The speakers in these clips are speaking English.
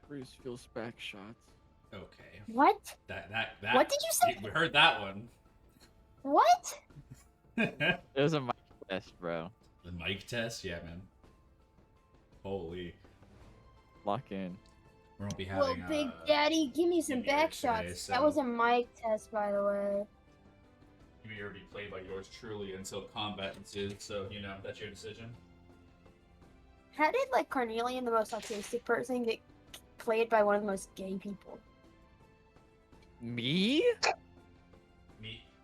Cruz feels back shots. Okay. What? That. What did you say? We heard that one. What? It was a mic test, bro. The mic test, yeah, man. Holy. Lock in. We won't be Well, having. Big Daddy, give me some Give me back yours today, shots. so- That was a mic test, by the way. You already played by yours truly until combat ensued, so you know that's your decision. How did like Carnelian, the most autistic person, get played by one of the most gay people? Me?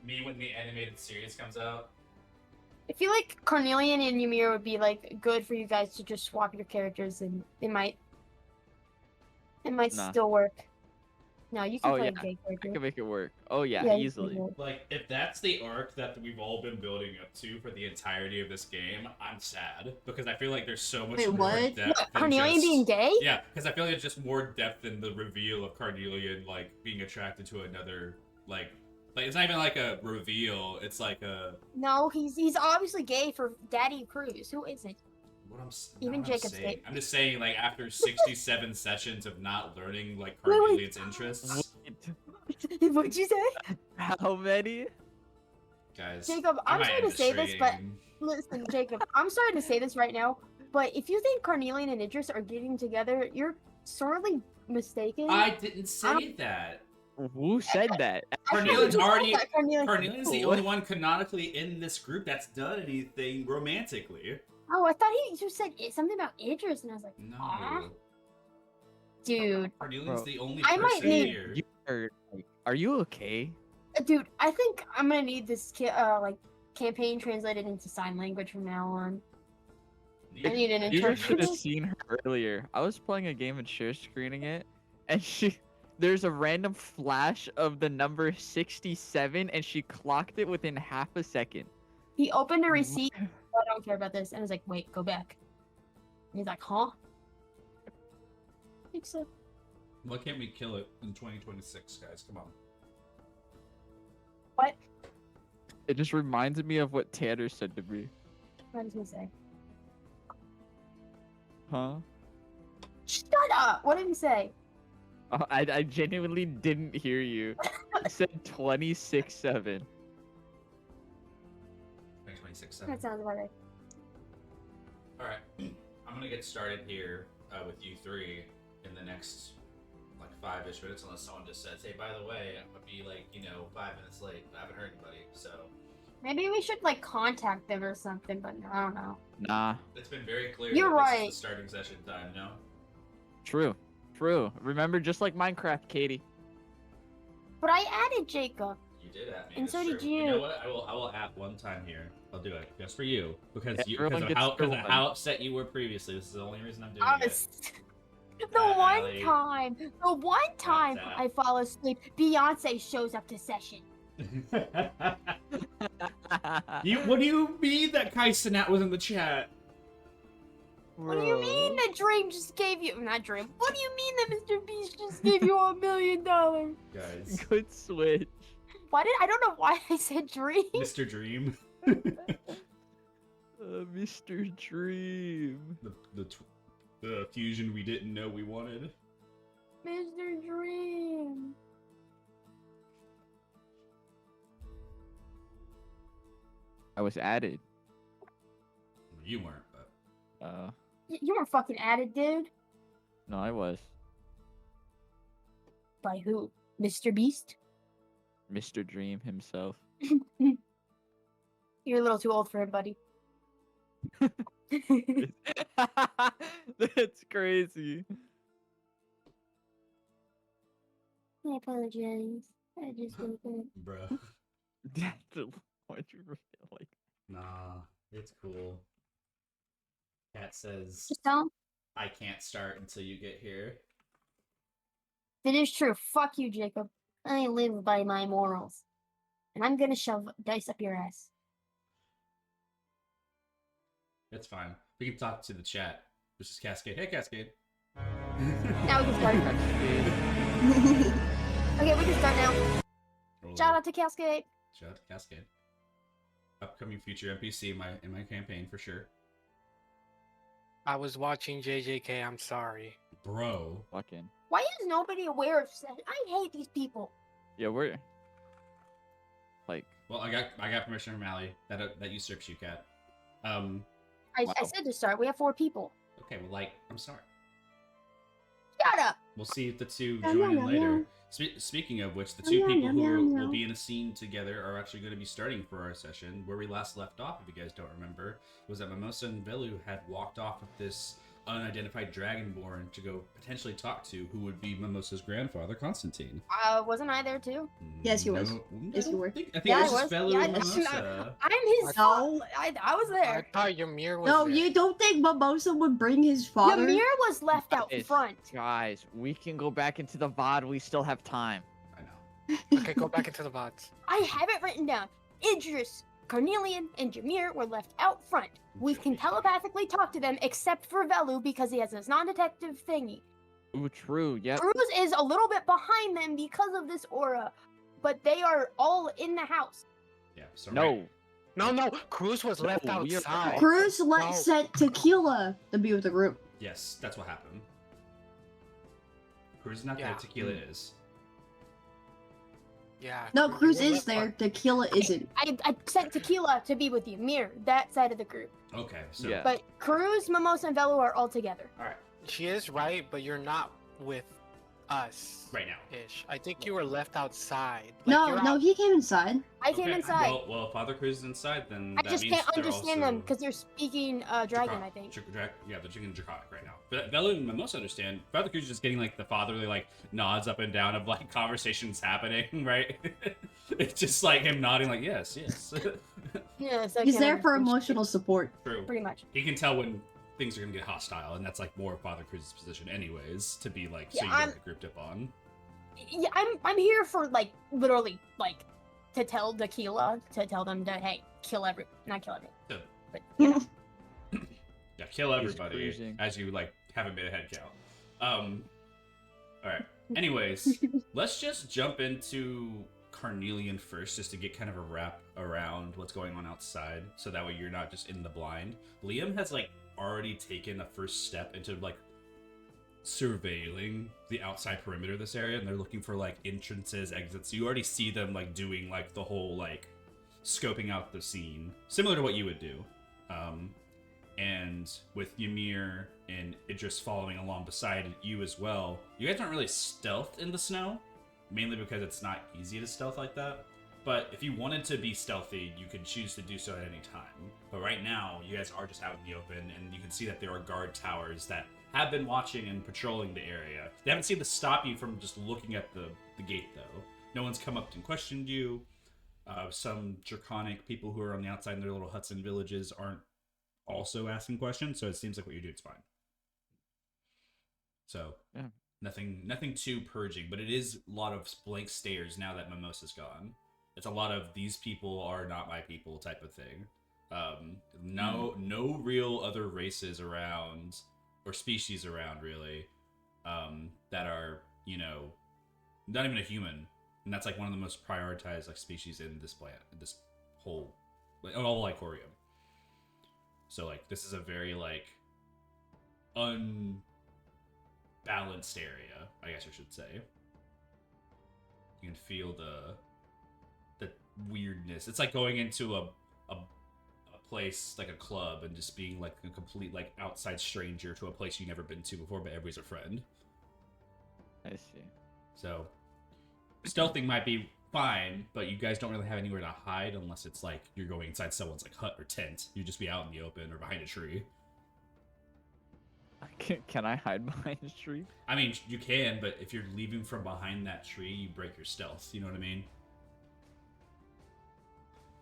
Me when the animated series comes out. I feel like Carnelian and Ymir would be like good for you guys to just swap your characters, and it might Nah. still work. No, you can Oh, play yeah. a gay I character. can make it work. Oh yeah, Yeah, you easily. can. Like, if that's the arc that we've all been building up to for the entirety of this game, I'm sad because I feel like there's so much Wait, more what? depth. What, than Carnelian just... being gay? Yeah, because I feel like it's just more depth than the reveal of Carnelian like being attracted to another like it's not even like a reveal. It's like a No, he's obviously gay for Daddy Cruz. Who isn't? what I'm Even not what I'm Jacob's saying. gay. I'm just saying like after 67 sessions of not learning like Wait, wait. Carnelian's interests, Wait, What'd you say? how many? guys. Jacob, I I'm might sorry end to say this, but stream. listen, Jacob, I'm sorry to say this right now, but if you think Carnelian and Idris are getting together, you're sorely mistaken. I didn't say that. Who said that? Carnelian's already. Carnelian. Carnelian's the What? only one canonically in this group that's done anything romantically. Oh, I thought he just said something about Idris, and I was like, No. aw, dude, Carnelian's Bro. the only I might person need- here. You are you okay? dude, I think I'm gonna need this like campaign translated into sign language from now on. I need an You just should interpreter. have seen her earlier. I was playing a game and share screening it, and there's a random flash of the number 67, and she clocked it within half a second. He opened a receipt. I don't care about this, and I was like, wait, go back. And he's like, huh? I think so. Why can't we kill it in 2026, guys? Come on. What? It just reminds me of what Tanner said to me. What does he say? Huh? Shut up! What did he say? Oh, I genuinely didn't hear you. It said 26-7. 2026. That sounds about right. Alright. I'm gonna get started here with you three in the next like 5-ish minutes, unless someone just says, hey, by the way, I'm gonna be like, 5 minutes late. I haven't heard anybody, so. Maybe we should like contact them or something, but I don't know. Nah. It's been very clear You're that this right. is the starting session time, no? True. True. Remember, just like Minecraft, Katie. But I added Jacob. You did at me. And that's so did true. you. You know what? I will app one time here. I'll do it just for you because Everyone gets because of their how one. upset you were previously. This is the only reason I'm doing Honest. The Allie. the one time that. I fall asleep, Beyonce shows up to session. it. What do you mean that Kai Cenat was in the chat? What do you mean that Dream just gave you? Not Dream. What do you mean that Mr. Beast just gave you $1 million? Guys, Good switch. I don't know why I said Dream. Mr. Dream, Mr. Dream. the fusion we didn't know we wanted. Mr. Dream. I was added. You weren't, but You were fucking added, dude. No, I was. By who? Mr. Beast? Mr. Dream himself. You're a little too old for him, buddy. That's crazy. I apologize. I just woke up. bruh. Why'd you feel like? Nah, it's cool. Cat says Just tell him. I can't start until you get here. It is true. Fuck you, Jacob. I live by my morals. And I'm gonna shove dice up your ass. It's fine. We can talk to the chat. This is Cascade. Hey, Cascade. Now we can start. Okay, we can start now. Shout out to Cascade. Shout out to Cascade. Upcoming future NPC in my campaign for sure. I was watching JJK, I'm sorry. bro. Fucking. Why is nobody aware of Seth? I hate these people. Yeah, we're like. Well, I got permission from Allie. That usurps you, Cat. I Wow. said to start. We have 4 people. Okay, well, like, I'm sorry. Shut up. We'll see if the two Meow, join in meow, later. meow. Speaking of which, the two Meow, people meow, who meow, will meow. be in a scene together are actually going to be starting for our session. Where we last left off, if you guys don't remember, was that Mimosa and Velu had walked off with this unidentified dragonborn to go potentially talk to who would be Mimosa's grandfather, Constantine. Wasn't I there too? Yes, you was. No, Yes, you were. I think Yeah, it I was just was. Velu Yeah, and that's- Mimosa. I'm his. No. I was I there. thought Ymir was No, there. you don't think Mimosa would bring his father? Ymir was left out Guys, front. Guys, we can go back into the VOD. We still have time. I know. Okay, go back into the bots. I have it written down. Idris, Carnelian, and Jameer were left out front. We can telepathically talk to them except for Velu because he has this non-detective thingy. Ooh, true. Yep. Cruz is a little bit behind them because of this aura, but they are all in the house. Yeah. So No. No, Cruz was left No, we are- outside. Cruz No. sent Tequila to be with the group. Yes, that's what happened. Cruz is not there. Yeah. Tequila is. Yeah. No, Cruz was is left there. out. Tequila isn't. I sent Tequila to be with Ymir, that side of the group. Okay. So. Yeah. But Cruz, Mimosa, and Velu are all together. All right. She is right, but you're not with us. Right now. Ish. I think you were left outside. Like, No, you're no, out- he came inside. I came Okay, inside. Well, if Father Cruz is inside, then I that just means can't they're understand them also because they're speaking dragon, Draconic. I think. Yeah, they're speaking Draconic right now. But Velu and Mimosa understand. Father Cruz is just getting like the fatherly like nods up and down of like conversations happening, right? It's just like him nodding like yes, yes. Yeah, so I He's can't there for understand emotional support. True. Pretty much. He can tell when things are gonna get hostile, and that's like more of Father Cruz's position, anyways, to be like so Yeah, you I'm- don't get grouped up on. Yeah, I'm here for like literally like to tell Tequila to tell them to hey not kill everyone, Yeah. but you know. Yeah, kill everybody cruising. as you like haven't made a head count. All right. Anyways, let's just jump into Carnelian first, just to get kind of a wrap around what's going on outside, so that way you're not just in the blind. Liam has like already taken a first step into like surveilling the outside perimeter of this area, and they're looking for like entrances, exits. You already see them like doing like the whole like scoping out the scene, similar to what you would do. And with Ymir and Idris following along beside you as well, you guys aren't really stealthed in the snow, mainly because it's not easy to stealth like that. But if you wanted to be stealthy, you could choose to do so at any time. But right now, you guys are just out in the open, and you can see that there are guard towers that have been watching and patrolling the area. They haven't seemed to stop you from just looking at the gate, though. No one's come up and questioned you. Some draconic people who are on the outside in their little huts and villages aren't also asking questions, so it seems like what you're doing is fine. So, Yeah. nothing too purging, but it is a lot of blank stares now that Mimosa's gone. It's a lot of these people are not my people type of thing. No real other races around or species around really that are, you know, not even a human, and that's like one of the most prioritized like species in this planet, this whole like all Lycorium. So like this is a very like unbalanced area, I guess I should say. You can feel the weirdness. It's like going into a place like a club and just being like a complete like outside stranger to a place you've never been to before, but everybody's a friend. I see. So stealthing might be fine, but you guys don't really have anywhere to hide unless it's like you're going inside someone's like hut or tent. You just be out in the open or behind a tree. Can I hide behind a tree? I mean, you can, but if you're leaving from behind that tree, you break your stealth. You know what I mean?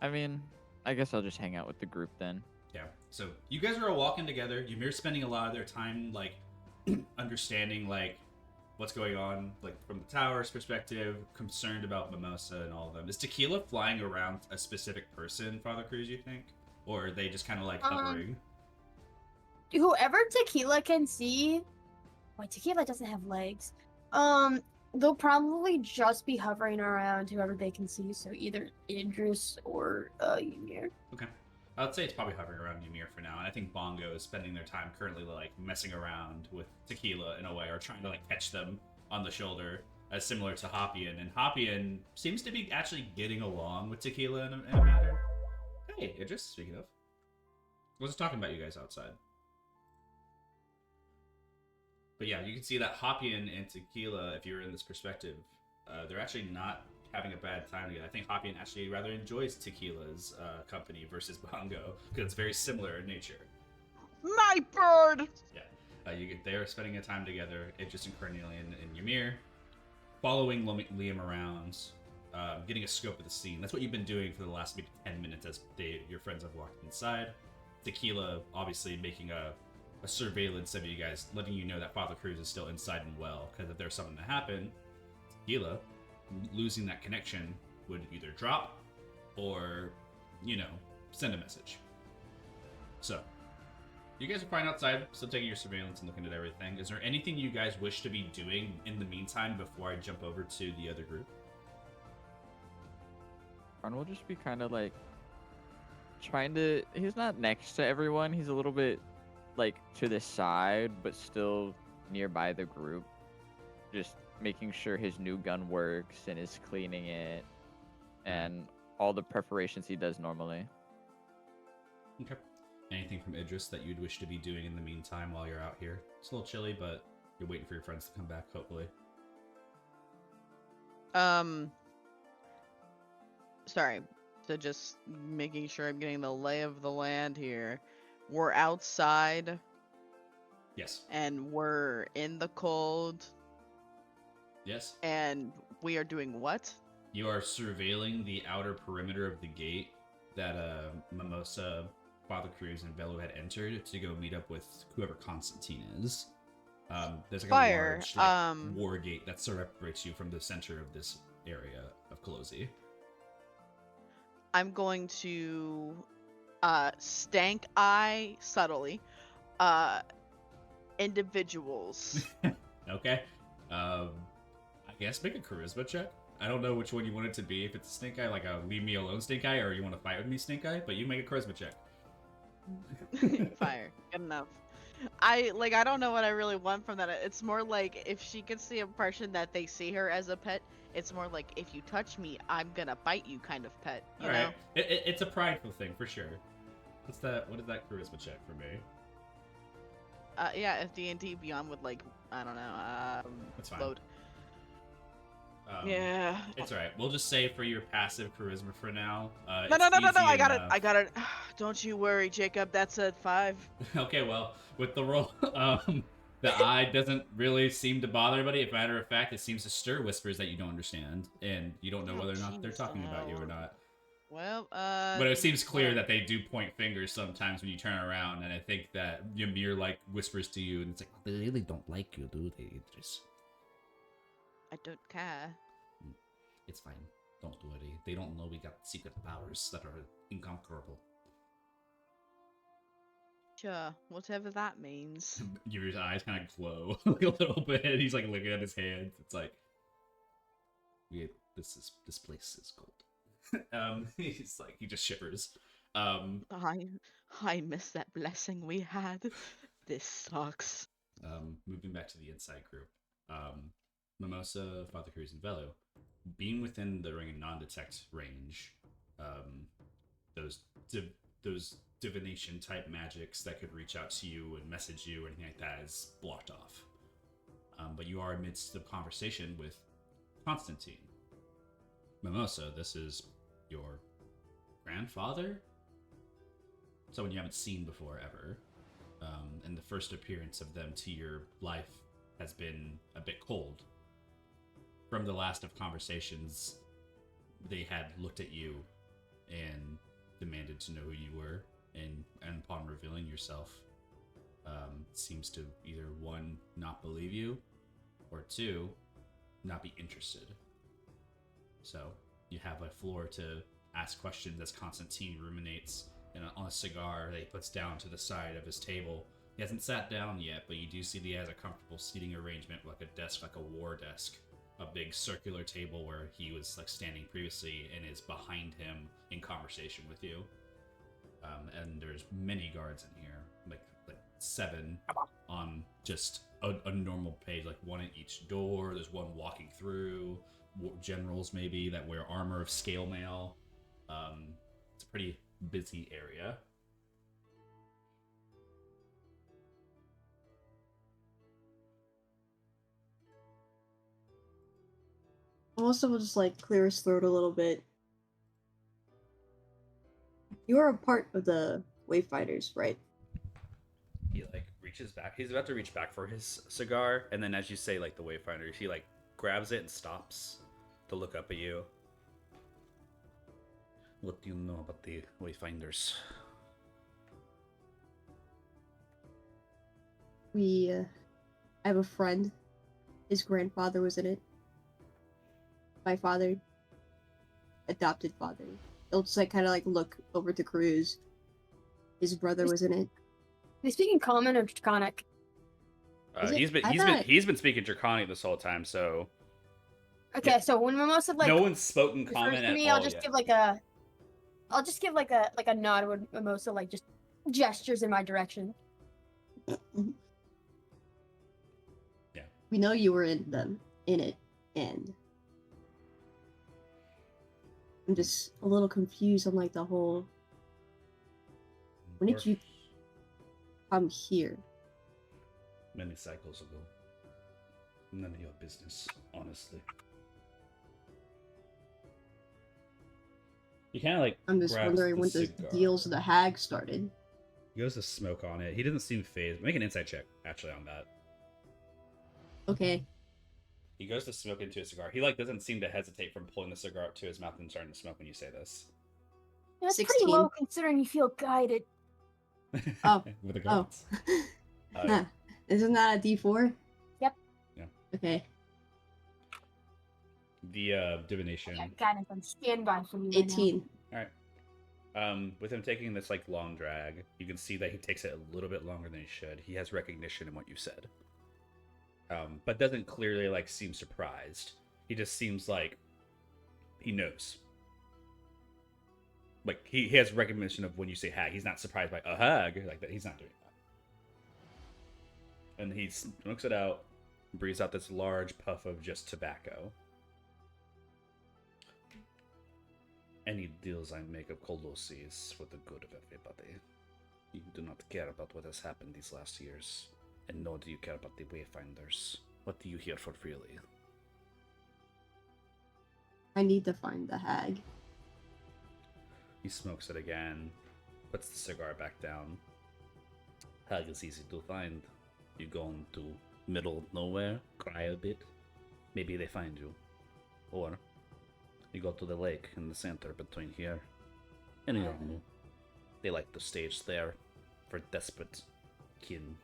I mean, I guess I'll just hang out with the group then. Yeah. So you guys are all walking together. Ymir's spending a lot of their time like understanding like what's going on, like from the tower's perspective, concerned about Mimosa and all of them. Is Tequila flying around a specific person, Father Cruz, you think? Or are they just kind of like hovering? Whoever Tequila can see, wait, Tequila doesn't have legs. They'll probably just be hovering around whoever they can see. So either Idris or Ymir. Okay. I'd say it's probably hovering around Ymir for now, and I think Bongo is spending their time currently like messing around with Tequila in a way, or trying to like catch them on the shoulder, as similar to Hoppian. And Hoppian seems to be actually getting along with Tequila in a matter. Hey, Idris, speaking of. I was just talking about you guys outside. But yeah, you can see that Hoppian and Tequila, if you're in this perspective, they're actually not having a bad time together. I think Hoppian actually rather enjoys Tequila's company versus Bongo, because it's very similar in nature. My bird! Yeah, they are spending a time together, Idris and Cornelian and Ymir, following Liam around, getting a scope of the scene. That's what you've been doing for the last maybe 10 minutes as your friends have walked inside. Tequila obviously making a surveillance of you guys, letting you know that Father Cruz is still inside and well, because if there's something to happen, Tequila, losing that connection, would either drop or, send a message. So, you guys are fine outside, still taking your surveillance and looking at everything. Is there anything you guys wish to be doing in the meantime before I jump over to the other group? Ron will just be kind of like trying to. He's not next to everyone. He's a little bit like to the side, but still nearby the group. Just making sure his new gun works and is cleaning it and all the preparations he does normally. Okay. Anything from Idris that you'd wish to be doing in the meantime while you're out here? It's a little chilly, but you're waiting for your friends to come back, hopefully. Sorry. So just making sure I'm getting the lay of the land here. We're outside Yes. and we're in the cold Yes. and we are doing what? You are surveilling the outer perimeter of the gate that Mimosa, Father Cruz, and Velu had entered to go meet up with whoever Konstantine is. There's like Fire, a large war gate that separates you from the center of this area of Colosi. I'm going to stank eye subtly individuals. Okay. I guess make a charisma check. I don't know which one you want it to be. If it's a stink eye, like a leave me alone stink eye, or you want to fight with me stink eye, but you make a charisma check. Fire. Good enough. I don't know what I really want from that. It's more like if she gets the impression that they see her as a pet, it's more like if you touch me, I'm gonna bite you kind of pet. You know? It's a prideful thing for sure. What's that? What is that charisma check for me? Yeah, if D&D Beyond would I don't know, That's fine. load. Yeah. It's alright. We'll just say for your passive charisma for now. No, I got enough. it. I got it. Don't you worry, Jacob. That's a 5. Okay, well, with the roll, the eye doesn't really seem to bother anybody. As a matter of fact, it seems to stir whispers that you don't understand, and you don't know whether or not they're talking about you or not. Well, But it seems clear that they do point fingers sometimes when you turn around, and I think that Ymir whispers to you, and it's like, they really don't like you, do they? Just... I don't care. It's fine. Don't worry. They don't know we got secret powers that are incomparable. Sure, whatever that means. Ymir's eyes kind of glow like a little bit. He's like looking at his hands. It's like, this place is gold. He's like, he just shivers. I miss that blessing we had. This sucks. Moving back to the inside group. Mimosa, Father Cruz, and Velu, being within the ring and non-detect range, those divination type magics that could reach out to you and message you or anything like that is blocked off. But you are amidst the conversation with Konstantine. Mimosa, this is your grandfather? Someone you haven't seen before ever. And the first appearance of them to your life has been a bit cold. From the last of conversations, they had looked at you and demanded to know who you were, and upon revealing yourself, seems to either one, not believe you, or two, not be interested. So you have a floor to ask questions as Konstantine ruminates on a cigar that he puts down to the side of his table. He hasn't sat down yet, but you do see that he has a comfortable seating arrangement, like a desk, like a war desk. A big circular table where he was standing previously and is behind him in conversation with you. and there's many guards in here, like 7 on just a normal page, like 1 at each door. There's 1 walking through. Generals maybe that wear armor of scale mail. It's a pretty busy area. Also, will just like clear his throat a little bit. You are a part of the Wayfinders, right? He like reaches back. He's about to reach back for his cigar, and then as you say like the Wayfinders, he like grabs it and stops to look up at you. What do you know about the Wayfinders? I have a friend. His grandfather was in it. My father, adopted father. They'll just like kind of like look over to Cruz. His brother was in it. They speak in Common or Draconic? He's been speaking Draconic this whole time, so Okay, yeah. so when Mimosa like no one's spoken refers Common to at me, all I'll just yet. give like a nod when Mimosa like just gestures in my direction. Yeah. We know you were in it, and I'm just a little confused on like the whole. When did you come here? Many cycles ago. None of your business, honestly. You kind of like. I'm just grabs wondering the when the cigar. deals of the hag started. He goes to smoke on it. He doesn't seem phased. Make an insight check, actually, on that. Okay. He goes to smoke into a cigar. He like doesn't seem to hesitate from pulling the cigar up to his mouth and starting to smoke when you say this. That's 16. pretty low considering you feel guided. Oh. With the guards. Huh. Isn't that a D4? Yep. Yeah. Okay. The divination. Yeah, guidance on standby for you. 18. All right. With him taking this like long drag, you can see that he takes it a little bit longer than he should. He has recognition in what you said, but doesn't clearly like seem surprised. He just seems like he knows. Like he has recognition of when you say hag. He's not surprised by a hag like that. He's not doing that. And he smokes it out, breathes out this large puff of just tobacco. Any deals I make of Colossi is for the good of everybody. You do not care about what has happened these last years, and nor do you care about the Wayfinders. What do you here for, really? I need to find the hag. He smokes it again, puts the cigar back down. Hag is easy to find. You go into middle of nowhere, cry a bit, maybe they find you. Or you go to the lake in the center between here and Yormu. They like to stage there for desperate kin.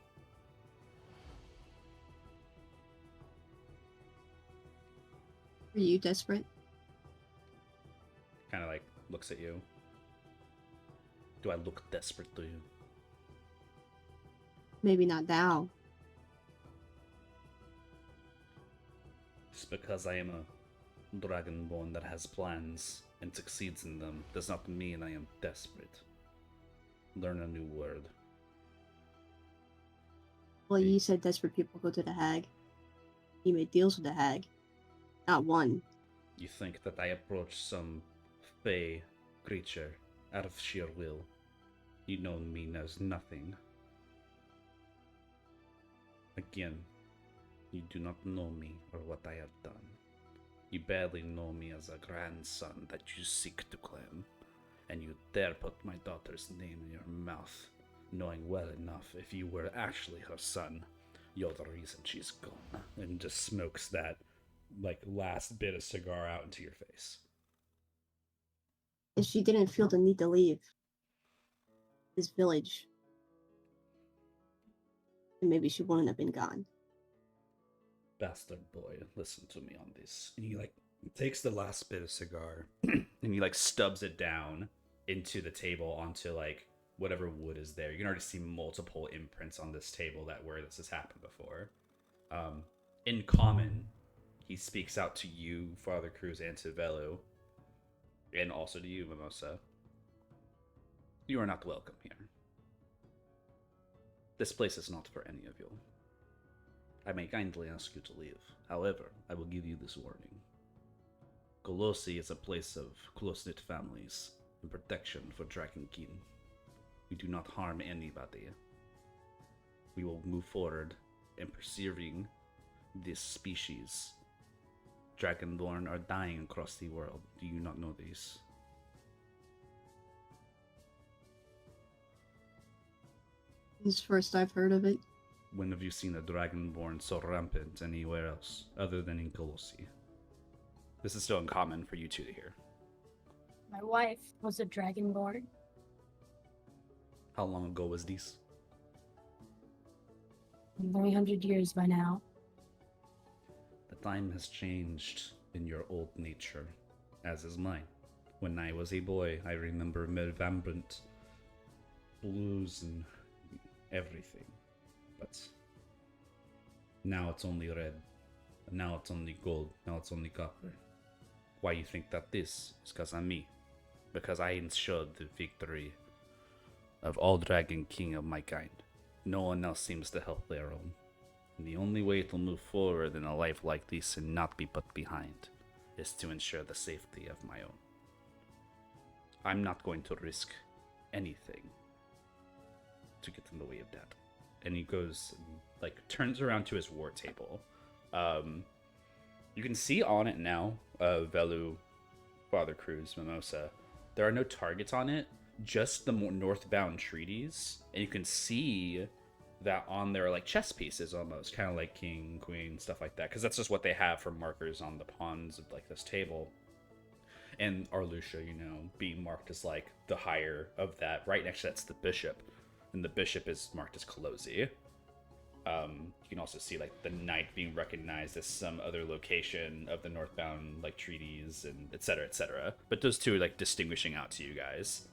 Are you desperate? Kind of like looks at you. Do I look desperate to you? Maybe not now. Just because I am a dragonborn that has plans and succeeds in them does not mean I am desperate. Learn a new word. Well, you said desperate people go to the hag. You made deals with the hag. Not one. You think that I approach some fey creature out of sheer will. You know me as nothing. Again, you do not know me or what I have done. You barely know me as a grandson that you seek to claim, and you dare put my daughter's name in your mouth, knowing well enough if you were actually her son, you're the reason she's gone. And just smokes that, like, last bit of cigar out into your face. If she didn't feel the need to leave this village, then maybe she wouldn't have been gone. Bastard boy, listen to me on this. And he, like, takes the last bit of cigar, and he, like, stubs it down into the table onto, like, whatever wood is there. You can already see multiple imprints on this table that where this has happened before. In common, he speaks out to you, Father Cruz, and to Velu, and also to you, Mimosa. You are not welcome here. This place is not for any of you. I may kindly ask you to leave. However, I will give you this warning. Colossi is a place of close-knit families and protection for Dragon King. We do not harm anybody. We will move forward in preserving this species. Dragonborn are dying across the world. Do you not know this? This is the first I've heard of it. When have you seen a Dragonborn so rampant anywhere else, other than in Colossi? This is still uncommon for you two to hear. My wife was a dragonborn. How long ago was this? 300 years by now. The time has changed in your old nature, as is mine. When I was a boy, I remember vibrant blues and everything. But now it's only red. Now it's only gold. Now it's only copper. Why you think that this is because I'm me? Because I ensured the victory of all Dragon King of my kind. No one else seems to help their own. And the only way to move forward in a life like this and not be put behind is to ensure the safety of my own. I'm not going to risk anything to get in the way of that. And he goes, like, turns around to his war table. You can see on it now, Velu, Father Cruz, Mimosa. There are no targets on it, just the more northbound treaties. And you can see that on their, like, chess pieces almost, kind of like king, queen, stuff like that. Because that's just what they have for markers on the pawns of, like, this table. And Arlusha, you know, being marked as, like, the higher of that. Right next to that's the bishop. And the bishop is marked as Colossi. You can also see, like, the knight being recognized as some other location of the northbound, like, treaties and etc., etc. But those two are, like, distinguishing out to you guys.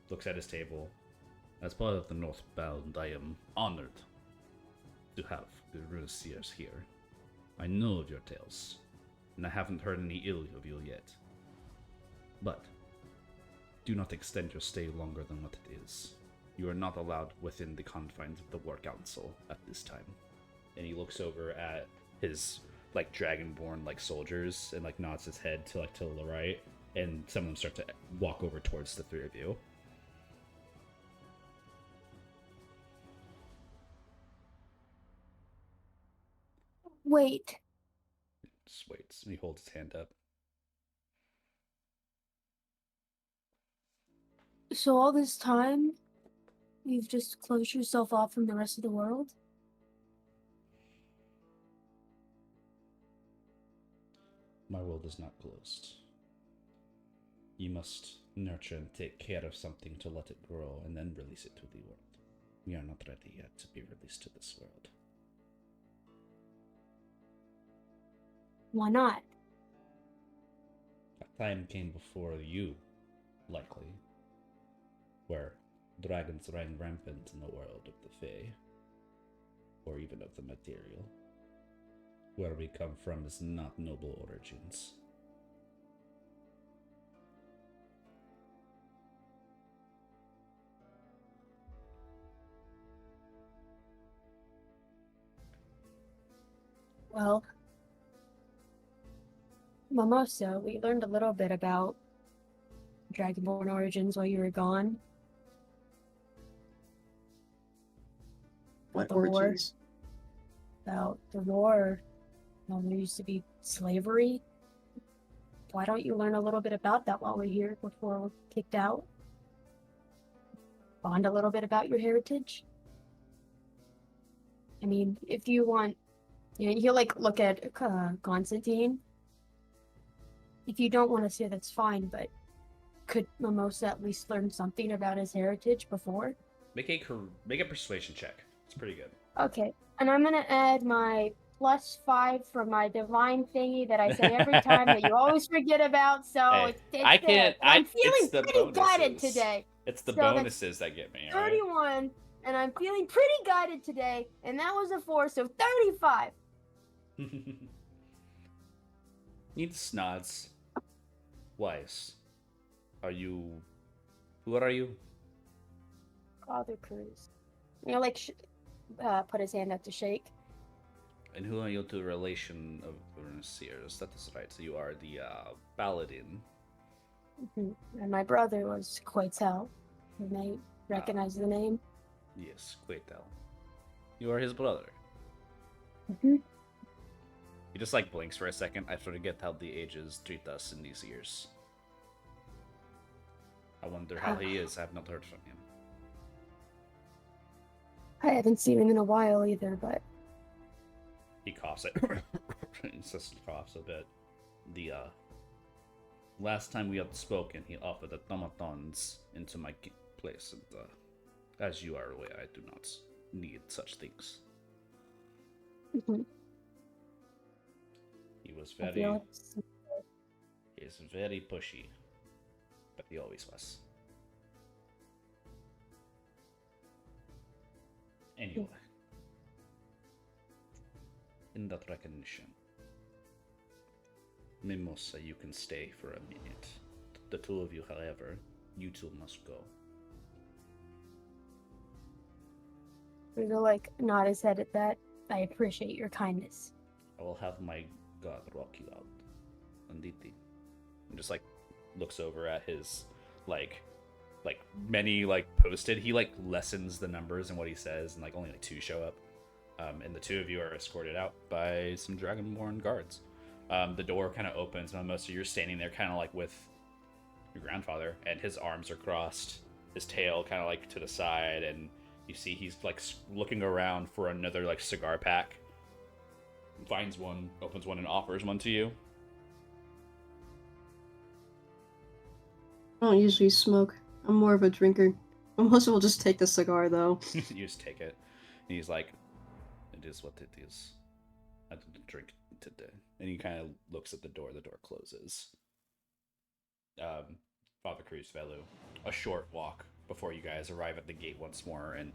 Looks at his table. As part of the northbound, I am honored to have the Runiseers here. I know of your tales, and I haven't heard any ill of you yet. But do not extend your stay longer than what it is. You are not allowed within the confines of the War Council at this time. And he looks over at his, like, dragonborn, like, soldiers and, like, nods his head to, like, to the right. And some of them start to walk over towards the three of you. Wait. Just waits. And he holds his hand up. So all this time, you've just closed yourself off from the rest of the world? My world is not closed. You must nurture and take care of something to let it grow and then release it to the world. We are not ready yet to be released to this world. Why not? A time came before you, likely, where dragons ran rampant in the world of the Fae, or even of the material. Where we come from is not noble origins. Well, Mimosa, we learned a little bit about Dragonborn origins while you were gone. What The war. origins? About the war. There used to be slavery. Why don't you learn a little bit about that while we're here before we're kicked out? Bond a little bit about your heritage? I mean, if you want, you know, he'll, like, look at Konstantine. If you don't want to say that's fine, but could Mimosa at least learn something about his heritage before? Make a persuasion check. It's pretty good. Okay, and I'm gonna add my +5 from my divine thingy that I say every time that you always forget about. So Hey, it's I there. can't. I'm feeling it's the pretty guided bonuses. today. It's the So that's bonuses that get me. All right? 31, and I'm feeling pretty guided today, and that was a 4, so 35. Need snods. Wise. Are you Who are you? Father Cruz. Like put his hand up to shake. And who are you to relation of Runiseer? That is right. So you are the paladin. And my brother was Quetel. You may recognize the name. Yes, Quetel. You are his brother. Mm-hmm. He just like blinks for a second. I forget how the ages treat us in these years. I wonder how he is. I have not heard from him. I haven't seen him in a while either, but He coughs it. He just coughs a bit. The last time we had spoken, he offered automatons into my place, and as you are aware, I do not need such things. Mhm. He was I very, feel it's- he is very pushy, but he always was. Anyway, in that recognition, Mimosa, you can stay for a minute. The two of you, however, you two must go. We'll like nod his head at that. I appreciate your kindness. I will have my god walk you out. Anditi. And just like looks over at his like many like posted. He like lessens the numbers and what he says, and like only like 2 show up. And the 2 of you are escorted out by some Dragonborn guards. The door kind of opens, and most of you are standing there, kind of like with your grandfather, and his arms are crossed, his tail kind of like to the side, and you see he's like looking around for another like cigar pack. Finds one, opens one, and offers one to you. I don't usually smoke. I'm more of a drinker. Most will just take the cigar though. You just take it. And he's like, it is what it is. I didn't drink today. And he kind of looks at the door closes. Father Cruz Velu, a short walk before you guys arrive at the gate once more, and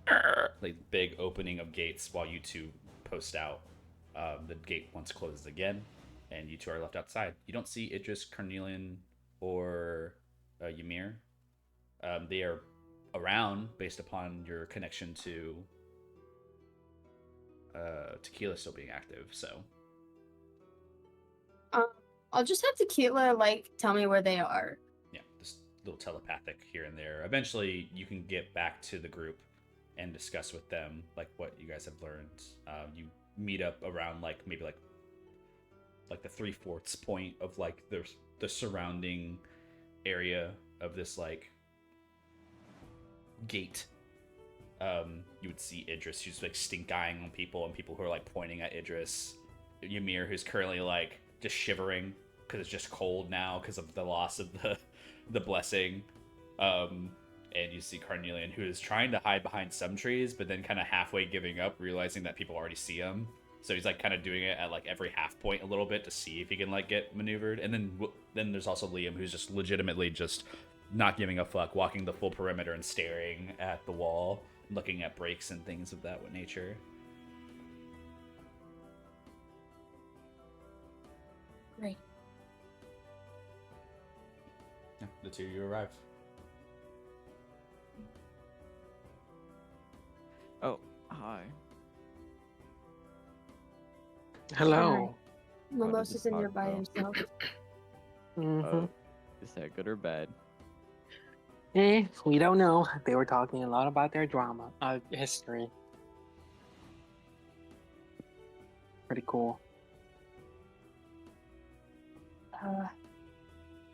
like big opening of gates while you two post out. The gate once closes again, and you two are left outside. You don't see Idris, Carnelian, or Ymir. They are around based upon your connection to Tequila still being active, so. I'll just have Tequila like tell me where they are. Yeah, just little telepathic here and there. Eventually, you can get back to the group and discuss with them like what you guys have learned. You meet up around like maybe like the 3/4 point of like the surrounding area of this like gate. You would see Idris, who's like stink eyeing on people, and people who are like pointing at Idris. Ymir, who's currently like just shivering because it's just cold now because of the loss of the blessing. And you see Carnelian, who is trying to hide behind some trees, but then kind of halfway giving up, realizing that people already see him. So he's like kind of doing it at like every half point a little bit to see if he can like get maneuvered. And then there's also Liam, who's just legitimately just not giving a fuck, walking the full perimeter and staring at the wall, looking at breaks and things of that nature. Great. Yeah, the 2 of you arrive. Oh, hi. Hello. Mimosa's in there by himself. Oh, is that good or bad? We don't know. They were talking a lot about their drama, history. Pretty cool.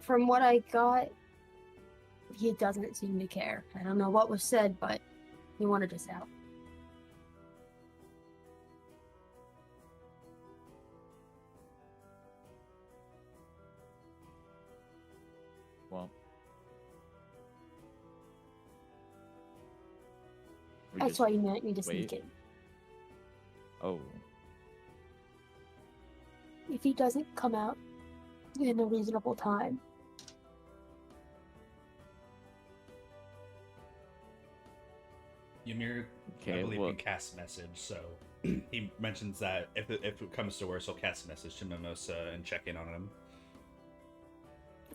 From what I got, he doesn't seem to care. I don't know what was said, but he wanted us out. Well, we That's just why you meant me to sneak wait. in. Oh, If he doesn't come out in a reasonable time, Ymir, I okay. believe, Well, can cast message, so he mentions that if it comes to worse, he'll cast a message to Mimosa and check in on him.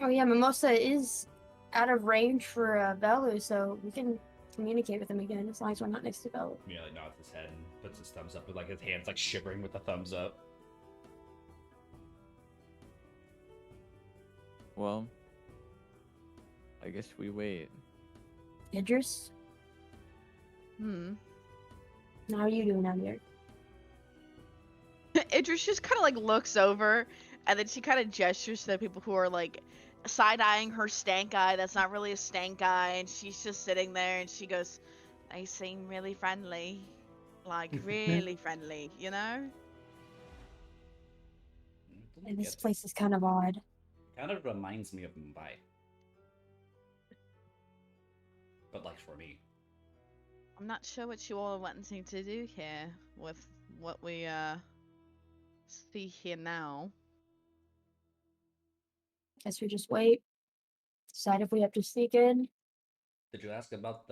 oh yeah, Mimosa is out of range for Velu, so we can communicate with him again as long as we're not next to Velu. He like nods his head and puts his thumbs up with like his hands like shivering with the thumbs up. Well, I guess we wait. Idris, Hmm. how are you doing out here? Idris just kind of like looks over, and then she kind of gestures to the people who are like side-eyeing her stank eye. That's not really a stank eye, and she's just sitting there, and she goes, "They seem really friendly, like really friendly, you know." And this place is kind of odd. Kind of reminds me of Mumbai, but like for me. I'm not sure what you all are wanting to do here with what we see here now. Guess we just wait. Decide if we have to sneak in. Did you ask about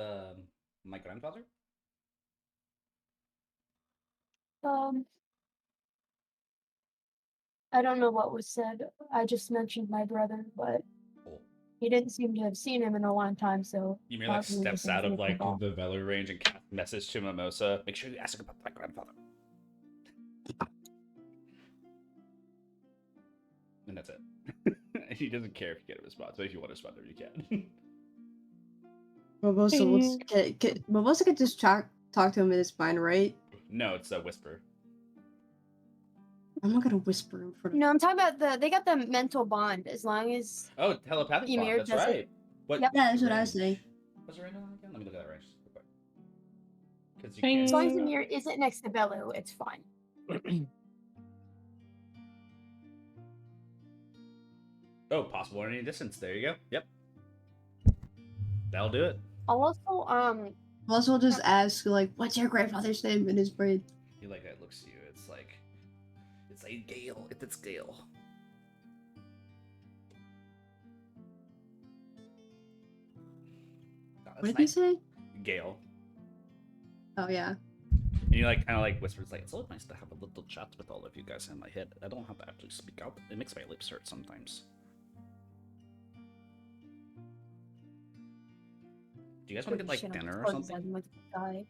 my grandfather? I don't know what was said. I just mentioned my brother, but Oh. he didn't seem to have seen him in a long time, so You mean like probably steps wasn't out of thinking like about- the Velar range and cast a message to Mimosa? Make sure you ask about my grandfather. And that's it. He doesn't care if you get a response, but if you want to respond, you can. Mimosa can just talk to him in his mind, right? No, it's a whisper. I'm not gonna whisper in front of No, I'm talking about they got the mental bond. As long as Oh, telepathic bond. Ymir That's does it. right. What? Yep. Yeah, that's what I range? was saying. What's the range on that again? Let me look at that range real quick. Because you Ding. can't. as long as Ymir isn't next to Velu, it's fine. Oh, possible at any distance. There you go. Yep. That'll do it. I'll also Also, just ask like, "What's your grandfather's name?" in his brain. He like it looks at you. It's like it's a Gale. It's Gale. Oh, What did he say? Gale. Oh yeah. And he like kind of like whispers like, "It's always nice to have a little chat with all of you guys in my head. I don't have to actually speak out. It makes my lips hurt sometimes." Do you guys want to get like shit on dinner or his something? clothes with the guy.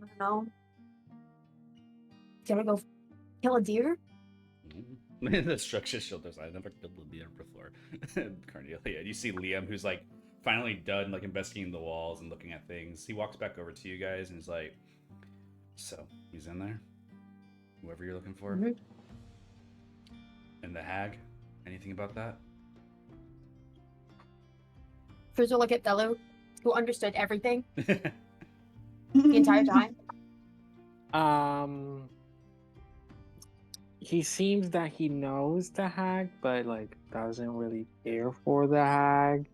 I don't know. Gonna go kill a deer? The structure shoulders. I never killed a deer before. Cornelia, you see Liam, who's like finally done like investigating the walls and looking at things. He walks back over to you guys and he's like, "So he's in there. Whoever you're looking for." Mhm. And the hag. Anything about that? First we'll look at Velu, who understood everything the entire time. He seems that he knows the hag, but like doesn't really care for the hag.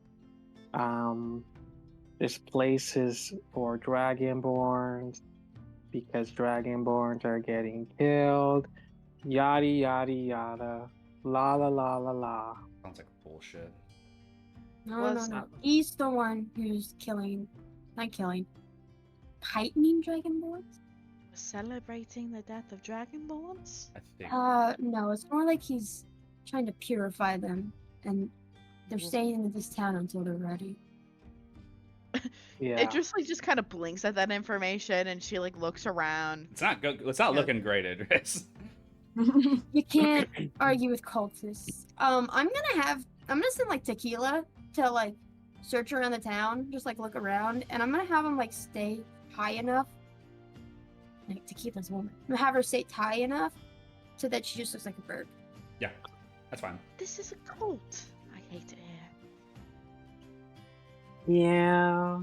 This place is for dragonborns because dragonborns are getting killed. Yada yada yada. La la la la la. Sounds like bullshit. No. Listen. He's the one who's not killing, heightening dragonborns? Celebrating the death of dragonborns? I think. No, it's more like he's trying to purify them, and they're Well- staying in this town until they're ready. Yeah. It just like just kind of blinks at that information, and she like looks around. It's not good. It's not Yeah. looking great, Idris. You can't argue with cultists. I'm gonna send like Tequila to like search around the town, just like look around, and I'm gonna have him like stay high enough. Like Tequila's woman. I'm gonna have her stay high enough so that she just looks like a bird. Yeah, that's fine. This is a cult. I hate it here. Yeah.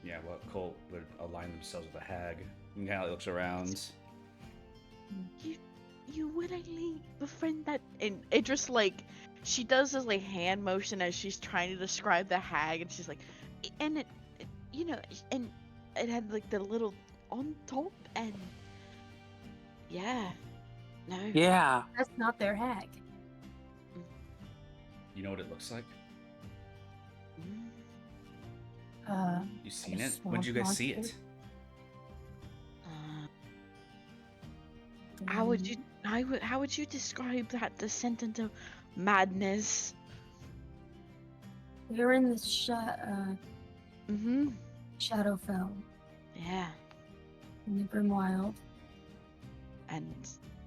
Yeah, what cult would align themselves with a hag? He kind of looks around. You willingly befriend that? And it just like she does this like hand motion as she's trying to describe the hag, and she's like, and you know, and it had like the little on top, and yeah, no, Yeah. That's not their hag. You know what it looks like? Mm, You seen a it? When did you guys see it? swamp How would you how would you describe that descent into madness? We were in the Mm-hmm. Shadowfell Yeah. in the Grim Wild. And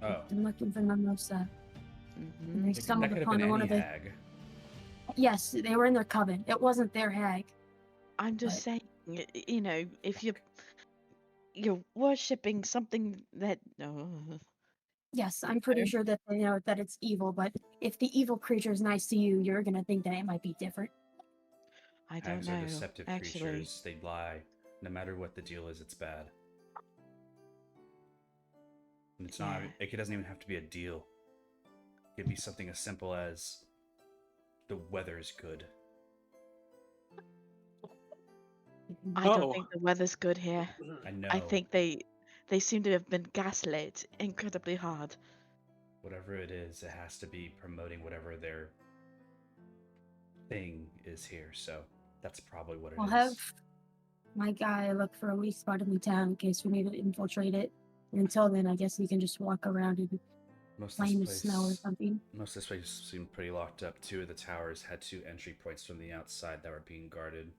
Oh, Been looking for Mimosa. And mm-hmm. they that stumbled could have upon been one any of the. hag. Yes, they were in their coven. It wasn't their hag. I'm just But- saying, you know, if you're worshipping something that Yes, I'm pretty sure that they know that it's evil, but if the evil creature is nice to you, you're gonna think that it might be different. I don't Hags know. are deceptive Actually, creatures. They lie. No matter what the deal is, it's bad. And it's not. Yeah. It doesn't even have to be a deal. It could be something as simple as the weather's good. I don't Oh. think the weather's good here. I know. I think they seem to have been gaslit incredibly hard. Whatever it is, it has to be promoting whatever their thing is here. So that's probably what it I'll is. have my guy look for a weak spot in the town in case we need to infiltrate it. And until then, I guess you can just walk around and Most of find the this snow or place, something. most of this place seemed pretty locked up. 2 of the towers had 2 entry points from the outside that were being guarded,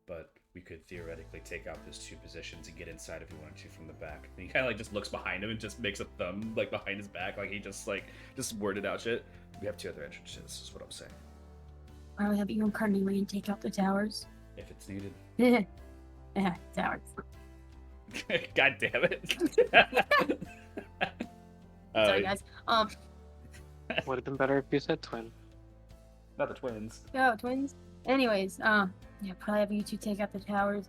but we could theoretically take out those 2 positions and get inside if we wanted to from the back. And he kind of like just looks behind him and just makes a thumb like behind his back, like he just worded out shit. We have 2 other entrances, is what I'm saying. I'll have you and Carnelian take out the towers. If it's needed. Yeah, towers. God damn it. Sorry, guys. Would have been better if you said twin. Not the twins. Go, twins. Anyways, yeah, probably have you two take out the towers.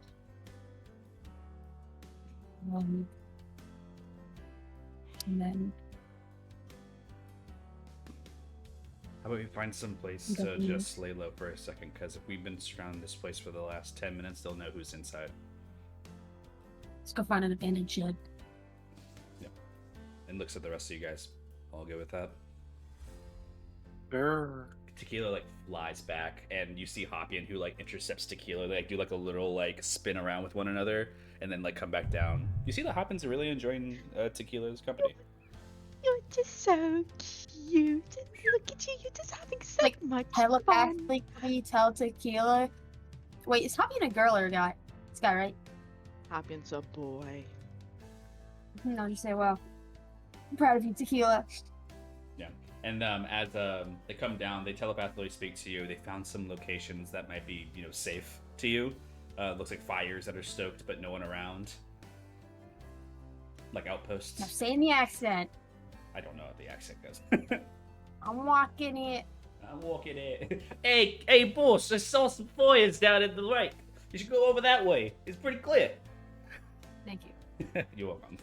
And then How about we find some place to Definitely. just lay low for a second? Because if we've been surrounding this place for the last 10 minutes, they'll know who's inside. let's go find an abandoned shed. And looks at the rest of you guys. All good with that? Sure. Tequila like flies back, and you see Hoppian who like intercepts Tequila. They like do like a little like spin around with one another, and then like come back down. You see that Hoppian's really enjoying Tequila's company. You're just so cute. Look at you. You're just having so Like, much fun. Telepathically tell Tequila. Wait, is Hoppy a girl or a guy? It's a guy, right? Hopkins a boy. No, just say, well, I'm proud of you, Tequila. And as they come down, they telepathically speak to you. They found some locations that might be, safe to you. Looks like fires that are stoked, but no one around. Like outposts. Now say in the accent. I don't know what the accent goes. I'm walking it. I'm walking in. Hey, boss! I saw some fires down at the lake. You should go over that way. It's pretty clear. Thank you. You're welcome.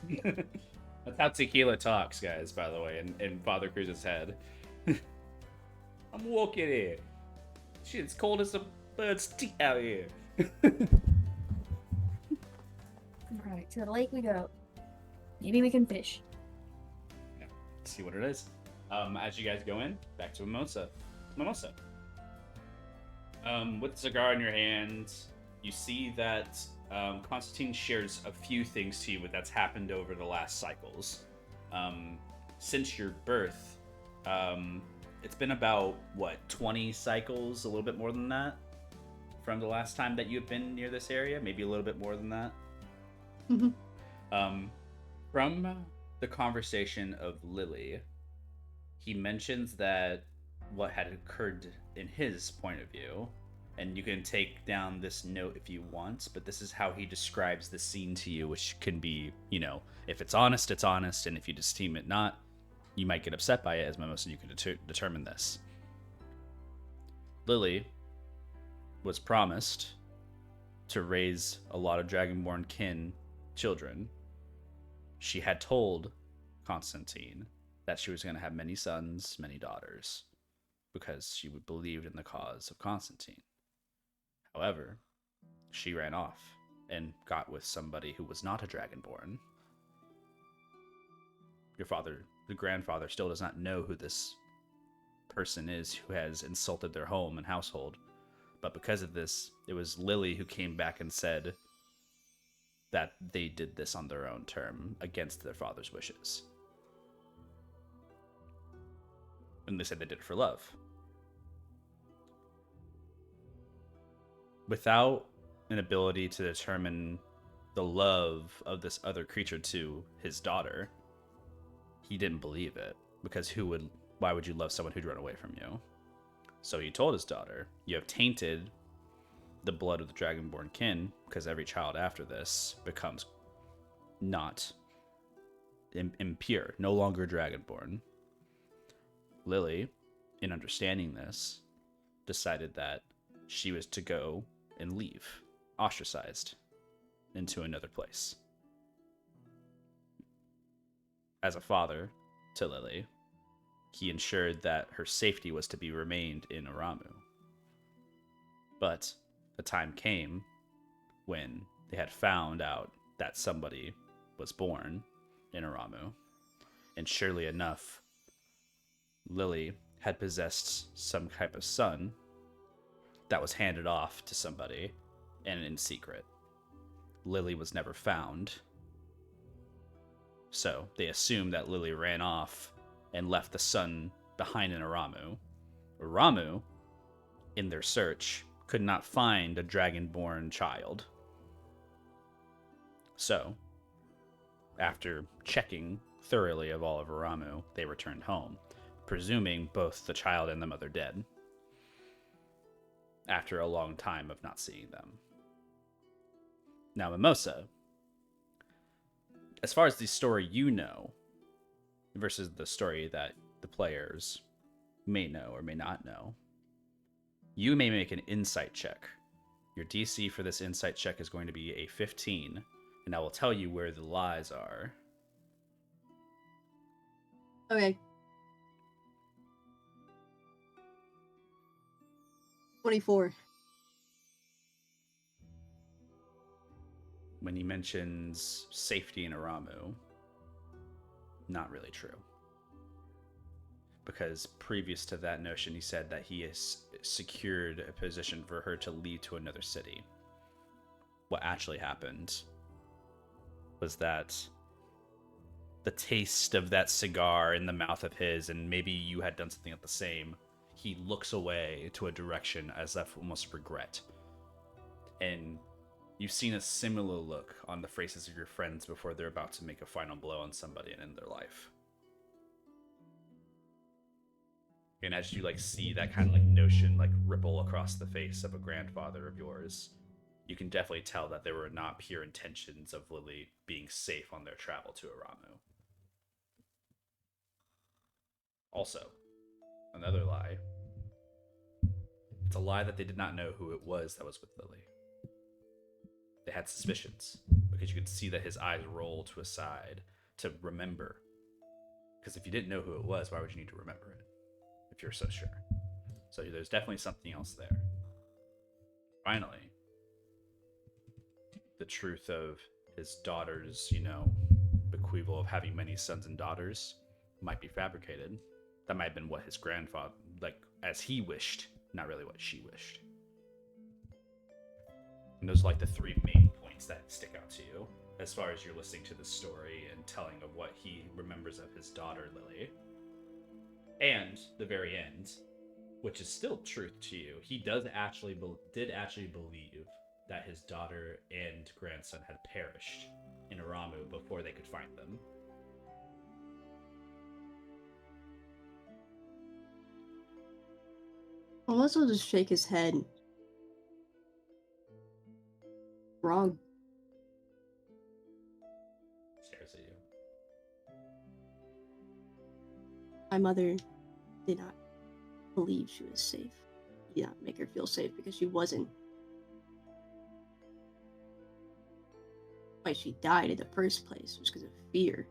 That's how Tequila talks, guys, by the way, in Father Cruz's head. I'm walking here. Shit, it's cold as a bird's teeth out here. Alright, to the lake we go. Maybe we can fish. Yeah, see what it is. As you guys go in, back to Mimosa. Mimosa. With the cigar in your hand, you see that Konstantine shares a few things to you that's happened over the last cycles. Since your birth, it's been about, 20 cycles, a little bit more than that, from the last time that you've been near this area, maybe a little bit more than that. From the conversation of Lily, he mentions that what had occurred in his point of view, and you can take down this note if you want, but this is how he describes the scene to you, which can be, if it's honest, it's honest, and if you just deem it not, you might get upset by it, as Mimosa, and you can determine this. Lily was promised to raise a lot of Dragonborn kin children. She had told Konstantine that she was going to have many sons, many daughters, because she believed in the cause of Konstantine. However, she ran off and got with somebody who was not a Dragonborn. Your father, the grandfather, still does not know who this person is who has insulted their home and household. But because of this, it was Lily who came back and said that they did this on their own term, against their father's wishes. And they said they did it for love. Without an ability to determine the love of this other creature to his daughter, he didn't believe it. Because why would you love someone who'd run away from you? So he told his daughter, you have tainted the blood of the dragonborn kin, because every child after this becomes not impure, no longer dragonborn. Lily, in understanding this, decided that she was to go and leave, ostracized, into another place. As a father to Lily, he ensured that her safety was to be remained in Aramu. But the time came when they had found out that somebody was born in Aramu, and surely enough, Lily had possessed some type of son that was handed off to somebody, and in secret. Lily was never found, so they assumed that Lily ran off and left the son behind in Aramu. Aramu, in their search, could not find a dragonborn child. So, after checking thoroughly of all of Aramu, they returned home, presuming both the child and the mother dead, after a long time of not seeing them. Now, Mimosa, as far as the story you know, versus the story that the players may know or may not know, you may make an insight check. Your DC for this insight check is going to be a 15, and I will tell you where the lies are. Okay. 24. When he mentions safety in Aramu, not really true. Because previous to that notion, he said that he has secured a position for her to leave to another city. What actually happened was that the taste of that cigar in the mouth of his, and maybe you had done something at the same, he looks away to a direction as if almost regret. And you've seen a similar look on the faces of your friends before they're about to make a final blow on somebody and end their life. And as you see that kind of notion ripple across the face of a grandfather of yours, you can definitely tell that there were not pure intentions of Lily being safe on their travel to Aramu. Also, another lie. It's a lie that they did not know who it was that was with Lily. They had suspicions, because you could see that his eyes roll to a side to remember. Because if you didn't know who it was, why would you need to remember it? If you're so sure. So there's definitely something else there. Finally, the truth of his daughter's, bequeathal of having many sons and daughters might be fabricated. That might have been what his grandfather, as he wished, not really what she wished. And those are the three main points that stick out to you as far as you're listening to the story and telling of what he remembers of his daughter, Lily. And the very end, which is still truth to you, he did actually believe that his daughter and grandson had perished in Aramu before they could find them. Unless he'll just shake his head. Wrong. Stares at you. My mother did not believe she was safe. He did not make her feel safe because she wasn't. Why she died in the first place was because of fear.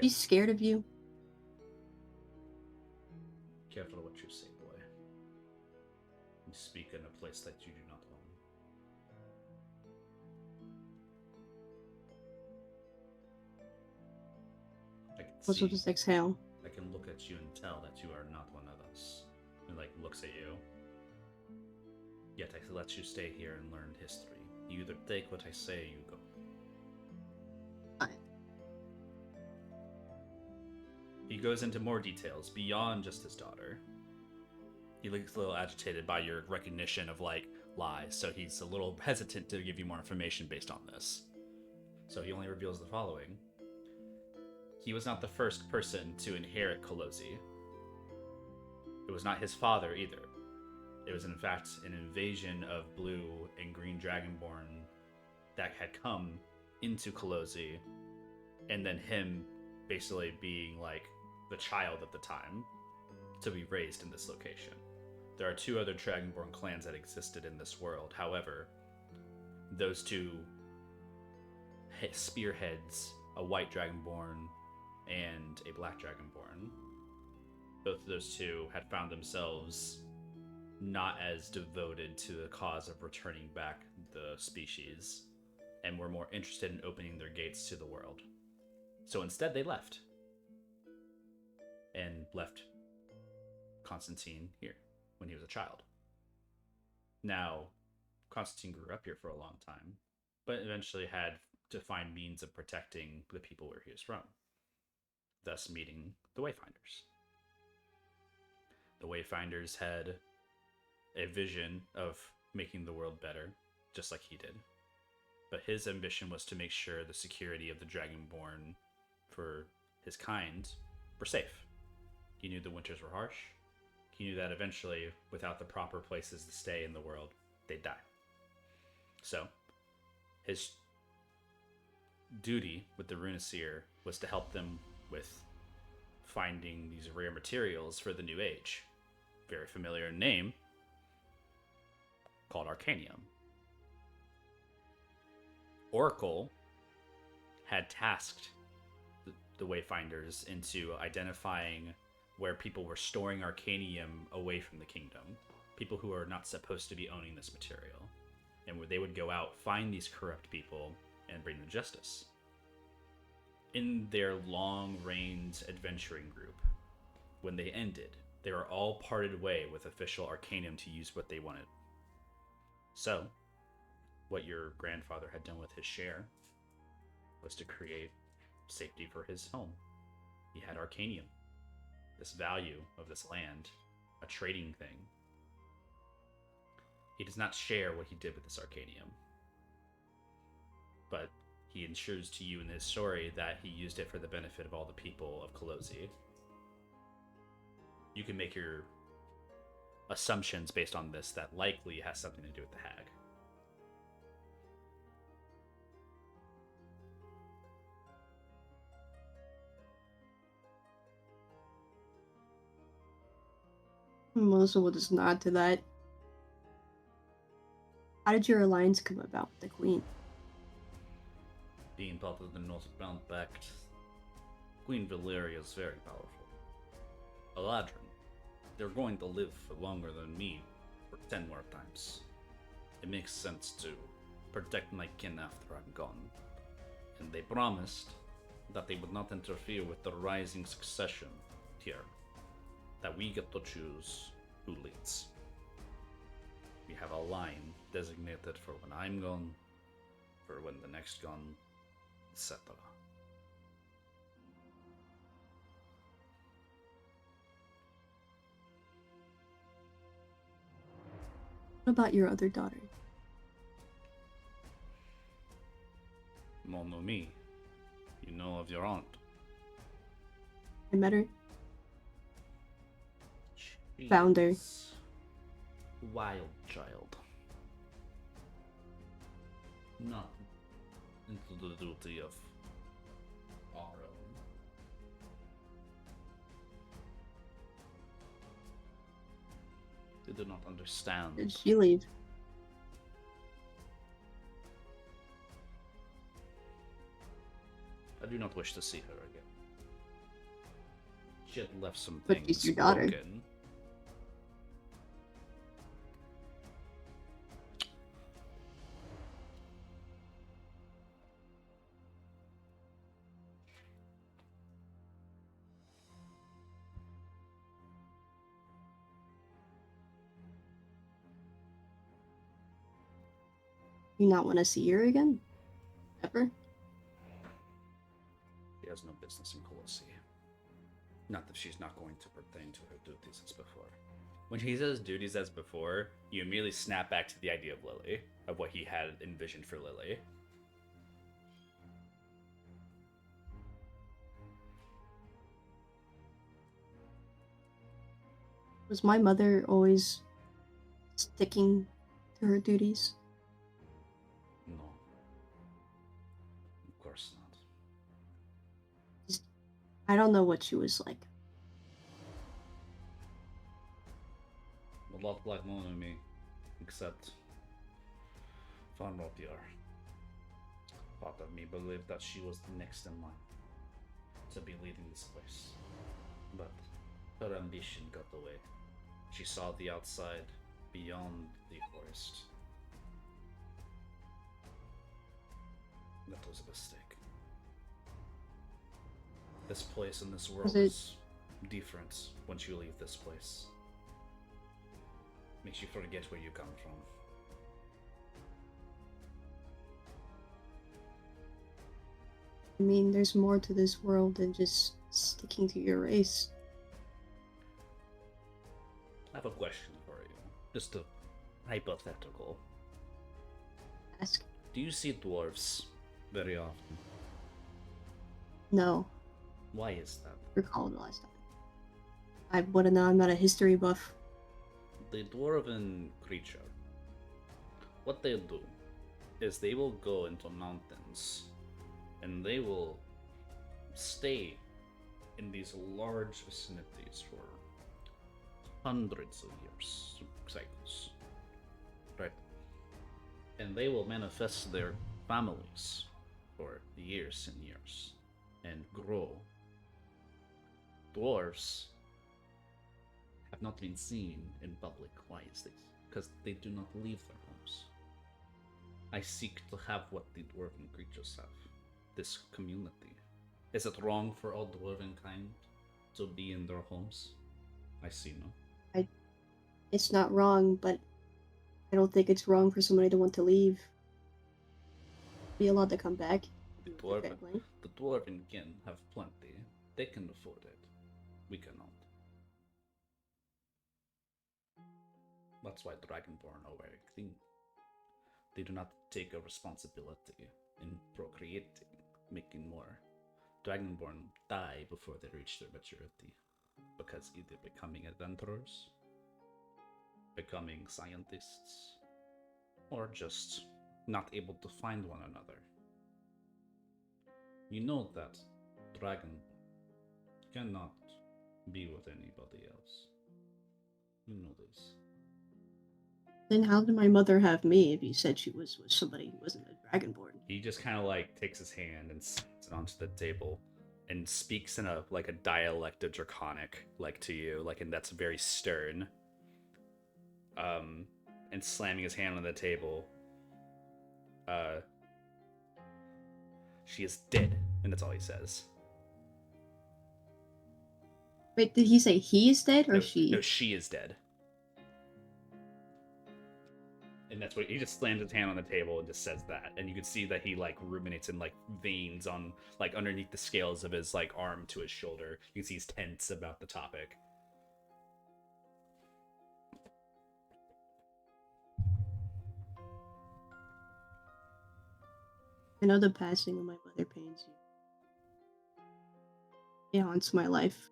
She's scared of you. Careful of what you say, boy. You speak in a place that you do not own. Also, just exhale. I can look at you and tell that you are not one of us. And looks at you. Yet I let you stay here and learn history. You either take what I say, you go. Fine. He goes into more details beyond just his daughter. He looks a little agitated by your recognition of, like, lies, so he's a little hesitant to give you more information based on this. So he only reveals the following. He was not the first person to inherit Kolosi. It was not his father either. It was in fact an invasion of blue and green dragonborn that had come into Kolosi, and then him basically being like the child at the time to be raised in this location. There are 2 other dragonborn clans that existed in this world. However, those 2 spearheads, a white dragonborn and a black dragonborn, both of those 2 had found themselves not as devoted to the cause of returning back the species, and were more interested in opening their gates to the world. So instead they left. And left Konstantine here when he was a child. Now, Konstantine grew up here for a long time, but eventually had to find means of protecting the people where he was from, thus meeting the Wayfinders. The Wayfinders had a vision of making the world better, just like he did. But his ambition was to make sure the security of the Dragonborn for his kind were safe. He knew the winters were harsh. He knew that eventually, without the proper places to stay in the world, they'd die. So, his duty with the Runiseer was to help them with finding these rare materials for the New Age. Very familiar name, called Arcanium. Oracle had tasked the Wayfinders into identifying where people were storing Arcanium away from the kingdom. People who are not supposed to be owning this material. And where they would go out, find these corrupt people, and bring them justice. In their long-range adventuring group, when they ended, they were all parted way with official Arcanium to use what they wanted. So, what your grandfather had done with his share was to create safety for his home. He had Arcanium, this value of this land, a trading thing. He does not share what he did with this Arcanium, but he ensures to you in his story that he used it for the benefit of all the people of Kolosi. You can make your assumptions based on this that likely has something to do with the hag. Melissa will just nod to that. How did your alliance come about with the Queen? Being part of the Northbound Pact, Queen Valeria is very powerful. Eladrin, they're going to live for longer than me for 10 more times. It makes sense to protect my kin after I'm gone. And they promised that they would not interfere with the rising succession here. That we get to choose who leads. We have a line designated for when I'm gone, for when the next gone, etc. What about your other daughter? Mon ami, you know of your aunt. I met her. She Found her. is wild child. Not into the duty of our own. They do not understand. Did she leave? I do not wish to see her again. She had left some But things she's your daughter. broken. You not want to see her again? Ever? She has no business in Colossi. Not that she's not going to pertain to her duties as before. When he says duties as before, you immediately snap back to the idea of Lily, of what he had envisioned for Lily. Was my mother always sticking to her duties? No. Of course not. I don't know what she was like. A lot like Monami, except Van Rotier. Part of me believed that she was the next in line to be leading this place. But her ambition got away. She saw the outside beyond the forest. That was a mistake. This place and this world is different once you leave this place. Makes you forget where you come from. I mean, there's more to this world than just sticking to your race. I have a question for you. Just a hypothetical. Ask. Do you see dwarves very often? No. Why is that? Recall the last time. I wanna know, I'm not a history buff. The dwarven creature, what they'll do is they will go into mountains and they will stay in these large vicinities for hundreds of years, cycles, right? And they will manifest their families for years and years and grow. Dwarves have not been seen in public. Why is this? Because they do not leave their homes. I seek to have what the dwarven creatures have. This community. Is it wrong for all dwarven kind to be in their homes? I see no. It's not wrong, but I don't think it's wrong for somebody to want to leave. Be allowed to come back. The with their dwarven, family. the dwarven kin have plenty. They can afford it. We cannot. That's why Dragonborn are very clean. They do not take a responsibility in procreating, making more. Dragonborn die before they reach their maturity, because either becoming adventurers, becoming scientists, or just not able to find one another. You know that Dragonborn cannot be with anybody else. You know this. Then how did my mother have me if you said she was with somebody who wasn't a dragonborn? He just kind of like takes his hand and sits it onto the table and speaks in a like a dialect of Draconic, like to you, like, and that's very stern. And slamming his hand on the table. She is dead, and that's all he says. Wait, did he say he is dead or No, she? No, she is dead. And that's what he just slams his hand on the table and just says that, and you can see that he like ruminates in like veins on like underneath the scales of his like arm to his shoulder. You can see he's tense about the topic. I know the passing of my mother pains you. It haunts my life.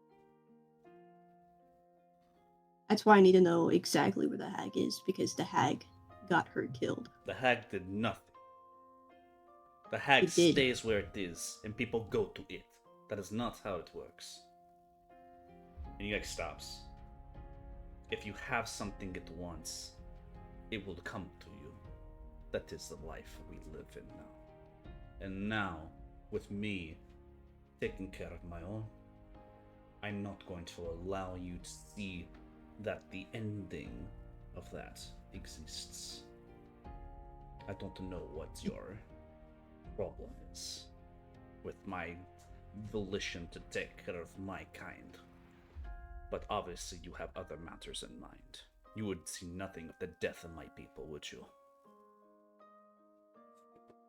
That's why I need to know exactly where the hag is, because the hag got her killed. The hag did nothing. The hag It did. stays where it is, and people go to it. That is not how it works. And he like stops. If you have something at once, it will come to you. That is the life we live in now. And now, with me taking care of my own, I'm not going to allow you to see that the ending of that exists. I don't know what your problem is with my volition to take care of my kind, but obviously you have other matters in mind. You would see nothing of the death of my people, would you?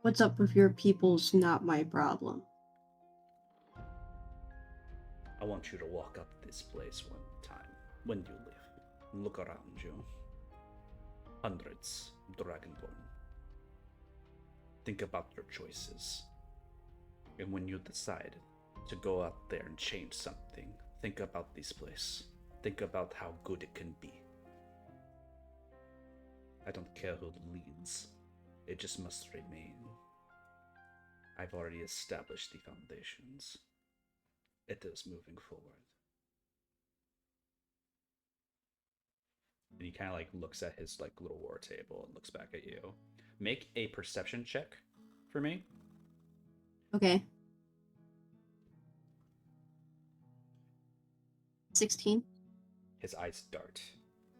What's up with your people's not my problem? I want you to walk up this place one time when you leave. Look around you. Hundreds Dragonborn. Think about your choices. And when you decide to go out there and change something, think about this place. Think about how good it can be. I don't care who leads. It just must remain. I've already established the foundations. It is moving forward. And he kind of like looks at his like little war table and looks back at you. Make a perception check for me. Okay. 16. His eyes dart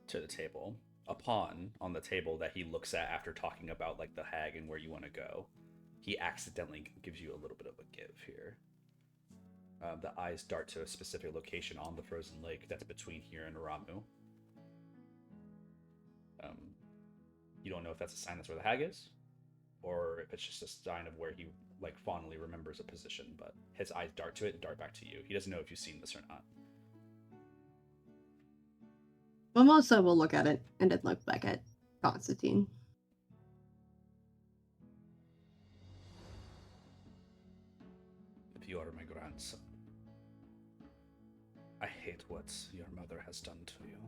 to the table. A pawn on the table that he looks at after talking about like the hag and where you want to go. He accidentally gives you a little bit of a give here. The eyes dart to a specific location on the frozen lake that's between here and Ramu. You don't know if that's a sign that's where the hag is, or if it's just a sign of where he like fondly remembers a position, but his eyes dart to it and dart back to you. He doesn't know if you've seen this or not. Mimosa will look at it and then look back at Konstantine. If you are my grandson, I hate what your mother has done to you.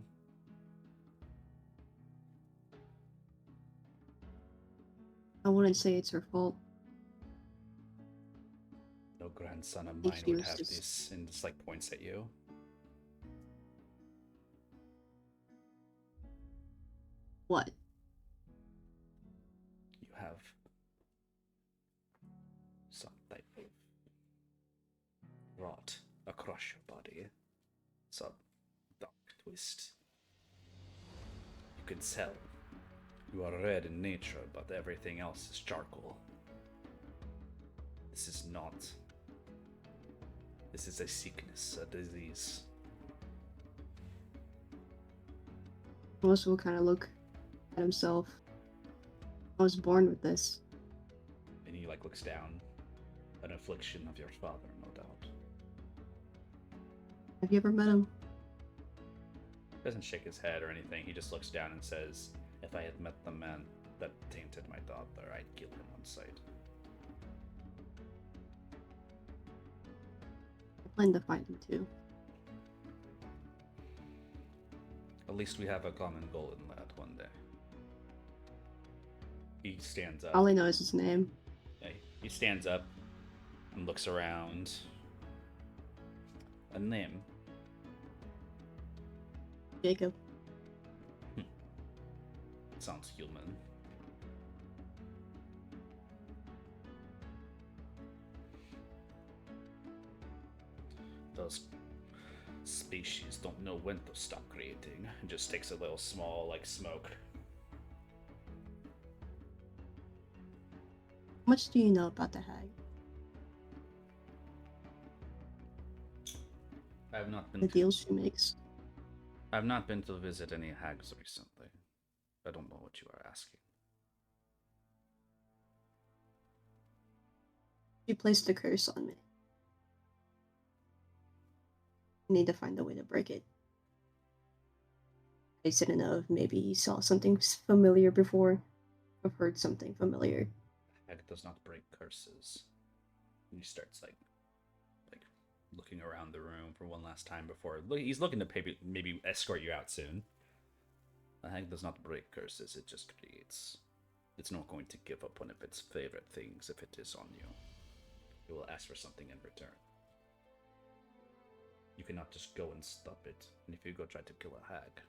I wouldn't say it's her fault. No grandson of think mine she would was have just- this, and just like points at you. What? You have some type of rot across your body. Some dark twist. You can tell you are red in nature, but everything else is charcoal. This is not. This is a sickness, a disease. Mimosa will kind of look at himself. I was born with this. And he like looks down. An affliction of your father, no doubt. Have you ever met him? Doesn't shake his head or anything. He just looks down and says, "If I had met the man that tainted my daughter, I'd kill him on sight." I plan to find him too. At least we have a common goal in that one day. He stands up. All I know is his name. Yeah, he stands up and looks around. A name. Jacob. Sounds human. Those species don't know when to stop creating. It just takes a little small, like, smoke. How much do you know about the hag? I've not The been deals she makes? I've not been to visit any hags recently. I don't know what you are asking. She placed a curse on me. I need to find a way to break it. I just didn't know if maybe he saw something familiar before. I've heard something familiar. Hag does not break curses. And he starts like looking around the room for one last time before he's looking to maybe escort you out soon. The hag does not break curses, it just creates. It's not going to give up one of its favorite things if it is on you. It will ask for something in return. You cannot just go and stop it, and if you go try to kill a hag,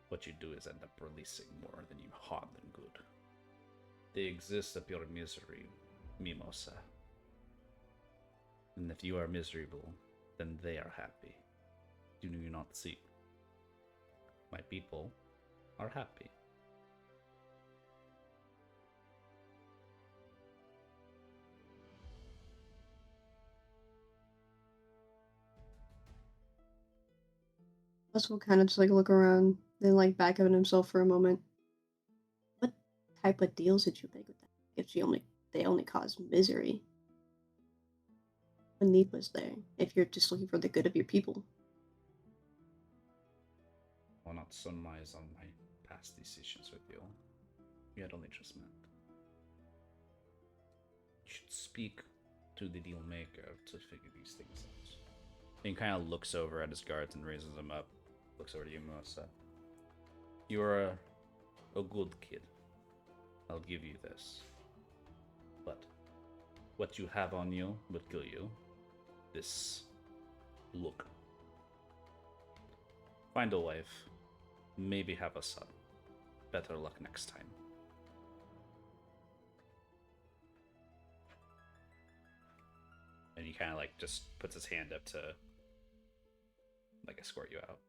what you do is end up releasing more than you harm than good. They exist of pure misery, Mimosa. And if you are miserable, then they are happy. Do you not see? My people are happy. Plus will kind of just like look around, then like back at himself for a moment. What type of deals did you make with them? If they only cause misery. What need was there if you're just looking for the good of your people? I'll not surmise on my past decisions with you. We had only just met. You should speak to the deal maker to figure these things out. And he kind of looks over at his guards and raises them up. Looks over to you, Melissa. You're a good kid. I'll give you this. But what you have on you will kill you. This look. Find a wife. Maybe have a son. Better luck next time. And he kind of like just puts his hand up to like escort you out.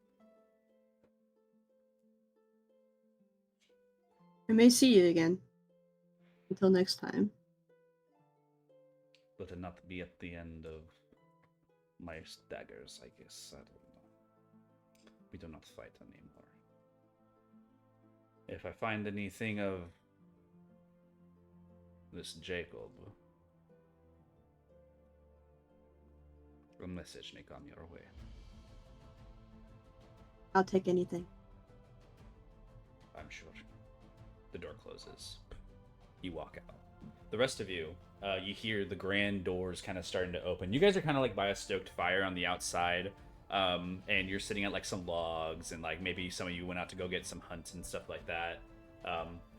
I may see you again. Until next time. Let it not be at the end of my daggers, I guess. I don't know. We do not fight anymore. If I find anything of this Jacob, a message may come your way. I'll take anything. I'm sure. The door closes. You walk out. The rest of you, you hear the grand doors kind of starting to open. You guys are kind of like by a stoked fire on the outside, and you're sitting at like some logs, and like maybe some of you went out to go get some hunts and stuff like that.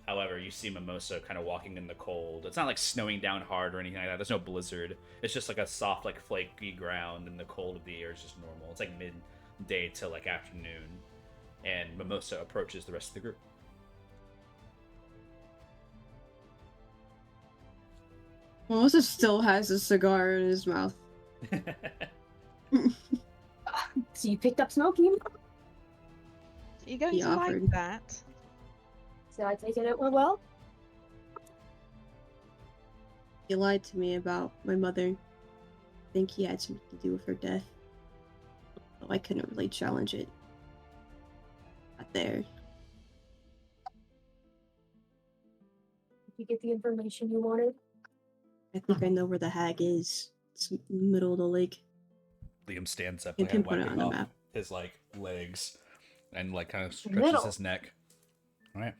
However, you see Mimosa kind of walking in the cold. It's not like snowing down hard or anything like that. There's no blizzard. It's just like a soft, like flaky ground, and the cold of the air is just normal. It's like midday to like afternoon, and Mimosa approaches the rest of the group. Melissa still has a cigar in his mouth. So you picked up smoking? You're going He to like offered. that. So I take it went well? He lied to me about my mother. I think he had something to do with her death. So I couldn't really challenge it. Not there. Did you get the information you wanted? I think I know where the hag is. It's in the middle of the lake. Liam stands up You like can and put it wiping on the off map. his like legs and like kind of stretches Middle. his neck. All right.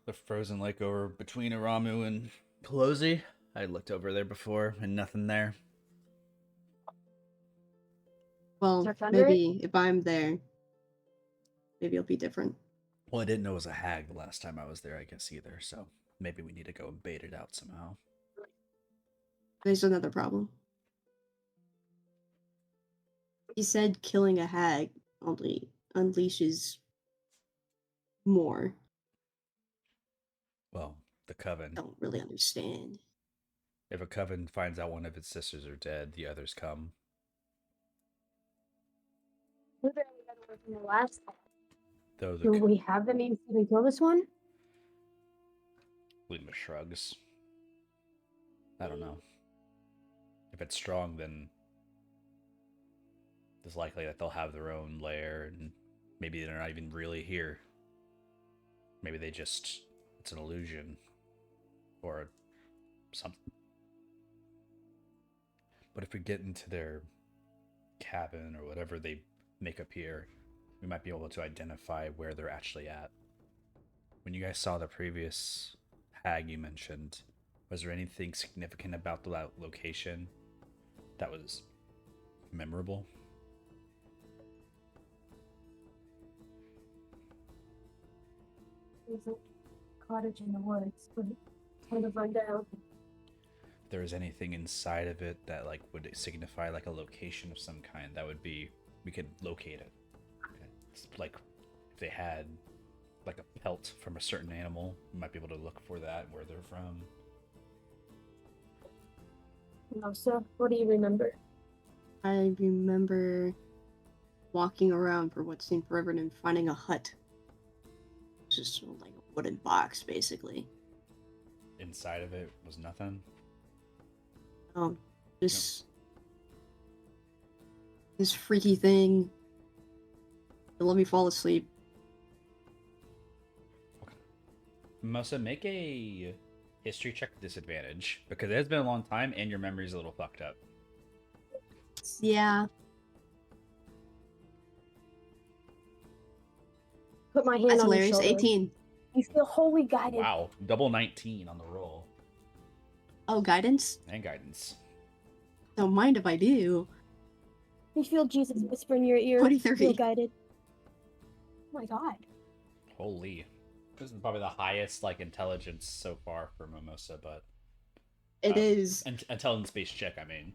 The frozen lake over between Aramu and Pelosi. I looked over there before and nothing there. Well, there thunder? maybe if I'm there, maybe it'll be different. Well, I didn't know it was a hag the last time I was there, I guess, either. So maybe we need to go and bait it out somehow. There's another problem. He said killing a hag only unleashes more. Well, the coven. Don't really understand. If a coven finds out one of its sisters are dead, the others come. We barely got away from the last one. Though the Do we have the means to kill this one? Lima shrugs. I don't know. If it's strong, then it's likely that they'll have their own lair, and maybe they're not even really here. Maybe they just, it's an illusion. Or something. But if we get into their cabin or whatever they make up here, we might be able to identify where they're actually at. When you guys saw the previous hag you mentioned, was there anything significant about the location that was memorable? There's a cottage in the woods, but it's kind of run down. If there was anything inside of it that like would signify like a location of some kind, that would be, we could locate it. It's like if they had like a pelt from a certain animal, we might be able to look for that, where they're from. No, so what do you remember? I remember walking around for what seemed forever and finding a hut. Just like a wooden box, basically. Inside of it was nothing. This freaky thing that let me fall asleep. Mosa, make a history check with disadvantage because it has been a long time and your memory's a little fucked up. Yeah. Put my hand That's on your hilarious. shoulder. 18. You feel wholly guided. Wow, double 19 on the roll Oh, guidance? and guidance. Don't mind if I do. You feel Jesus whisper in your ear. 23. Feel guided. Oh my god. Holy, this is probably the highest like intelligence so far for Mimosa, but It is. intelligence-based check. I mean,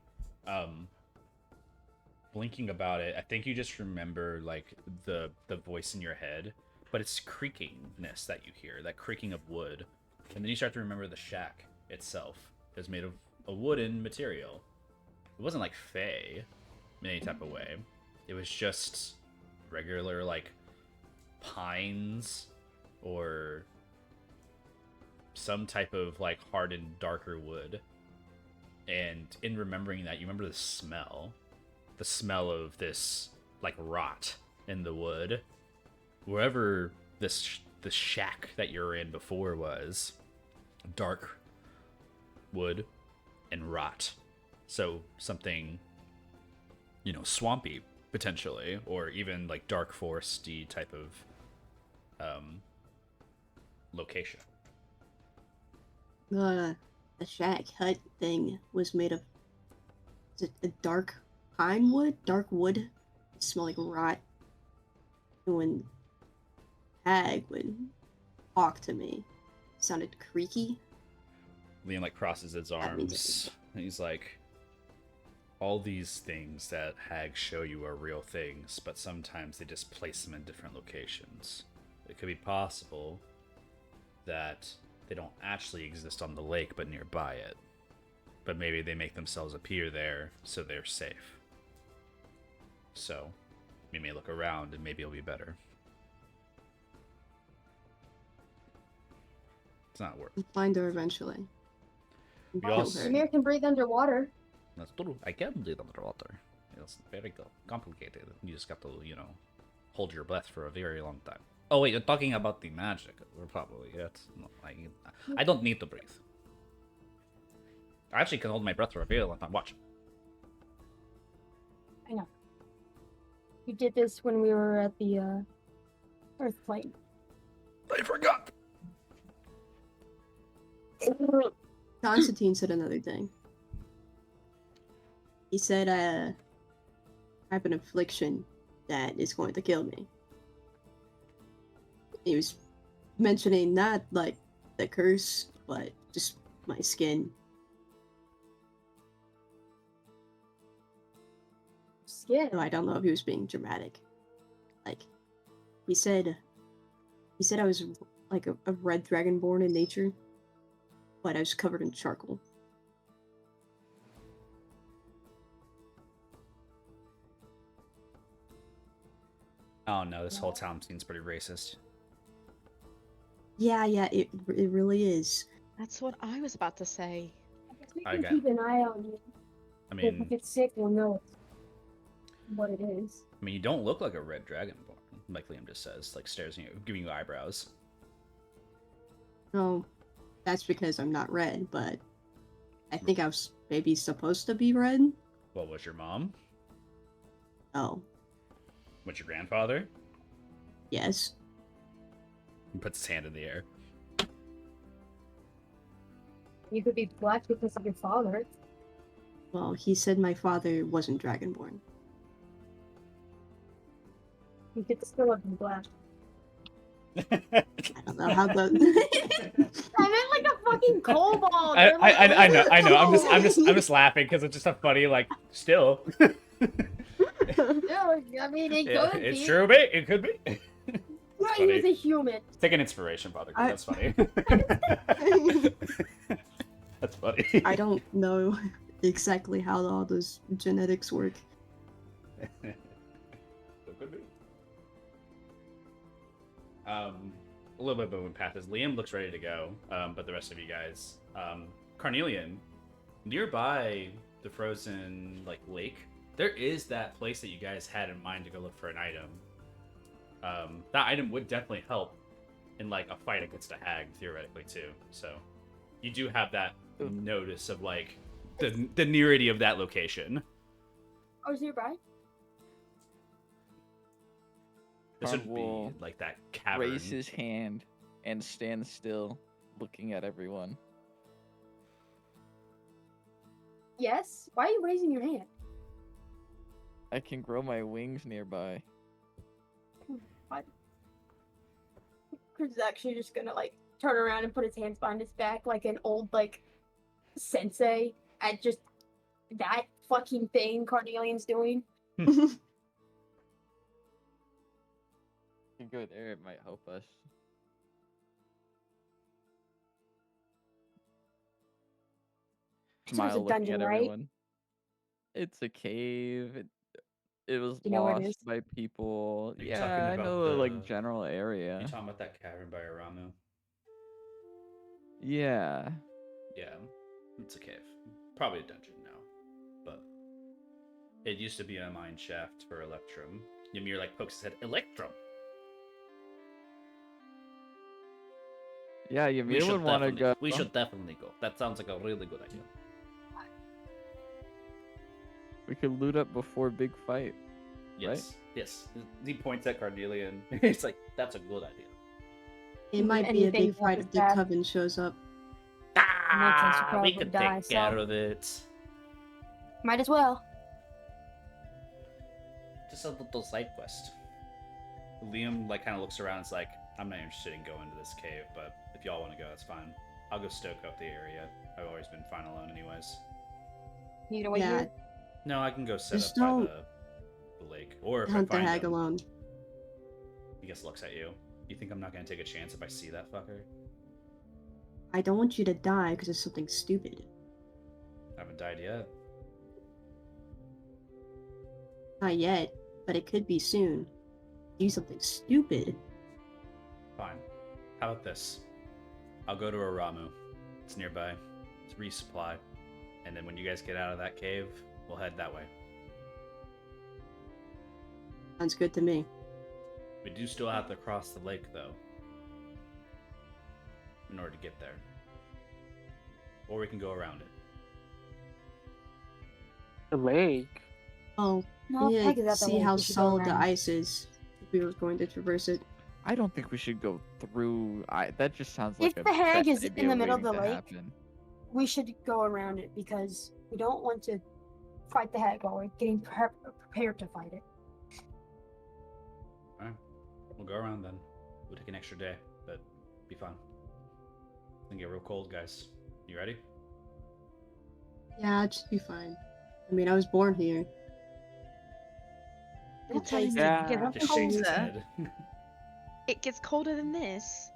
blinking about it, I think you just remember like the voice in your head, but it's creakingness that you hear, that creaking of wood, and then you start to remember the shack itself is made of a wooden material. It wasn't like fey in any type of way. It was just regular like pines or some type of like hardened darker wood. And in remembering that, you remember the smell of this like rot in the wood. Wherever the shack that you're in before was, dark wood and rot. So something, you know, swampy potentially, or even like dark foresty type of location. The shack hut thing was made of, is it a dark pine wood? Dark wood. It smelled like rot. And when Hag would talk to me, it sounded creaky. Liam like crosses his That means arms and he's like, all these things that hags show you are real things, but sometimes they just place them in different locations. It could be possible that they don't actually exist on the lake but nearby it, but maybe they make themselves appear there so they're safe. So we may look around and maybe it'll be better. It's not work. I'll find her eventually. And We kill also- her. Amir can breathe underwater. That's true. I can breathe underwater. It's very complicated. You just got to, you know, hold your breath for a very long time. Oh wait, you're talking about the magic. We're probably I don't need to breathe. I actually can hold my breath for a very long time. Watch. I know. We did this when we were at the Earth plane. I forgot. Konstantine said another thing. He said, I have an affliction that is going to kill me. He was mentioning not like the curse, but just my skin. Skin. So I don't know if he was being dramatic. Like, he said I was like a red dragonborn in nature, but I was covered in charcoal. Oh no, this whole town seems pretty racist. Yeah, it really is. That's what I was about to say. I guess we can Okay. keep an eye on you. I If we mean, get sick, we'll know what it is. you don't look like a red dragonborn, like Liam just says, like stares at you, giving you eyebrows. No, that's because I'm not red, but I think I was maybe supposed to be red. What was your mom? Oh, What's your grandfather? yes. He puts his hand in the air. You could be black because of your father. Well, he said my father wasn't dragonborn. You could still have been black. I don't know how the. I meant like a fucking kobold. I know. I'm just. just laughing because it's just a funny like. Still, I mean, it could it's be. true. It could be. Well, he funny. was a human. Take an inspiration, Father. 'Cause I- That's funny. That's funny. I don't know exactly how all those genetics work. It could be. A little bit of a moving path as Liam looks ready to go, but the rest of you guys, Carnelian, nearby the frozen lake, there is that place that you guys had in mind to go look for an item. That item would definitely help in like a fight against a hag theoretically too. So you do have that notice of like the nearity of that location. I was nearby. This Karn would be will like that cavern. raise his hand and stand still, looking at everyone. Yes? Why are you raising your hand? I can grow my wings nearby. Chris is actually just gonna like turn around and put his hands behind his back like an old like sensei at just that fucking thing Carnelian's doing. You can go there, it might help us. So it's a Smile looking dungeon, at right? everyone. It's a cave. It was You know where it lost is? by people. Are you Yeah, talking I about know the like the- general area. You talking about that cavern by Aramu? Yeah. Yeah, it's a cave. Probably a dungeon now, but it used to be a mine shaft for Electrum. Ymir like pokes his head. Electrum. Yeah, Ymir would want to go. We should definitely go. That sounds like a really good idea. We could loot up before big fight. Yes, yes. He points at Cardelian. It's like that's a good idea. It might be a Anything big fight goes if the bad. coven shows up. In that case, you We probably could die, take so- care of it. Might as well. Just a little side quest. Liam like kind of looks around. And's like, I'm not interested in going to this cave, but if y'all want to go, that's fine. I'll go stoke up the area. I've always been fine alone, anyways. You know what Yeah. here? No, I can go set Just up by don't the lake, or if Hunt I the find hag him, alone. he just looks at you. You think I'm not gonna take a chance if I see that fucker? I don't want you to die because of something stupid. I haven't died yet. Not yet, but it could be soon. Do something stupid. Fine. How about this? I'll go to Aramu. It's nearby. It's resupply. And then when you guys get out of that cave, we'll head that way. Sounds good to me. We do still have to cross the lake, though, in order to get there. Or we can go around it. The lake. Oh, No, we heck need is to that the see way how we should go solid the around. ice is if we were going to traverse it. I don't think we should go through. That just sounds like If a the hag bad is idea in the middle of waiting the to lake, happen. we should go around it because we don't want to fight the hag while we're getting prepared to fight it. Alright. We'll go around then. We'll take an extra day, but be fun. It's gonna get real cold, guys. You ready? Yeah, it should be fine. I mean, I was born here. It tends Yeah. to get Just shakes his colder. head. It gets colder than this.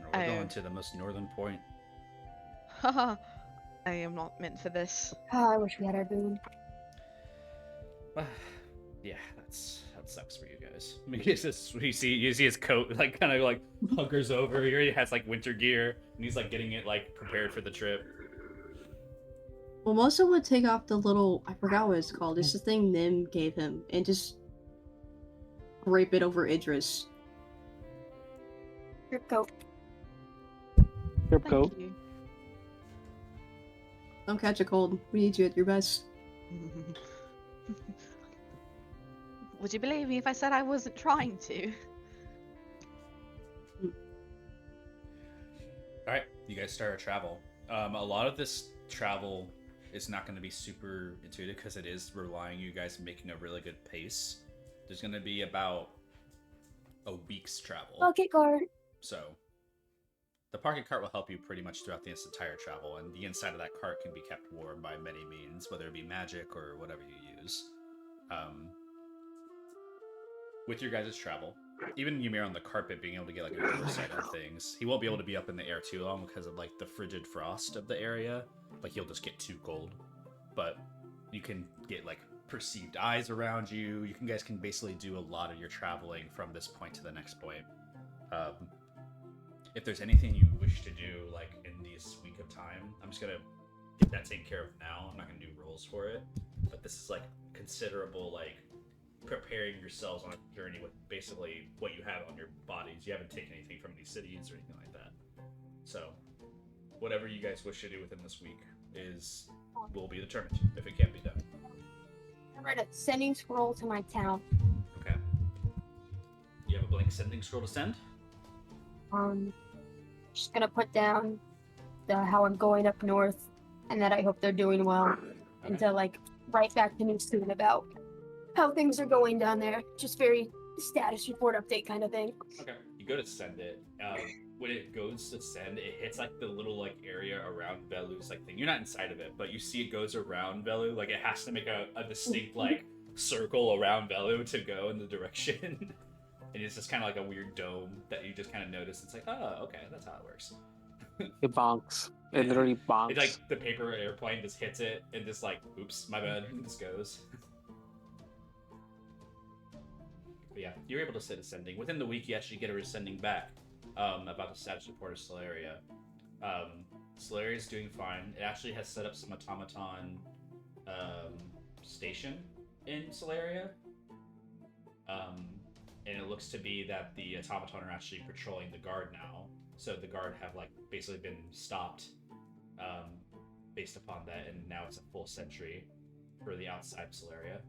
We're Oh. going to the most northern point. Haha. I am not meant for this. Oh, I wish we had our boon. Yeah, that sucks for you guys. I mean, you see his coat like kind of like hunkers over here. He has like winter gear, and he's like getting it like prepared for the trip. Well, most of would take off the little, I forgot what it's called. It's the thing Nim gave him, and just drape it over Idris. Your coat. Trip Thank coat. you. Don't catch a cold. We need you at your best. Would you believe me if I said I wasn't trying to? All right, you guys start to travel. A lot of this travel is not going to be super intuitive because it is relying you guys making a really good pace. There's going to be about a week's travel. Bucket cart. So the parking cart will help you pretty much throughout this entire travel, and the inside of that cart can be kept warm by many means, whether it be magic or whatever you use. With your guys' travel, even Ymir on the carpet being able to get like an oversight on things, he won't be able to be up in the air too long because of like the frigid frost of the area. Like he'll just get too cold. But you can get like perceived eyes around you. You guys can basically do a lot of your traveling from this point to the next point. If there's anything you wish to do like in this week of time, I'm just gonna get that taken care of now. I'm not gonna do rolls for it, but this is like considerable like preparing yourselves on a journey with basically what you have on your bodies. You haven't taken anything from any cities or anything like that. So, whatever you guys wish to do within this week will be determined if it can be done. I read a sending scroll to my town. Okay. You have a blank sending scroll to send? Just gonna put down how I'm going up north, and that I hope they're doing well, and to like write back to me soon about how things are going down there. Just very status report update kind of thing. Okay. You go to send it. When it goes to send, it hits like the little like area around Velu's like thing. You're not inside of it, but you see it goes around Velu. Like it has to make a distinct like circle around Velu to go in the direction. And it's just kind of like a weird dome that you just kind of notice. It's like, oh, okay, that's how it works. It bonks. It literally bonks. It's like the paper airplane just hits it and just like, oops, my bad, and just goes. But yeah, you're able to set ascending. Within the week, you actually get a resending back about the status report of Solaria. Solaria is doing fine. It actually has set up some automaton station in Solaria. And it looks to be that the automaton are actually patrolling the guard now. So the guard have like basically been stopped based upon that, and now it's a full sentry for the outside Solaria.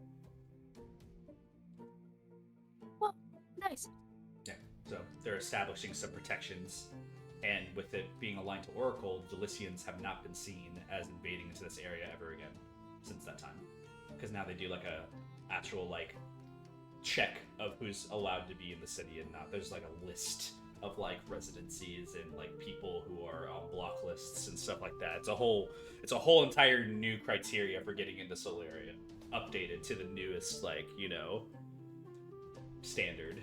Well, nice. Yeah, so they're establishing some protections, and with it being aligned to Oracle, Delicians have not been seen as invading into this area ever again since that time. Because now they do like a actual like check of who's allowed to be in the city and not. There's like a list of like residencies and like people who are on block lists and stuff like that. It's a whole entire new criteria for getting into Solaria, updated to the newest like, you know, standard.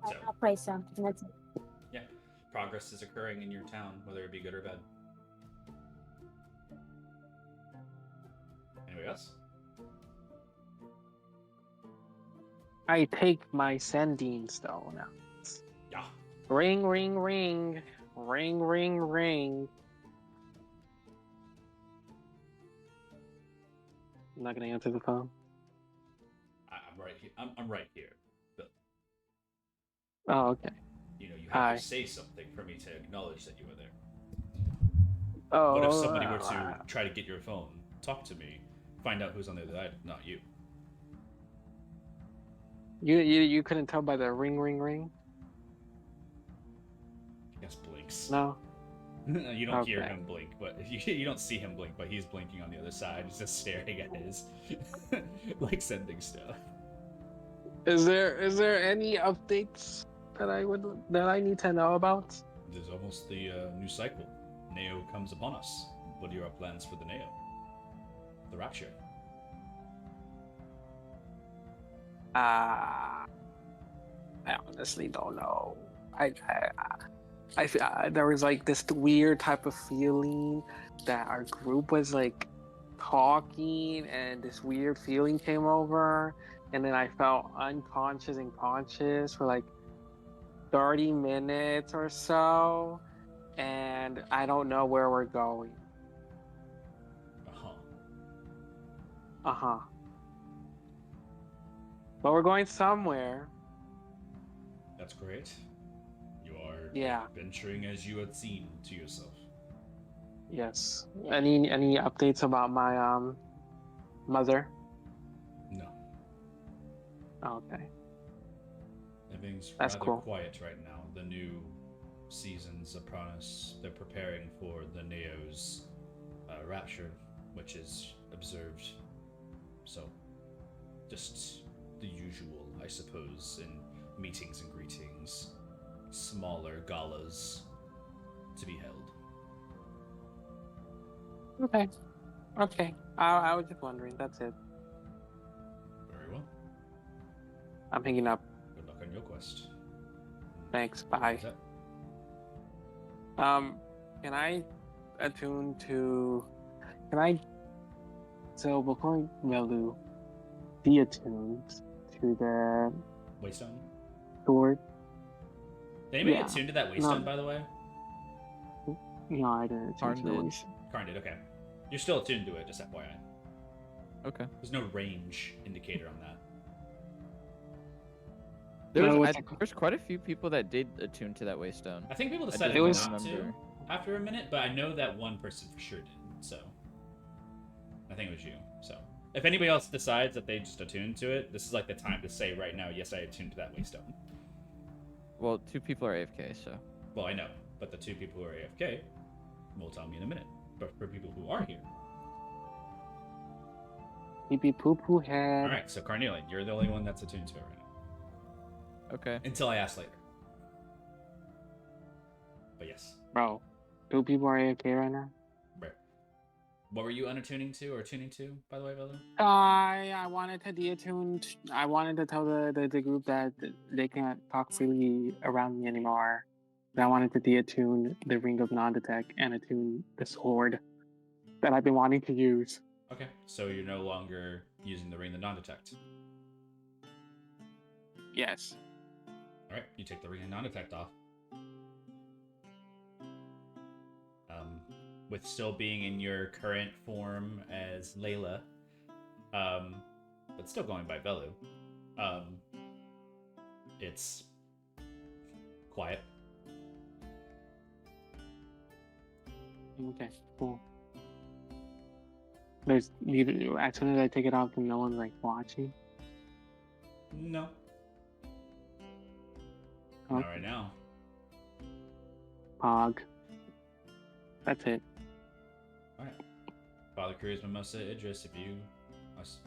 So, I'll pray some. And that's it. yeah, progress is occurring in your town, whether it be good or bad. Anybody else? I take my sending stone out. Yeah. Ring, ring, ring. Ring, ring, ring. I'm not gonna answer the phone. I'm right here. I'm right here. But, Oh, okay. you know, you have Hi. to say something for me to acknowledge that you were there. Oh. What if somebody were to try to get your phone, talk to me, find out who's on the other side, not you? You couldn't tell by the ring, ring, ring? He just blinks. No. You don't hear Okay. him blink, but you don't see him blink, but he's blinking on the other side. He's just staring at his, like sending stuff. Is there any updates that I need to know about? There's almost the new cycle. Neo comes upon us. What are your plans for the Neo? The Rapture. I honestly don't know. I there was like this weird type of feeling that our group was like talking, and this weird feeling came over, and then I felt unconscious and conscious for like 30 minutes or so, and I don't know where we're going. Uh-huh. But we're going somewhere. That's great. You are Yeah. venturing as you had seen to yourself. Yes. Any updates about my mother? No. Okay. Everything's That's rather cool. quiet right now. The new season's upon us. They're preparing for the Neo's rapture, which is observed. So, just the usual, I suppose, in meetings and greetings. Smaller galas to be held. Okay. I was just wondering. That's it. Very well. I'm hanging up. Good luck on your quest. Thanks. Bye. Is that- Can I attune to? Can I? So before Velu be attuned to the Waystone? sword. Did anybody Yeah. get tuned to that Waystone, No. by the way? No, I didn't attune Karn to the did. voice. Karn did. Okay, you're still attuned to it. Just FYI. Okay. There's no range indicator on that. There's quite a few people that did attune to that waystone. I think people I decided don't not to remember. after a minute, but I know that one person for sure did. So I think it was you. So if anybody else decides that they just attuned to it, this is like the time to say right now, yes, I attuned to that waystone. Well, 2 people are AFK, so. Well, I know, but the 2 people who are AFK will tell me in a minute. But for people who are here, Pee pee poo poo head. all right. So Carnelian, you're the only one that's attuned to it right now. Okay. Until I ask later. But yes. Bro, 2 people are AFK right now. Right. What were you unattuning to or tuning to, by the way, Velu? I wanted to deattune. I wanted to tell the group that they can't talk freely around me anymore. I wanted to deattune the Ring of Non-Detect and attune the sword that I've been wanting to use. Okay. So you're no longer using the ring of non-detect. Yes. All right. You take the ring of non-detect off. With still being in your current form as Layla, but still going by Velu. It's quiet. Okay, cool. As soon as I take it off, then no one's like watching. No. Okay. Not right now. Pog. That's it. Alright. Father Cruz, Mimosa, Idris, if you...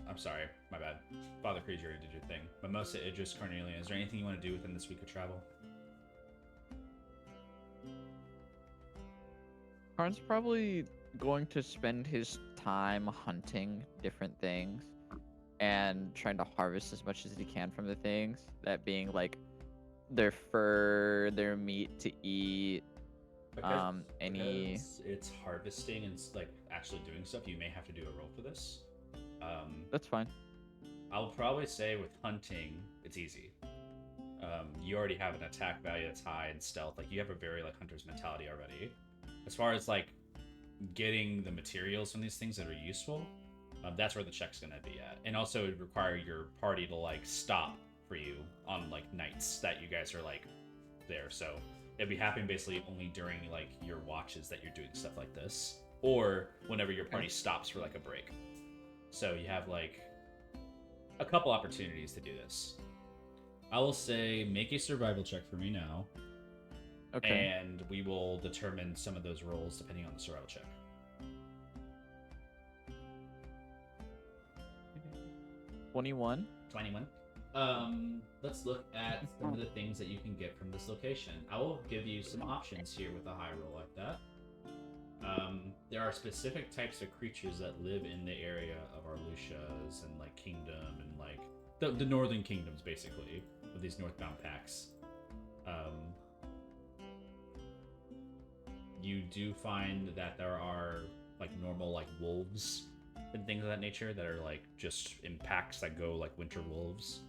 I'm sorry, my bad. Father Cruz, you already did your thing. Mimosa, Idris, Cornelia, is there anything you want to do within this week of travel? Karn's probably going to spend his time hunting different things and trying to harvest as much as he can from the things. That being like their fur, their meat to eat, any. Because it's harvesting and like actually doing stuff, you may have to do a roll for this. That's fine. I'll probably say with hunting, it's easy. You already have an attack value that's high and stealth. Like you have a very like hunter's mentality already. As far as like getting the materials from these things that are useful, that's where the check's gonna be at. And also it would require your party to like stop for you on like nights that you guys are like there. So it'd be happening basically only during like your watches that you're doing stuff like this, or whenever your party stops for like a break. So you have like a couple opportunities to do this. I will say make a survival check for me now. Okay. And we will determine some of those rolls depending on the survival check. 21. 21. Let's look at some of the things that you can get from this location. I will give you some options here with a high roll like that. There are specific types of creatures that live in the area of Arlucia's and like Kingdom and like the northern kingdoms basically with these northbound packs. You do find that there are like normal like wolves and things of that nature that are like just in packs that go like winter wolves.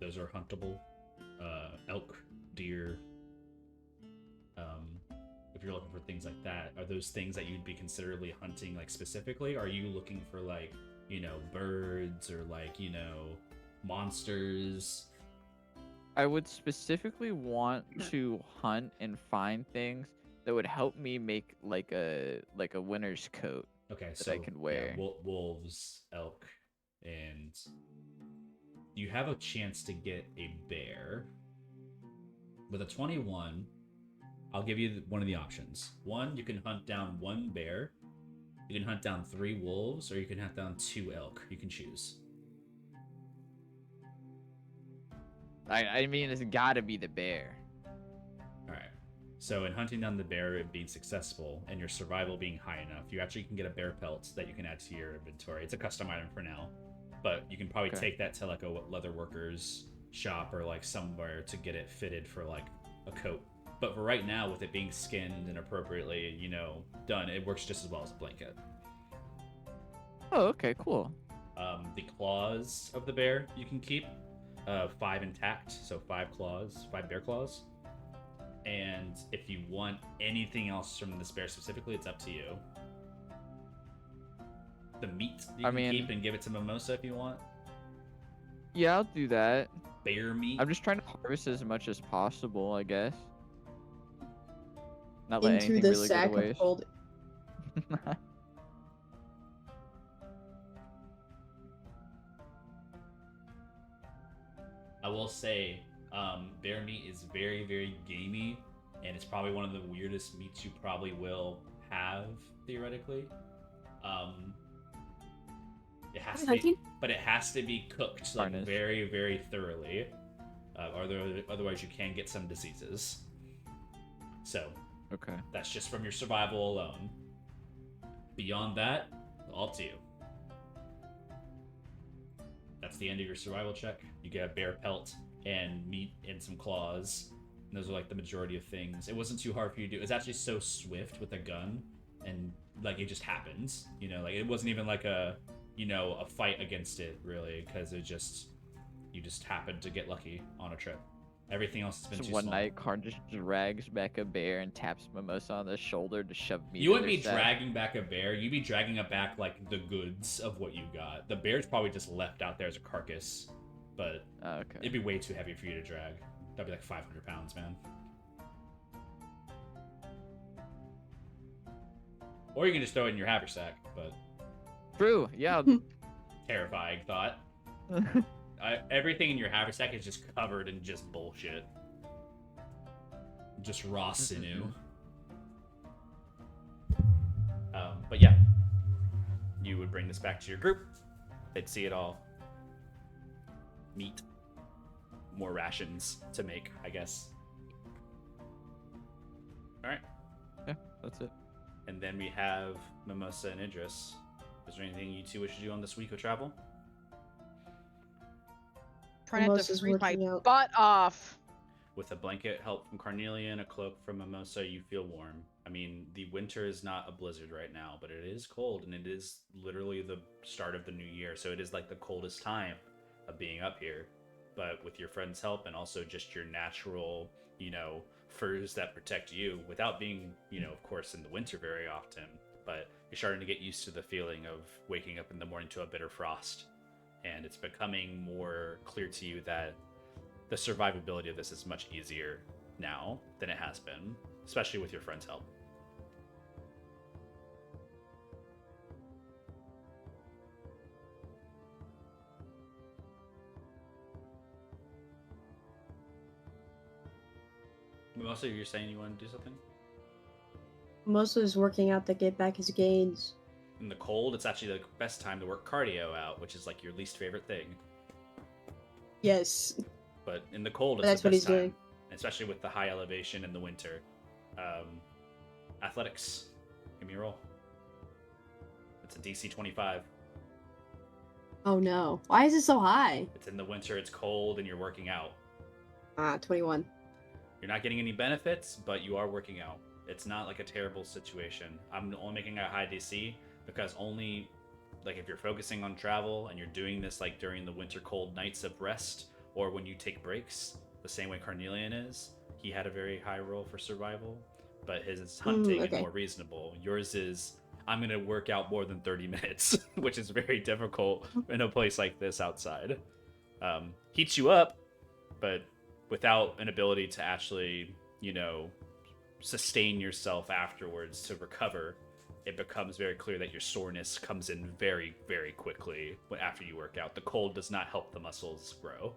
Those are huntable. Elk, deer. If you're looking for things like that, are those things that you'd be considerably hunting like specifically? Are you looking for like, you know, birds or like, you know, monsters? I would specifically want to hunt and find things that would help me make like a winter's coat Okay, that so I can wear. yeah, wolves, elk, and you have a chance to get a bear. With a 21, I'll give you one of the options. One, you can hunt down 1 bear, you can hunt down 3 wolves, or you can hunt down 2 elk. You can choose. I mean, it's gotta be the bear. Alright. So in hunting down the bear and being successful, and your survival being high enough, you actually can get a bear pelt that you can add to your inventory. It's a custom item for now, but you can probably take that to like a leather worker's shop or like somewhere to get it fitted for like a coat. But for right now, with it being skinned and appropriately, you know, done, it works just as well as a blanket. Oh, okay, cool. The claws of the bear you can keep 5 intact, so 5 claws, 5 bear claws. And if you want anything else from this bear specifically, it's up to you. The meat you can keep and give it to Mimosa if you want. Yeah, I'll do that. Bear meat. I'm just trying to harvest as much as possible, I guess. Not let Into anything the really go sack to of waste. gold. I will say, bear meat is very, very gamey, and it's probably one of the weirdest meats you probably will have, theoretically. It has to be, but it has to be cooked like very, very thoroughly, otherwise you can get some diseases. So, okay, that's just from your survival alone. Beyond that, all to you. That's the end of your survival check. You get a bear pelt and meat and some claws. And those are like the majority of things. It wasn't too hard for you to do. It's actually so swift with a gun, and like it just happens. You know, like it wasn't even like a fight against it really, because you just happened to get lucky on a trip. Everything else has been too one small. night, Karn just drags back a bear and taps Mimosa on the shoulder to shove meat. You wouldn't be dragging back a bear. You'd be dragging it back like the goods of what you got. The bear's probably just left out there as a carcass, but okay. It'd be way too heavy for you to drag. That'd be like 500 pounds, man. Or you can just throw it in your haversack, but... True, yeah. Terrifying thought. Everything in your haversack is just covered in just bullshit. Just raw sinew. But yeah. You would bring this back to your group. They'd see it all. Meat. More rations to make, I guess. Alright. Yeah, that's it. And then we have Mimosa and Idris. Is there anything you two wish to do on this week of travel? Trying not to Mimosa's freeze my working out. butt off. With a blanket help from Carnelia and a cloak from Mimosa, you feel warm. I mean, the winter is not a blizzard right now, but it is cold, and it is literally the start of the new year, so it is like the coldest time of being up here. But with your friend's help and also just your natural, furs that protect you, without being, of course, in the winter very often, but you're starting to get used to the feeling of waking up in the morning to a bitter frost. And it's becoming more clear to you that the survivability of this is much easier now than it has been, especially with your friend's help. Mimosa, you're saying you want to do something? Mimosa is working out to get back his gains. In the cold, it's actually the best time to work cardio out, which is like your least favorite thing. Yes. But in the cold, it's That's the what best he's time, doing. especially with the high elevation in the winter. Athletics, give me a roll. It's a DC 25. Oh no. Why is it so high? It's in the winter, it's cold, and you're working out. 21. You're not getting any benefits, but you are working out. It's not like a terrible situation. I'm only making a high DC because only, like, if you're focusing on travel and you're doing this like during the winter cold nights of rest, or when you take breaks, the same way Carnelian is. He had a very high roll for survival, but his is hunting and more reasonable. Yours is, I'm going to work out more than 30 minutes, which is very difficult in a place like this outside. Heats you up, but without an ability to actually, sustain yourself afterwards to recover, it becomes very clear that your soreness comes in very, very quickly after you work out. The cold does not help the muscles grow.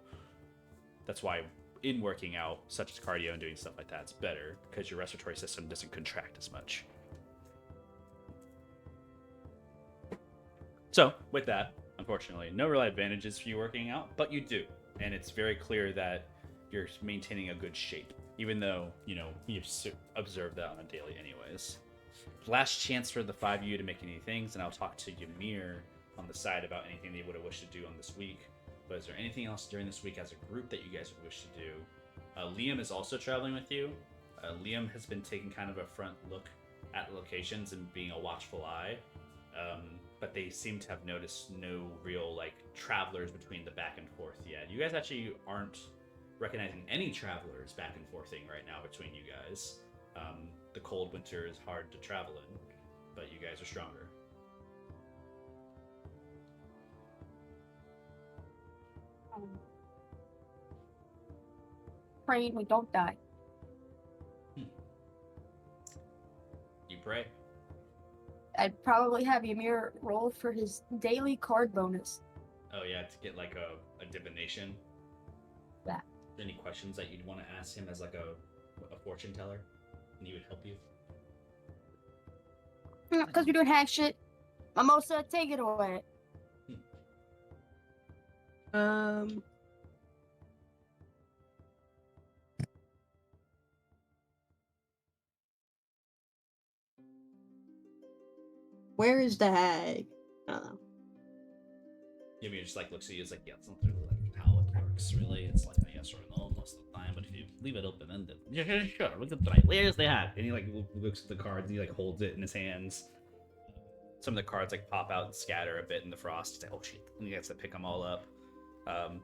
That's why in working out, such as cardio and doing stuff like that, it's better because your respiratory system doesn't contract as much. So, with that, unfortunately, no real advantages for you working out, but you do. And it's very clear that you're maintaining a good shape, even though, you've observed that on a daily anyways. Last chance for the five of you to make any things, and I'll talk to Ymir on the side about anything they would have wished to do on this week. But is there anything else during this week as a group that you guys would wish to do? Liam is also traveling with you. Liam has been taking kind of a front look at locations and being a watchful eye. But they seem to have noticed no real, travelers between the back and forth yet. You guys actually aren't recognizing any travelers back and forthing right now between you guys. The cold winter is hard to travel in, but you guys are stronger. Praying we don't die. You pray. I'd probably have Ymir roll for his daily card bonus. Oh yeah, to get like a divination. Yeah. Any questions that you'd want to ask him as like a fortune teller, and he would help you? Because we're doing hack shit. Mimosa, take it away. Where is the hag? I don't know. Maybe just like looks at you, it's like, yeah, it's not really like how it works, really. It's like a yes or no most of the time, but if you leave it open ended, yeah, sure, we can try. Where's the hat? And he like looks at the cards and he like holds it in his hands. Some of the cards like pop out and scatter a bit in the frost. He's like, oh shit, and he has to pick them all up.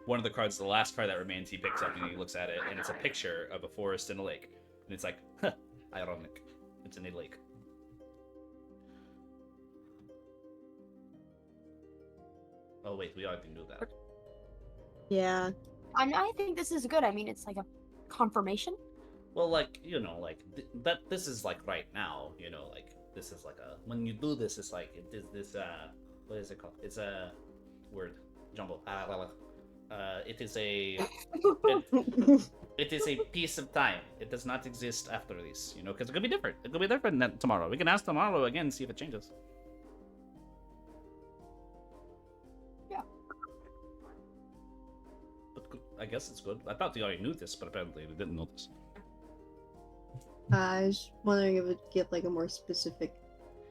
One of the cards, the last card that remains, he picks up and he looks at it, and it's a picture of a forest and a lake. And it's like, huh, ironic. It's in a lake. Oh wait, we already knew that. Yeah. I think this is good. I mean, it's like a confirmation. Well, like, you know, like that. This is like right now, you know, like this is like a when you do this, it's like it is this what is it called? It's a word jumble. It is a it is a piece of time. It does not exist after this, you know, because it could be different. It could be different than tomorrow. We can ask tomorrow again and see if it changes. I guess it's good. I thought you already knew this, but apparently we didn't know this. I was wondering if it would get like a more specific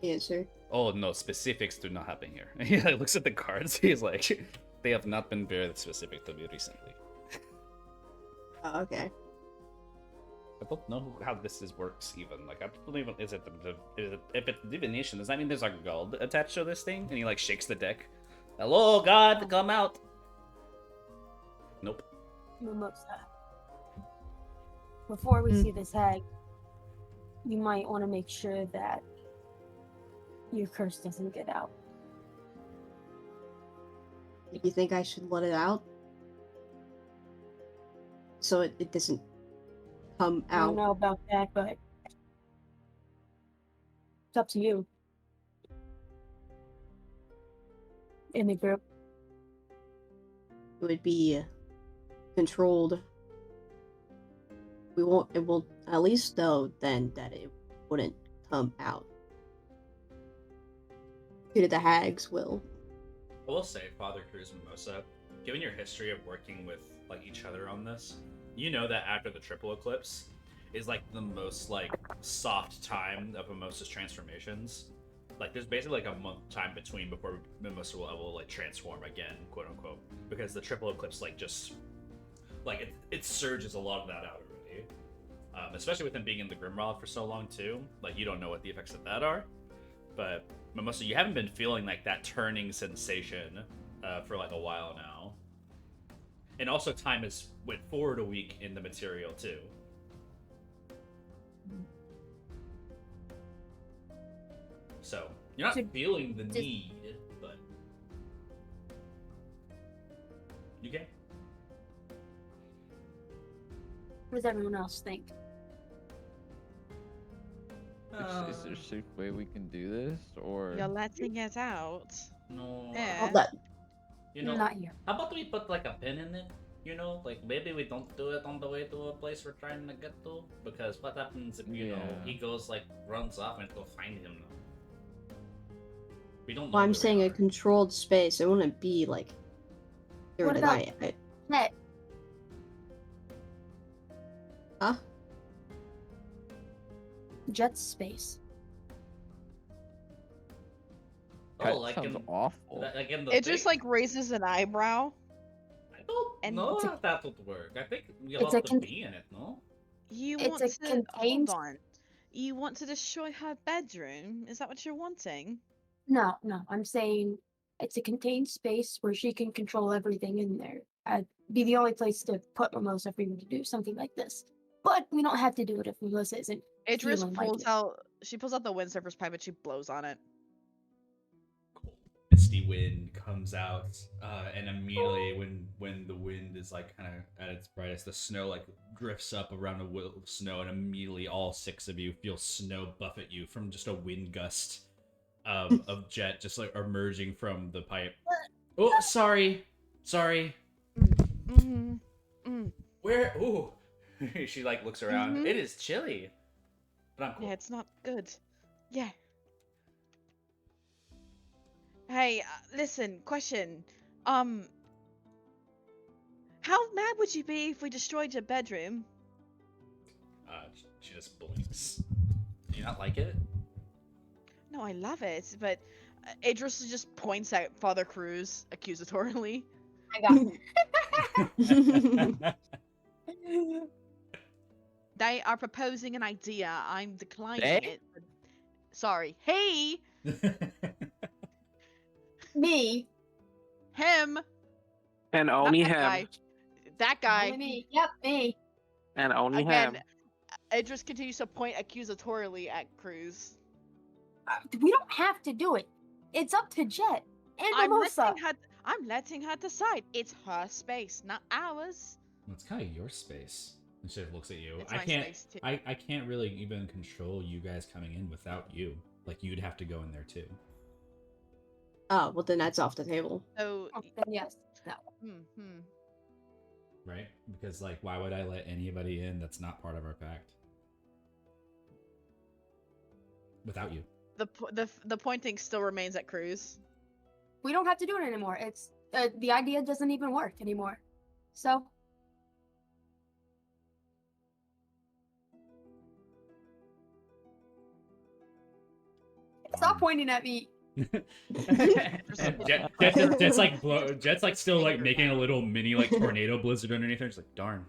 answer. Oh no, specifics do not happen here. He like, looks at the cards. He's like, they have not been very specific to me recently. Oh, okay. I don't know how this works even. Like, I don't even. Is it if it's divination? Does that mean there's like gold attached to this thing? And he like shakes the deck. Hello, God, come out. Nope. Mimosa. Before we see this hag, you might want to make sure that your curse doesn't get out. You think I should let it out? So it doesn't come I don't out? know about that, but it's up to you. In the group. It would be controlled. It will at least know then that it wouldn't come out. Due to the hags will. I will say, Father Cruz Mimosa, given your history of working with like each other on this, you know that after the triple eclipse is like the most like soft time of Mimosa's transformations. Like there's basically like a month time between before Mimosa will like transform again, quote unquote, because the triple eclipse like just like it surges a lot of that out already. Especially with him being in the Grimrod for so long too. Like you don't know what the effects of that are, but Mimosa, you haven't been feeling like that turning sensation for like a while now. And also time has went forward a week in the material too. So you're not feeling the need, but you can. What does everyone else think? Is there a safe way we can do this, or You're letting it out. No. Yeah. Hold up. You know, Not here. how about we put like a pin in it? You know, like maybe we don't do it on the way to a place we're trying to get to, because what happens if you know Yeah. he goes like runs off and go find him? We don't. Know Well, I'm where we saying a are. controlled space. It wouldn't be like during What the about- night. Net. Huh? Jet space. that Oh, like sounds in, awful. like in the It just thing? like raises an eyebrow. I don't and know it's a- if that would work. I think you'll it's have a to be in it, no? You It's want a to contained- hold on. You want to destroy her bedroom? Is that what you're wanting? No. I'm saying it's a contained space where she can control everything in there. be the only place to put Mimosa if we were to do something like this. But we don't have to do it if Mimosa isn't Idris feeling like pulls it. out. She pulls out the windsurfer's pipe and she blows on it. Cool. Misty wind comes out, and immediately when the wind is like kind of at its brightest, the snow like drifts up around a wheel of snow, and immediately all 6 of you feel snow buffet you from just a wind gust of jet just like emerging from the pipe. Oh, sorry. Mm-hmm. Mm. Where? Ooh. She like looks around. Mhm. It is chilly, but I'm cool. Yeah, it's not good. Yeah. Hey, listen. Question. How mad would you be if we destroyed your bedroom? She just blinks. Do you not like it? No, I love it, but Idris just points at Father Cruz accusatorily. I got it. They are proposing an idea. I'm declining They? it. Sorry. He, Me. him, And not only that him. guy. That guy. Only me. Yep, me. And only Again, him. Idris continues to point accusatorily at Cruz. We don't have to do it. It's up to Jet and I'm Mimosa. letting her decide. It's her space, not ours. Well, it's kind of your space. And she looks at you. It's I my can't. space too. I can't really even control you guys coming in without you. Like you'd have to go in there too, Oh, well then that's off the table. So, Oh, then yes. No. right? Because like, why would I let anybody in that's not part of our pact? Without you. the pointing still remains at Cruz. We don't have to do it anymore. It's the idea doesn't even work anymore. So stop pointing at me. Jet's like still like making a little mini like tornado blizzard underneath her. It's like, darn.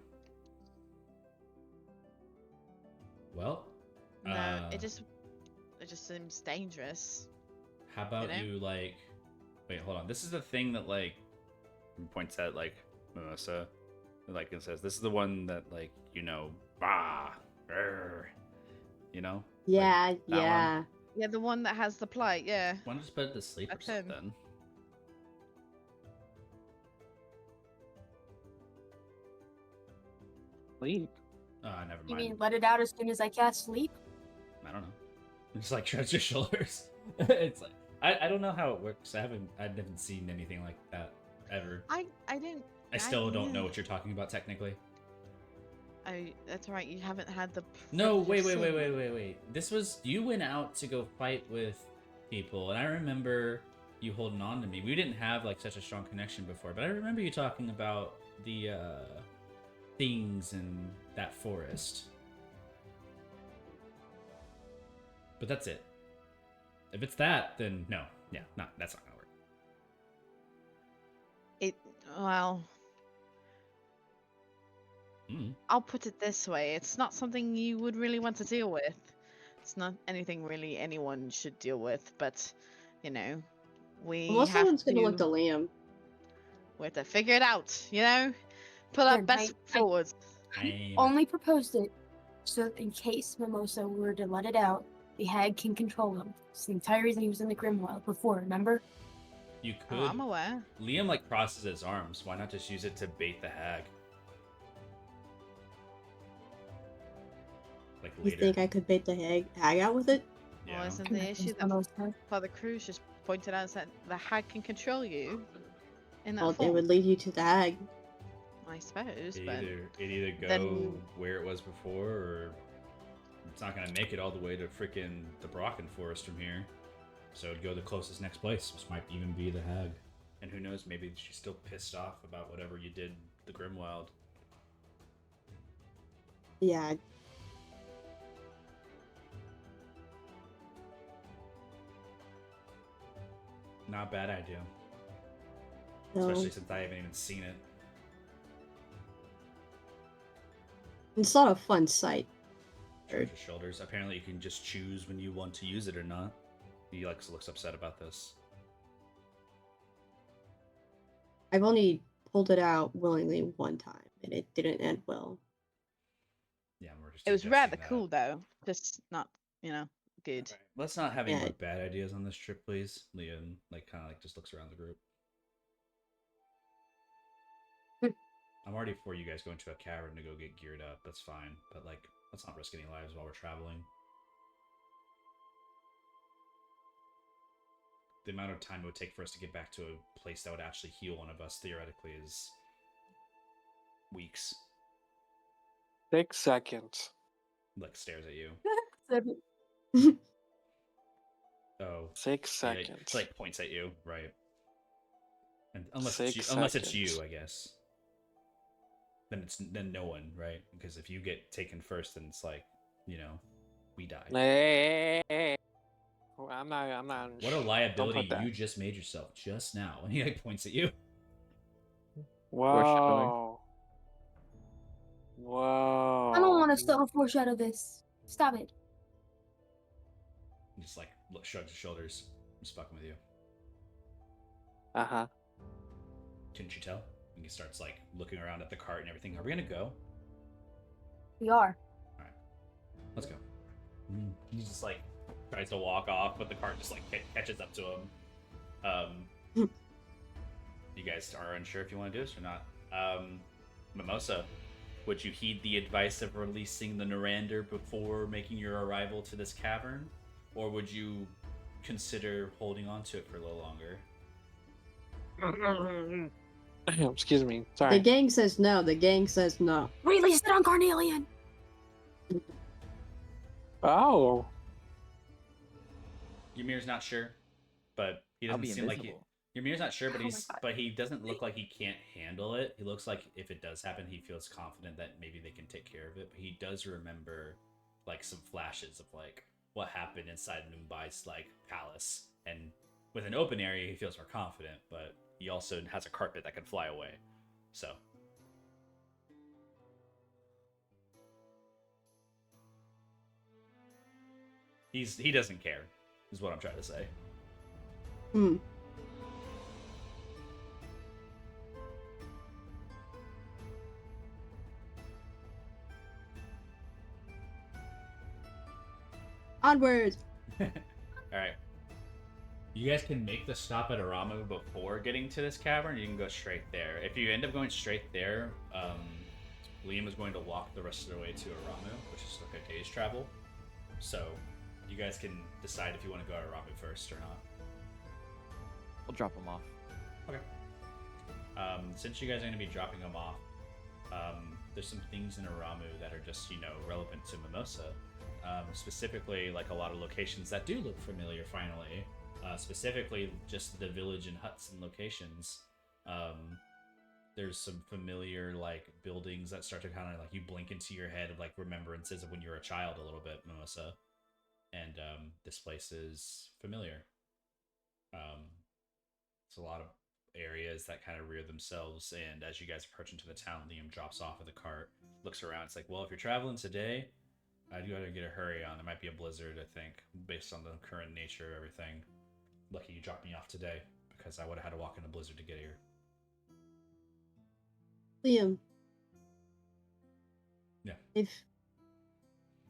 Well, No, it just seems dangerous. how about You know? you like? Wait, hold on. This is the thing that like points at like Mimosa, like it says this is the one that like bah, you know. Yeah, that one? yeah. Yeah, the one that has the plight. Yeah. Why don't you just put it to sleep or That's him. something? Sleep. Never You mind. mean let it out as soon as I cast sleep? I don't know. It's like shrugs your shoulders. It's like I don't know how it works. I haven't seen anything like that ever. I didn't. I still don't know yeah. what you're talking about technically. That's right. You haven't had the. No, privilege wait, of wait, seeing wait, wait, wait. This was you went out to go fight with people, and I remember you holding on to me. We didn't have like such a strong connection before, but I remember you talking about the things in that forest. But that's it. If it's that, then no. Yeah, that's not gonna work. it. Well, I'll put it this way: it's not something you would really want to deal with. It's not anything really anyone should deal with, but we Well, have someone's to. gonna look to Liam. We have to figure it out. Put our Good, best I- forward. Only proposed it so that in case Mimosa were to let it out, the hag can control him. It's the entire reason he was in the Grimwell before, remember? You could. Oh, I'm aware. Liam like crosses his arms. Why not just use it to bait the hag? Like You later. think I could bait the hag out with it? Yeah. Well, isn't the issue that Mimosa. Father Cruz just pointed out that the hag can control you in that Well, form? it would lead you to the hag. I suppose, It but either go then- where it was before, or it's not gonna make it all the way to freaking the Brocken Forest from here. So it'd go the closest next place, which might even be the hag. And who knows, maybe she's still pissed off about whatever you did the Grimwild. Yeah. Not a bad idea. No. Especially since I haven't even seen it. It's not a fun sight. Shrugs your shoulders. Apparently you can just choose when you want to use it or not. He looks upset about this. I've only pulled it out willingly one time, and it didn't end well. Yeah, we're just. It was suggesting rather that. cool though, just not, good. Alright, let's not have any Yeah. more bad ideas on this trip, please. Leon, kind of just looks around the group. I'm already for you guys going to a cavern to go get geared up. That's fine, but let's not risk any lives while we're traveling. The amount of time it would take for us to get back to a place that would actually heal one of us theoretically is weeks. 6 seconds. Stares at you. Oh, 6 yeah, seconds. points at you, right? And unless 6 it's you, seconds. I guess. Then no one, right? Because if you get taken first, then it's we die. Hey. I'm not. What a Don't liability put that. you just made yourself just now. And he points at you. Foreshadowing. Whoa. I don't want to still foreshadow this. Stop it. He just shrugs his shoulders. I'm just fucking with you. Uh-huh. Couldn't you tell? And he starts looking around at the cart and everything. Are we gonna go? We are. Alright. Let's go. He just tries to walk off, but the cart just catches up to him. You guys are unsure if you want to do this or not. Mimosa, would you heed the advice of releasing the Norander before making your arrival to this cavern? Or would you consider holding on to it for a little longer? Excuse me. Sorry. The gang says no. The gang says no. Release it on Carnelian. Oh. Ymir's not sure, but he I'll doesn't be seem like he. invisible. Ymir's not sure, but Oh my he's God. but he doesn't look like he can't handle it. He looks like if it does happen, he feels confident that maybe they can take care of it. But he does remember some flashes of what happened inside Mumbai's palace, and with an open area, he feels more confident. But he also has a carpet that can fly away, so. He doesn't care, is what I'm trying to say. Onwards. All right. You guys can make the stop at Aramu before getting to this cavern. You can go straight there. If you end up going straight there, Liam is going to walk the rest of the way to Aramu, which is a day's travel. So you guys can decide if you want to go to Aramu first or not. We'll drop him off. Okay. Since you guys are going to be dropping them off, there's some things in Aramu that are just, relevant to Mimosa. Specifically, a lot of locations that do look familiar, finally. Specifically, just the village and huts and locations. There's some familiar, buildings that start to kind of, you blink into your head of, remembrances of when you were a child a little bit, Mimosa. And, this place is familiar. It's a lot of areas that kind of rear themselves, and as you guys approach into the town, Liam drops off of the cart, looks around. It's well, if you're traveling today, I'd gotta get a hurry on. There might be a blizzard, I think, based on the current nature of everything. Lucky you dropped me off today, because I would have had to walk in a blizzard to get here. Liam. Yeah. If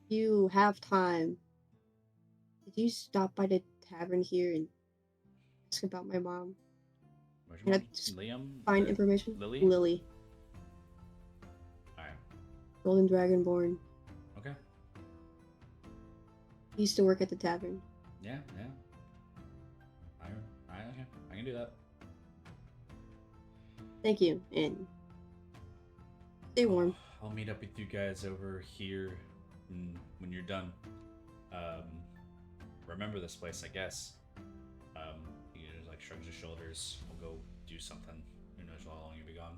you have time, did you stop by the tavern here and ask about my mom? Where's Can your I mom? just Liam? find information? Lily? Lily. Alright. Golden Dragonborn. Okay. He used to work at the tavern. Yeah. Okay. I can do that. Thank you, and stay warm. I'll meet up with you guys over here when you're done. Remember this place, I guess. He just shrugs his shoulders. We'll go do something. Who knows how long you'll be gone.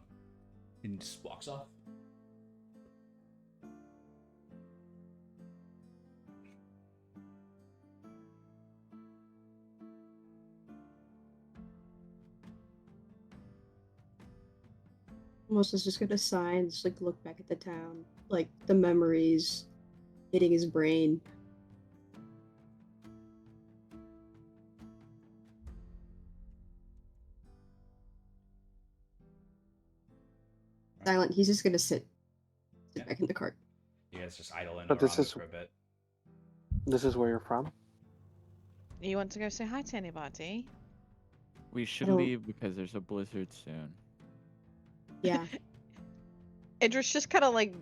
And just walks off. Almost is just gonna sigh and just look back at the town, the memories hitting his brain. silent. He's just gonna sit Yeah. back in the cart. You guys just idling But this around it is- for a bit. This is where you're from? You want to go say hi to anybody? We should don't- leave because there's a blizzard soon. Yeah. Idris just kind of like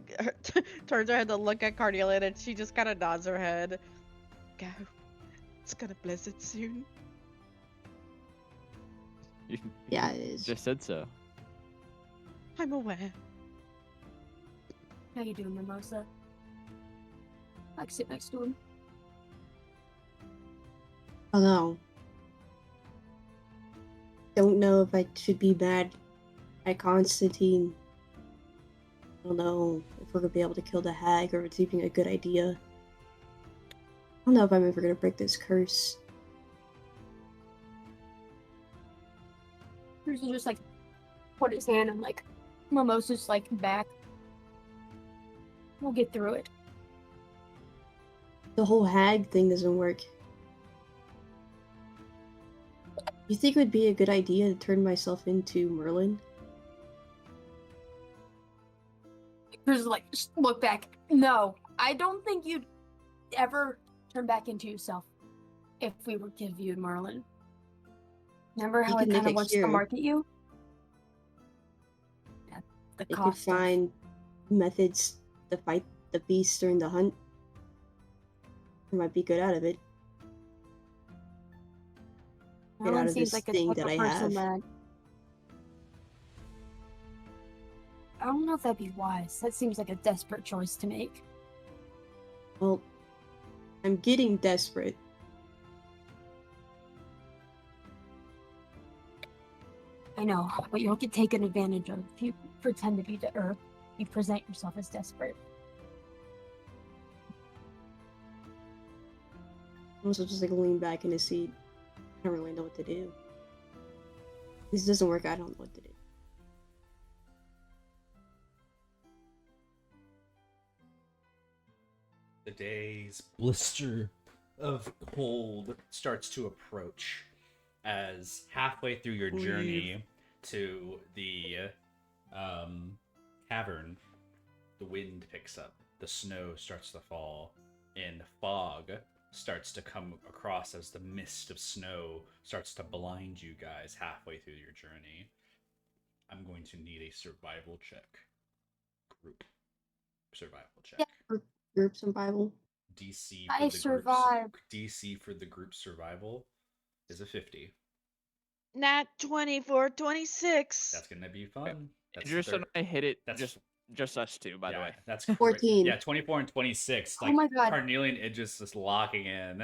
turns her head to look at Carnelian, and she just kind of nods her head. Go. It's gonna blizzard soon. You Yeah, it is. just said so. I'm aware. How you doing, Mimosa? I can sit next to him. Oh no. Don't know if I should be mad at Konstantine. I don't know if we're gonna be able to kill the hag or if it's even a good idea. I don't know if I'm ever gonna break this curse. Cruz will just like put his hand on like Mimosa's like back. We'll get through it. The whole hag thing doesn't work. You think it would be a good idea to turn myself into Merlin? Cruz will like just look back. No, I don't think you'd ever turn back into yourself if we were to view Merlin. Remember how You it can make kind of a wants cure. to market you? Yeah, the They could cost of find methods to fight the beast during the hunt. I might be good out of it. Get Merlin out of seems this like a thing type that of I person have. that I don't know if that'd be wise. That seems like a desperate choice to make. Well, I'm getting desperate. I know, but you'll get taken advantage of if you pretend to be or you present yourself as desperate. I'm also just like lean back in his seat. I don't really know what to do. If this doesn't work, I don't know what to do. The day's blister of cold starts to approach as halfway through your journey to the cavern, the wind picks up, the snow starts to fall, and fog starts to come across as the mist of snow starts to blind you guys halfway through your journey. I'm going to need a survival check. Group survival check. Yeah. Group survival. DC I for the survived. DC for the group survival is a 50. Nat 24, 26. That's gonna be fun. That's Idris and I hit it. that's- Just us two, by the yeah, way. that's great. 14. Yeah, 24 and 26. Oh Like my God. Carnelian Idris is locking in.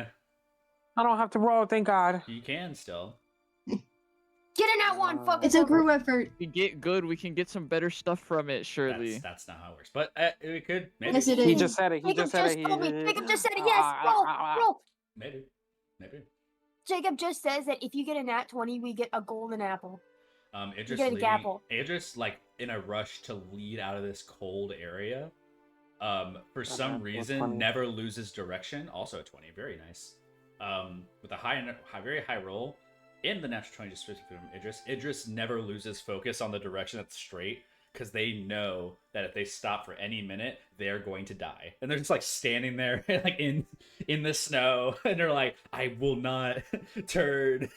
I don't have to roll, thank God. You can still. Get in that one, fuck It's a group effort. We get good. We can get some better stuff from it, surely. That's not how it works. But we could maybe. Yes, it He is. just said it. He Jacob just said it. told me. Jacob just said it. Yes, roll. Maybe. Jacob just says that if you get a nat 20, we get a golden apple. Idris get a gapple. Idris, like in a rush to lead out of this cold area. For some that's reason, funny. never loses direction. Also a 20, very nice. With a very high roll in the natural 20 just from Idris. Idris never loses focus on the direction that's straight because they know that if they stop for any minute, they're going to die. And they're just like standing there, like in the snow, and they're like, "I will not turn."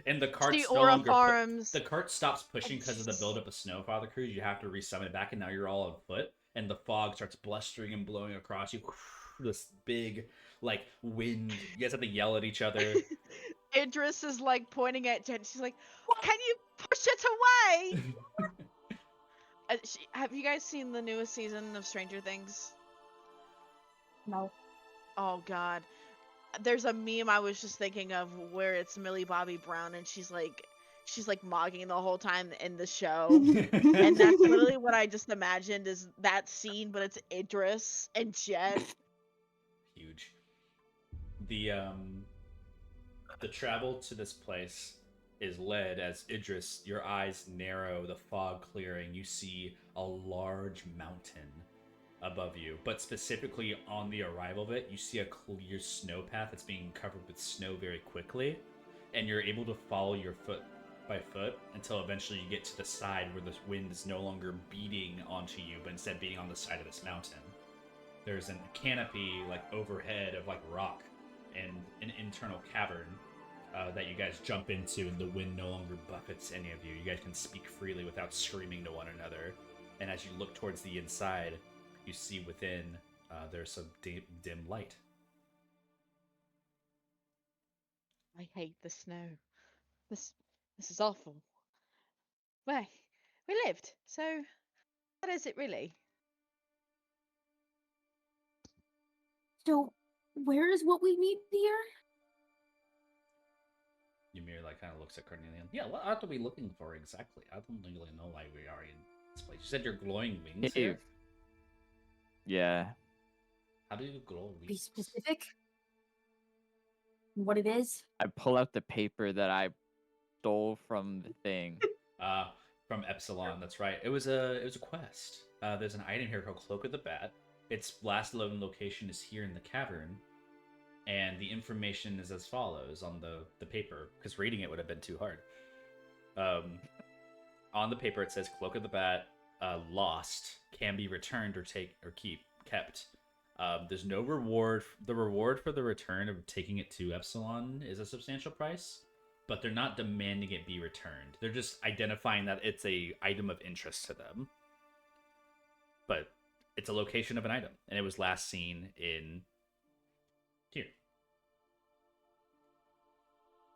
And the cart The no aura longer farms. the cart stops pushing because of the buildup of snow, Father Cruz. You have to resummon it back, and now you're all on foot. And the fog starts blustering and blowing across you. This big, like, wind. You guys have to yell at each other. Idris is like pointing at Jen. She's like, "Can you push it away?" Have you guys seen the newest season of Stranger Things? No. Oh God, there's a meme I was just thinking of where it's Millie Bobby Brown and she's like mogging the whole time in the show, and that's literally what I just imagined is that scene, but it's Idris and Jen. Huge. The travel to this place is led as Idris, your eyes narrow, the fog clearing, you see a large mountain above you, but specifically on the arrival of it, you see a clear snow path that's being covered with snow very quickly, and you're able to follow your by foot until eventually you get to the side where the wind is no longer beating onto you, but instead beating on the side of this mountain. There's a canopy like overhead of like rock and an internal cavern that you guys jump into, and the wind no longer buffets any of you. You guys can speak freely without screaming to one another. And as you look towards the inside, you see within there's some dim light. I hate the snow. This this is awful. Well, we lived, so what is it really? So, where is what we need here? Ymir like kind of looks at Cornelian. Yeah, what are we looking for exactly? I don't really know why we are in this place. You said you're glowing wings Cave. here? Yeah. How do you glow Be wings? specific. What it is? I pull out the paper that I stole from the thing. From Epsilon, that's right. It was a quest. There's an item here called Cloak of the Bat. Its last known location is here in the cavern, and the information is as follows on the paper, because reading it would have been too hard. On the paper it says Cloak of the Bat, lost, can be returned or kept. There's no reward. The reward for the return of taking it to Epsilon is a substantial price, but they're not demanding it be returned. They're just identifying that it's a item of interest to them. But it's a location of an item, and it was last seen in here.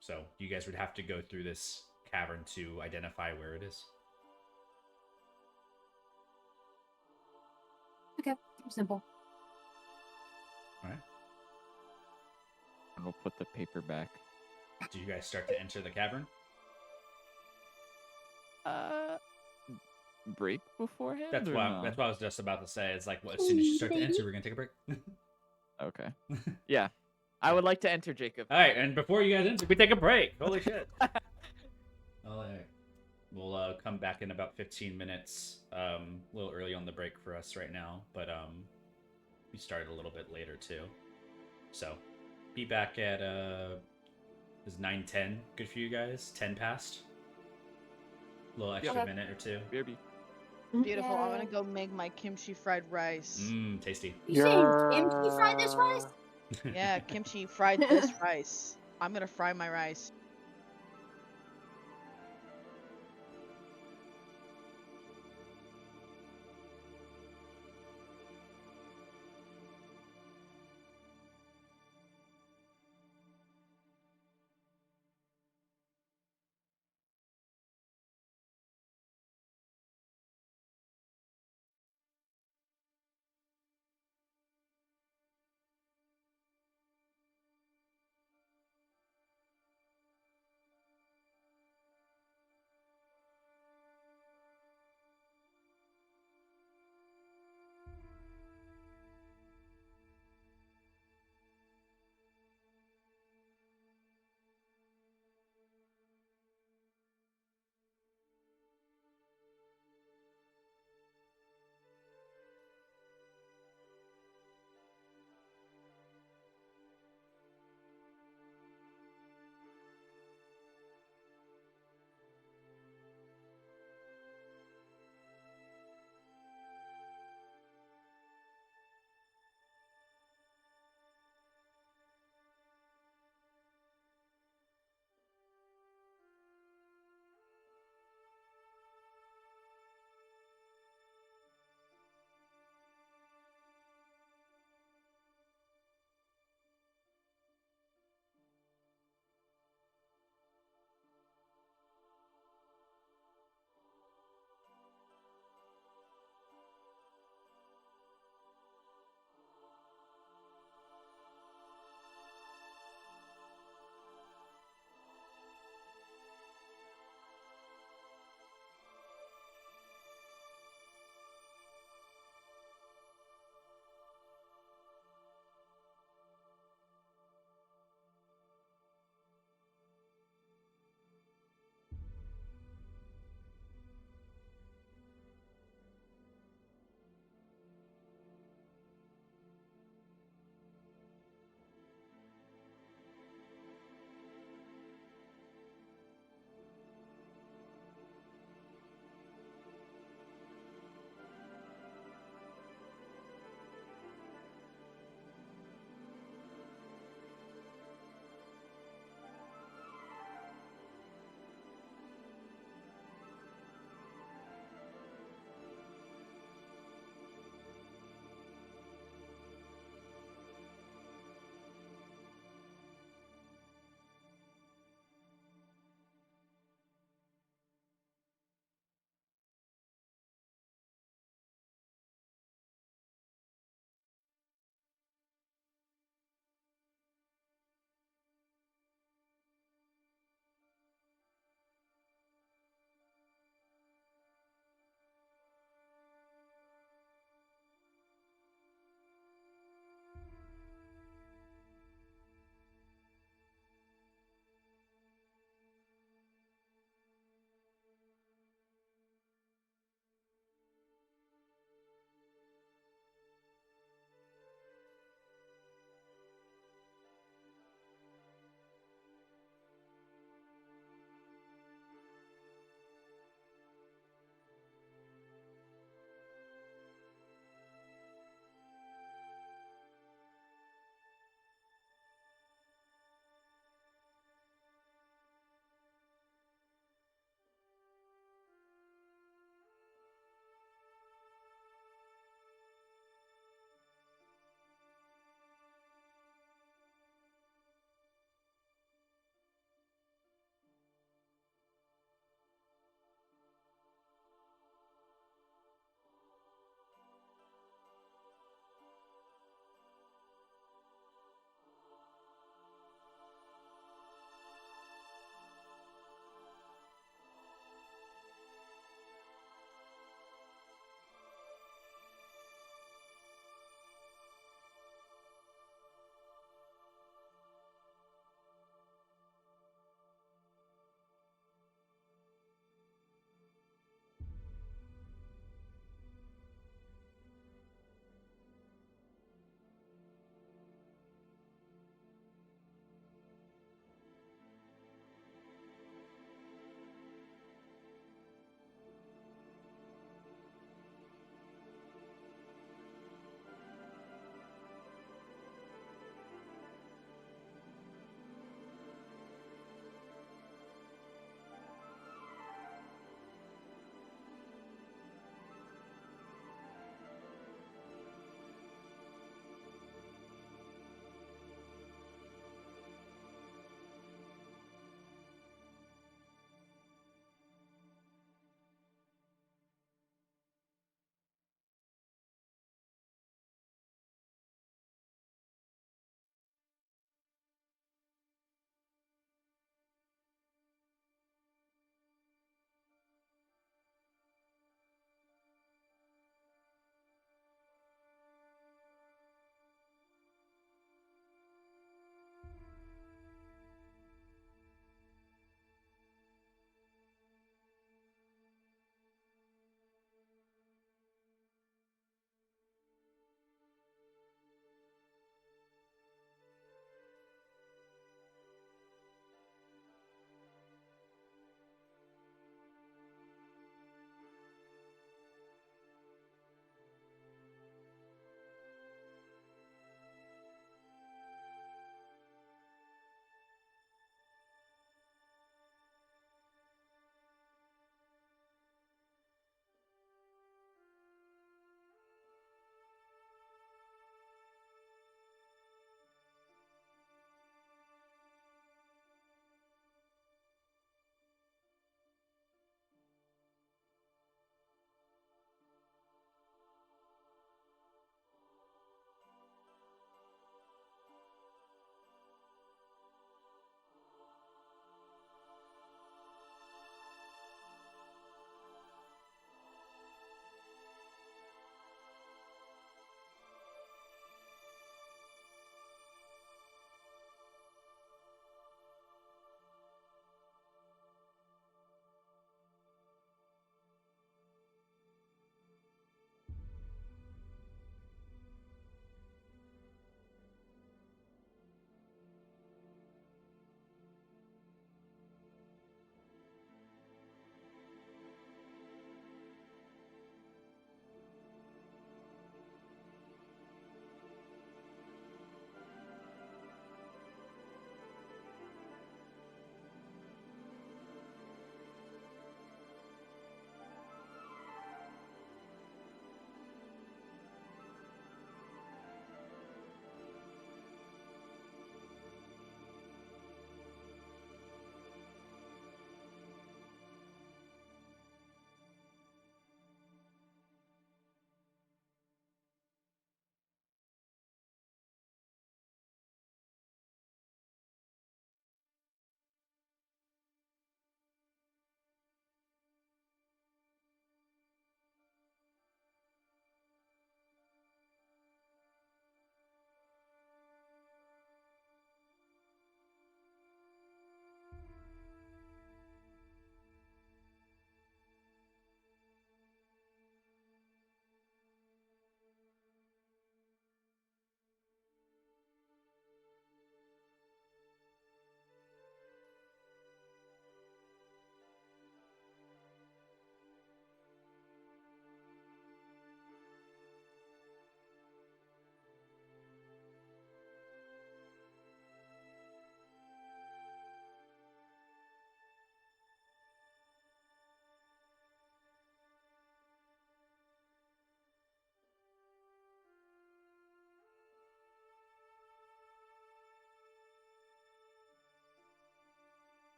So you guys would have to go through this cavern to identify where it is. Okay, simple. All right. And we'll put the paper back. Do you guys start to enter the cavern? Break beforehand? That's or what no? that's what I was just about to say. It's like, well, as soon as you start to enter, we're gonna take a break. Okay. Yeah. I would like to enter, Jacob. All right, and before you guys enter, we take a break. Holy shit! All right, we'll come back in about 15 minutes. A little early on the break for us right now, but we started a little bit later too. So, be back at is 9:10 good for you guys? 10 past. A little extra Okay. minute or two. BRB. Beautiful. I'm gonna Yay. go make my kimchi fried rice. Tasty. You saying kimchi fried this rice? Yeah, kimchi fried this rice. I'm gonna fry my rice.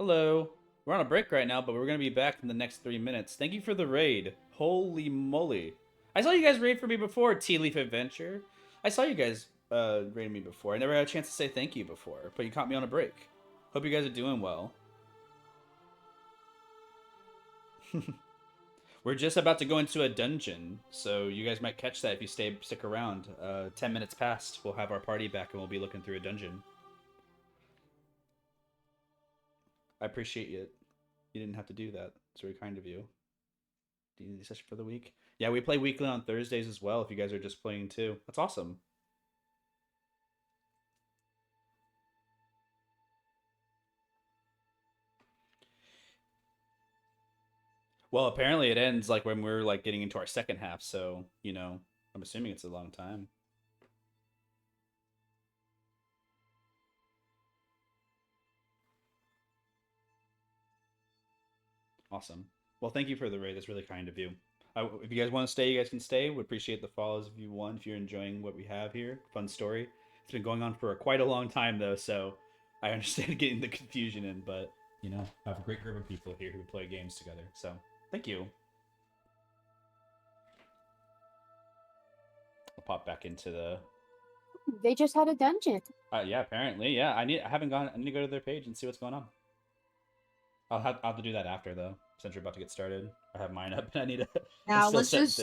Hello. We're on a break right now, but we're gonna be back in the next 3 minutes. Thank you for the raid. Holy moly! I saw you guys raid for me before. Tea Leaf Adventure. I saw you guys raid me before. I never had a chance to say thank you before, but you caught me on a break. Hope you guys are doing well. We're just about to go into a dungeon, so you guys might catch that if you stick around. 10 minutes past, we'll have our party back and we'll be looking through a dungeon. I appreciate you. You didn't have to do that. It's very kind of you. D&D session for the week. Yeah, we play weekly on Thursdays as well if you guys are just playing too. That's awesome. Well, apparently it ends like when we're like getting into our second half, so, you know, I'm assuming it's a long time. Awesome. Well, thank you for the raid. That's really kind of you. If you guys want to stay, you guys can stay. We appreciate the follows if you want, if you're enjoying what we have here. Fun story. It's been going on for quite a long time, though, so I understand getting the confusion in, but, you know, I have a great group of people here who play games together, so thank you. I'll pop back into the... They just had a dungeon. yeah, apparently, yeah. I haven't gone... I need to go to their page and see what's going on. I'll have to do that after, though, since we're about to get started. I have mine up, and I need to. Now let's just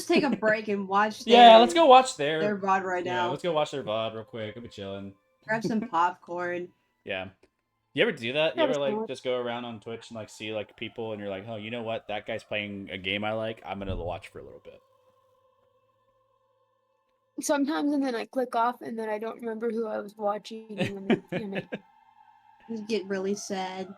take a break and watch. Yeah, let's go watch their VOD right now. Yeah, let's go watch their VOD real quick. We'll be chilling. Grab some popcorn. Yeah. You ever do that? You Yeah, ever that's like cool. just go around on Twitch and like see like people, and you're like, oh, you know what? That guy's playing a game I like. I'm gonna watch for a little bit. Sometimes, and then I click off, and then I don't remember who I was watching. And then, You get really sad.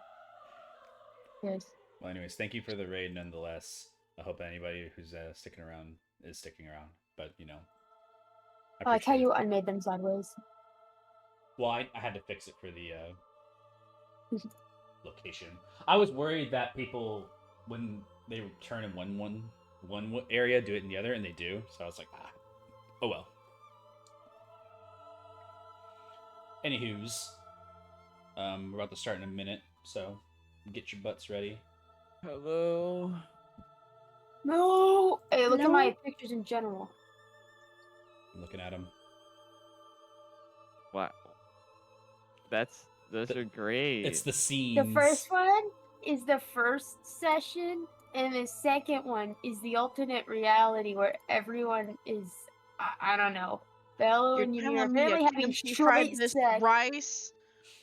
yes. Well, anyways, thank you for the raid nonetheless. I hope anybody who's sticking around is sticking around. But you know, I like how appreciate you it. unmade them sideways. Well, I had to fix it for the location. I was worried that people, when they turn in one area, do it in the other, and they do. So I was like, oh well. Anywho's, we're about to start in a minute, so get your butts ready. Hello. No. Hey, look at No. my pictures in general. I'm looking at them. Wow. Those are great. It's the scenes. The first one is the first session, and the second one is the alternate reality where everyone is, I don't know, Bello and You're Ymir are telling me apparently a having kimchi fried straight this sex. rice?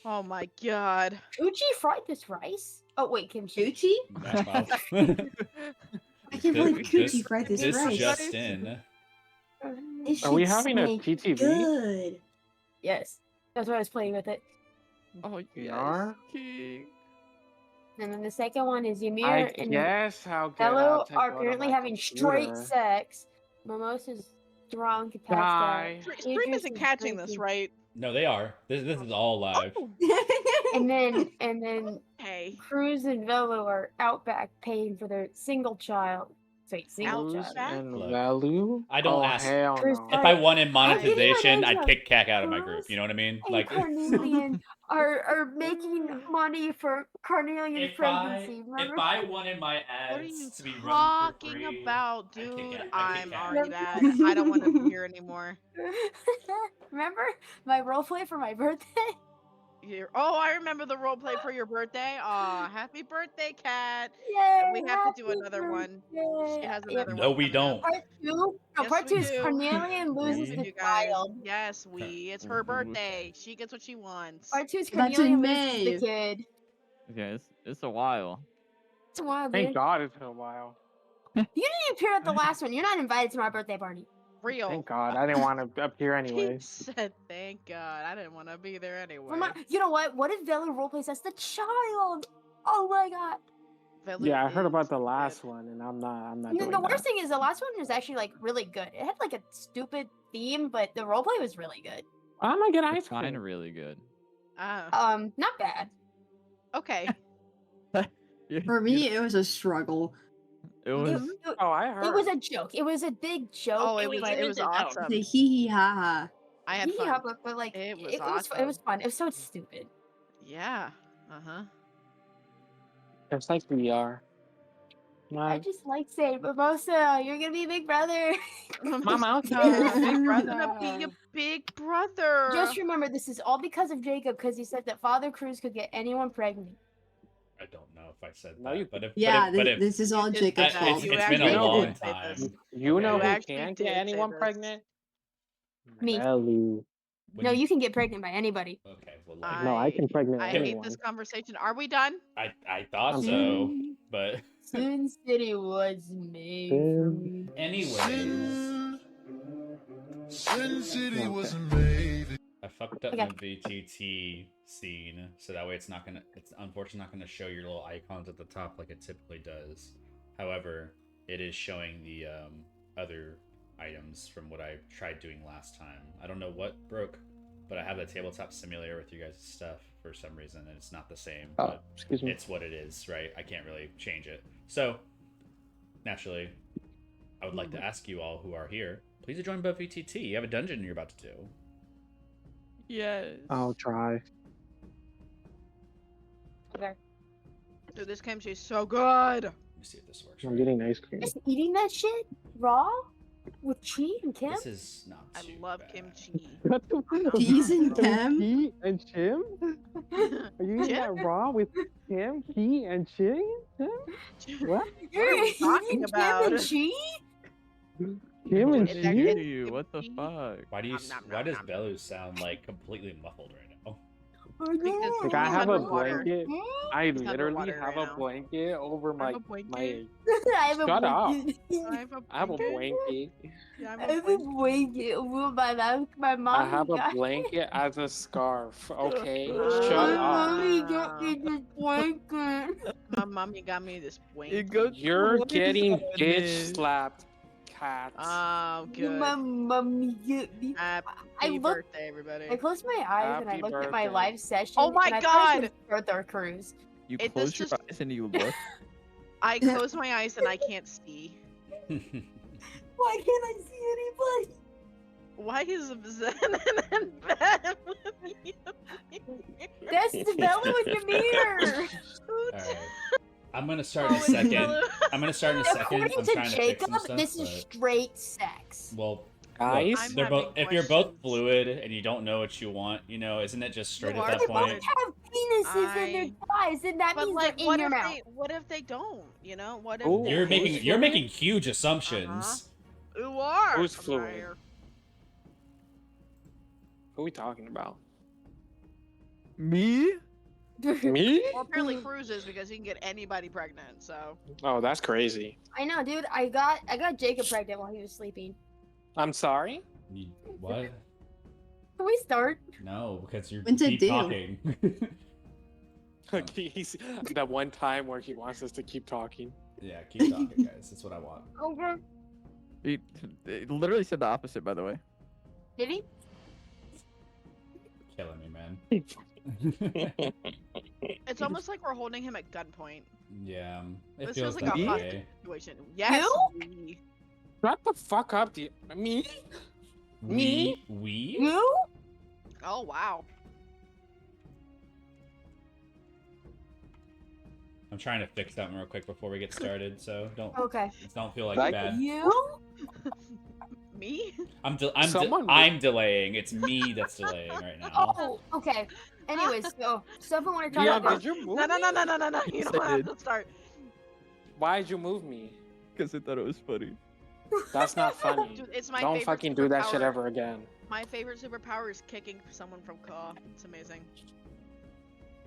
Oh my god. Uchi fried this rice? Oh wait, kimchi. Gucci? Mash mouth. I can't believe Gucci fried this This rice. just in. This Are we shit's having a like TTV? Good. Yes, that's why I was playing with it. Oh We yes, are? King. And then the second one is Ymir I and guess how good Bello to are go to apparently my having straight computer. sex. Mimosa's drunk and passed Die. out. Stream Idris isn't is catching this, drinking. right? No, they are. This is all live. Oh, And then hey. Cruz and Velo are out back paying for their single child. Wait, single Cruz child. back? And Look, Value? I don't Oh, ask. hell Chris no. If I wanted I'm getting monetization, my I'd names kick Cack out of my Cruz group. You know what I mean? and Like, Carnelian are making money for Carnelian's pregnancy. if Remember? I wanted my What are you ads to be running for talking free, about, I'd kick dude? I'd kick I'm Cack. already mad. I don't want to be here anymore. Remember my roleplay for my birthday? Oh, I remember the roleplay for your birthday. Aw, happy birthday, Cat. Yay! We have to do another one. She has another No, one we coming up. don't. Part two? No, Yes, part we two is do. Carnelian loses We the You guys. child. Yes, it's her birthday. She gets what she wants. Part two is That's in Cornelian loses May. the kid. Okay, it's a while. It's a while, Thank dude. God it's been a while. You didn't appear at the last one. You're not invited to my birthday party. Real. Thank God. I didn't want to appear He anyways. said, "Thank God, I didn't want to be there anyway." You know what? What if Velu roleplays as the child? Oh my god. Velu Yeah, I heard is about the good. last one, and I'm not And doing then the worst that. thing is the last one was actually like really good. It had like a stupid theme, but the roleplay was really good. I'm gonna get ice It's kind cream. of really good. Not bad. Okay. For me, it was a struggle. It It, was. it- Oh, I heard. it was a joke. It was a big joke. Oh, it was like, awesome. The hee hee ha ha. I had fun. but like It was it was awesome. fun. It was so stupid. Yeah. Uh huh. Just like we are. I My just like saying, Mimosa, you're gonna be big brother. mouth Big brother being a big brother. Just remember, this is all because of Jacob, because he said that Father Cruz could get anyone pregnant. I don't know if I said No, that, you- but if Yeah, but if this is all did Jacob's that. fault. You it's been a actually long did say time. this. You know Okay. You who actually can't did get say anyone this. pregnant? Me. Melly. When No, you can get pregnant by anybody. Okay, well, like, No, I can pregnant I hate anyone. this conversation. Are we done? I thought I'm so, Sin, but Sin City was made for Sin. me. anyways, Sin City Okay. wasn't made. I fucked up Okay. the VTT scene, so that way it's unfortunately not gonna show your little icons at the top like it typically does. However, it is showing the other items from what I tried doing last time. I don't know what broke, but I have the tabletop simulator with you guys' stuff for some reason, and it's not the same. Oh, But excuse me. it's what it is, right? I can't really change it. So, naturally, I would like to ask you all who are here, please join Buff VTT. You have a dungeon you're about to do. Yes. I'll try. Okay. Dude, this kimchi is so good. Let me see if this works. I'm right. getting ice cream. Just eating that shit raw with cheese and Kim. This is not I too love bad. kimchi. What the Cheese and Kim? Key and Chim? Are you eating Chim? that raw with Kim, Key, and Chim? What? You're are you talking eating about? Kim and cheese? Kim and It's What actually- are cheese? you? What the kimchi. fuck? Why do you? Nom, nom, Why nom, does nom. Belu sound like completely muffled right now? Because Like I he's have a underwater. blanket. I He's literally underwater have right a now. blanket over I my have a blanket. my. I have a Shut up. blanket. I have a blanket. Yeah, I have a blanket over my mouth. My mom I have a got blanket as a scarf. Okay, shut My up. mommy got me this blanket. My mommy got me this blanket. You're What is getting on bitch this? slapped, cat. Oh, good. My mommy get me. Happy I look- birthday, everybody. I closed my eyes and I Happy looked at my birthday. live session. Oh my and I thought it God! was Arthur Cruz. You It- close this your just- eyes and you look. I close my eyes and I can't see. Why can't I see anybody? Why is Zen in bed with me? That's the Bella with your mirror. All right. I'm gonna start in a Oh, second. Bella. I'm gonna start in a second. According I'm to trying to fix Jacob, some stuff. this is but- straight sex. Well, Guys, I'm they're both. having If you're both questions. fluid and you don't know what you want, isn't it just straight You at are that They point? both have penises in their thighs, and that But means like, they're what in your if mouth. what if they don't? You know, what if Ooh. they're You're making Who's you're fluid? making huge assumptions. Who are? Who's I'm fluid? not here. Who are we talking about? Me? Me? Well, apparently Cruz is because he can get anybody pregnant. So Oh, that's crazy. I know, dude. I got Jacob pregnant while he was sleeping. I'm sorry. What? Can we start? No, because you're What's it keep do? talking. He's that one time where he wants us to keep talking. Yeah, keep talking, guys. That's what I want. Okay. He literally said the opposite, by the way. Did he? Killing me, man. it's almost like we're holding him at gunpoint. Yeah, it This feels feels like that a way. hostage situation. Yes. You? we. Shut the fuck up, me? Me? We? You? Oh wow. I'm trying to fix something real quick before we get started, so Okay. don't feel like Like- bad. You? Me? I'm delaying. It's me that's delaying right now. Oh, okay. Anyways, so stuff I want to talk Yeah, about. did you move No, no, me? no, no, no, no, no. You Yes, don't I have did. to start. Why'd you move me? Because I thought it was funny. That's not funny. Dude, it's my Don't favorite fucking do that shit superpower. ever again. My favorite superpower is kicking someone from Caw. It's amazing.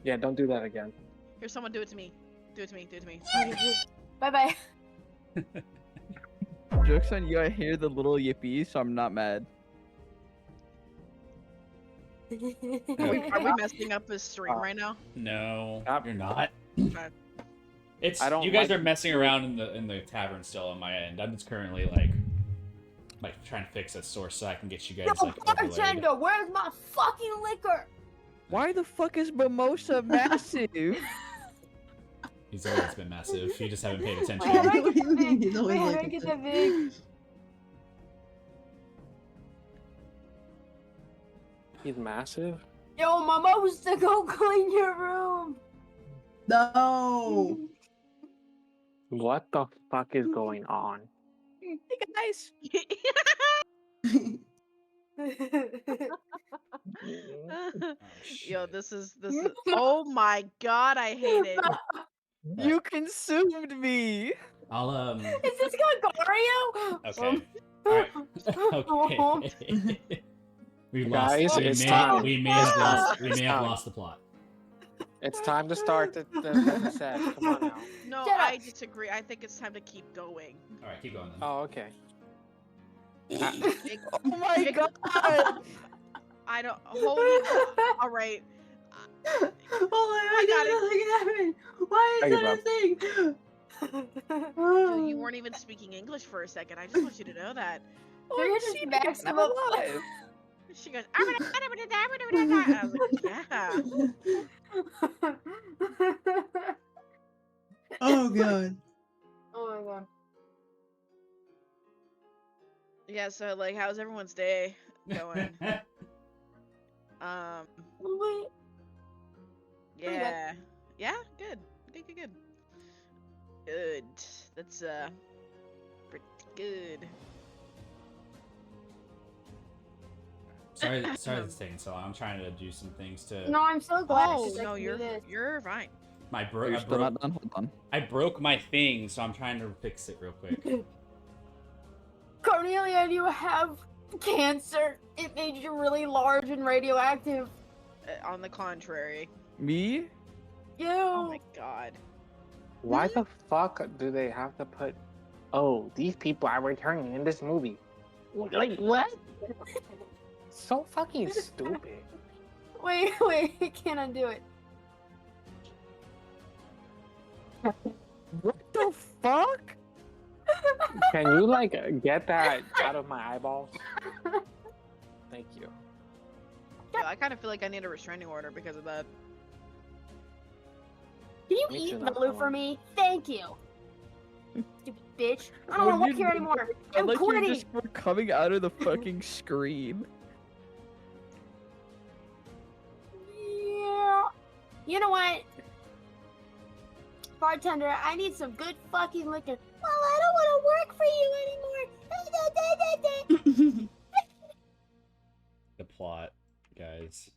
Yeah, don't do that again. Here, someone do it to me. Do it to me. Do it to me. Bye bye. Joke's on you, I hear the little yippee, so I'm not mad. Are we messing up his stream right now? No, Yep. you're not. Okay. It's I don't you guys like- are messing around in the tavern still on my end. I'm just currently like trying to fix a source so I can get you guys Yo, like overlaid. bartender, where's my fucking liquor? Why the fuck is Mimosa massive? He's always been massive. You just haven't paid attention. Wait, how do I get the He's big? always Wait, how do I like get that. the big? He's massive. Yo, Mimosa, go clean your room. No. What the fuck is going on? Hey guys. Oh, Yo, shit. this is oh my god, I hate it. You consumed me. I'll Is this Gagario? Okay. All right. Okay. We've lost. Guys, We it's may. time. We may It's have lost. time. We It's may have time. lost the plot. It's time to start the set. Come on now. No, Shut up. I disagree. I think it's time to keep going. All right, keep going then. Oh, okay. Jake- Oh my Jake- god. I don't. Holy. All right. Oh my I got god, nothing happened. Why I is give that a up. thing? Dude, you weren't even speaking English for a second. I just want you to know that. They're I'm just cheating. I'm maximum. alive. She goes. And I was like, yeah. Oh god. Oh my god. Yeah. So like, how's everyone's day going? Wait. Pretty good. Yeah. Yeah. Good. Good. Good. That's pretty good. Sorry, this taking so long. I'm trying to do some things to. No, I'm so glad. Oh 'cause I no, can do this. you're fine. You're still not done. Hold on. I broke my thing, so I'm trying to fix it real quick. Cornelia, you have cancer. It made you really large and radioactive. On the contrary. Me? You. Oh my god. Why the fuck do they have to put? Oh, these people are returning in this movie. Like what? So fucking stupid. Wait, I can't undo it. What the fuck? Can you like get that out of my eyeballs? Thank you. Yo, I kind of feel like I need a restraining order because of that. Can you Me eat too, not Velu for for long. me? Thank you. Stupid bitch. I don't What want to do work you here do? anymore. I I'm like quitting. you're just coming out of the fucking screen. Yeah. You know what? Bartender, I need some good fucking liquor. Well, I don't want to work for you anymore. The plot, guys.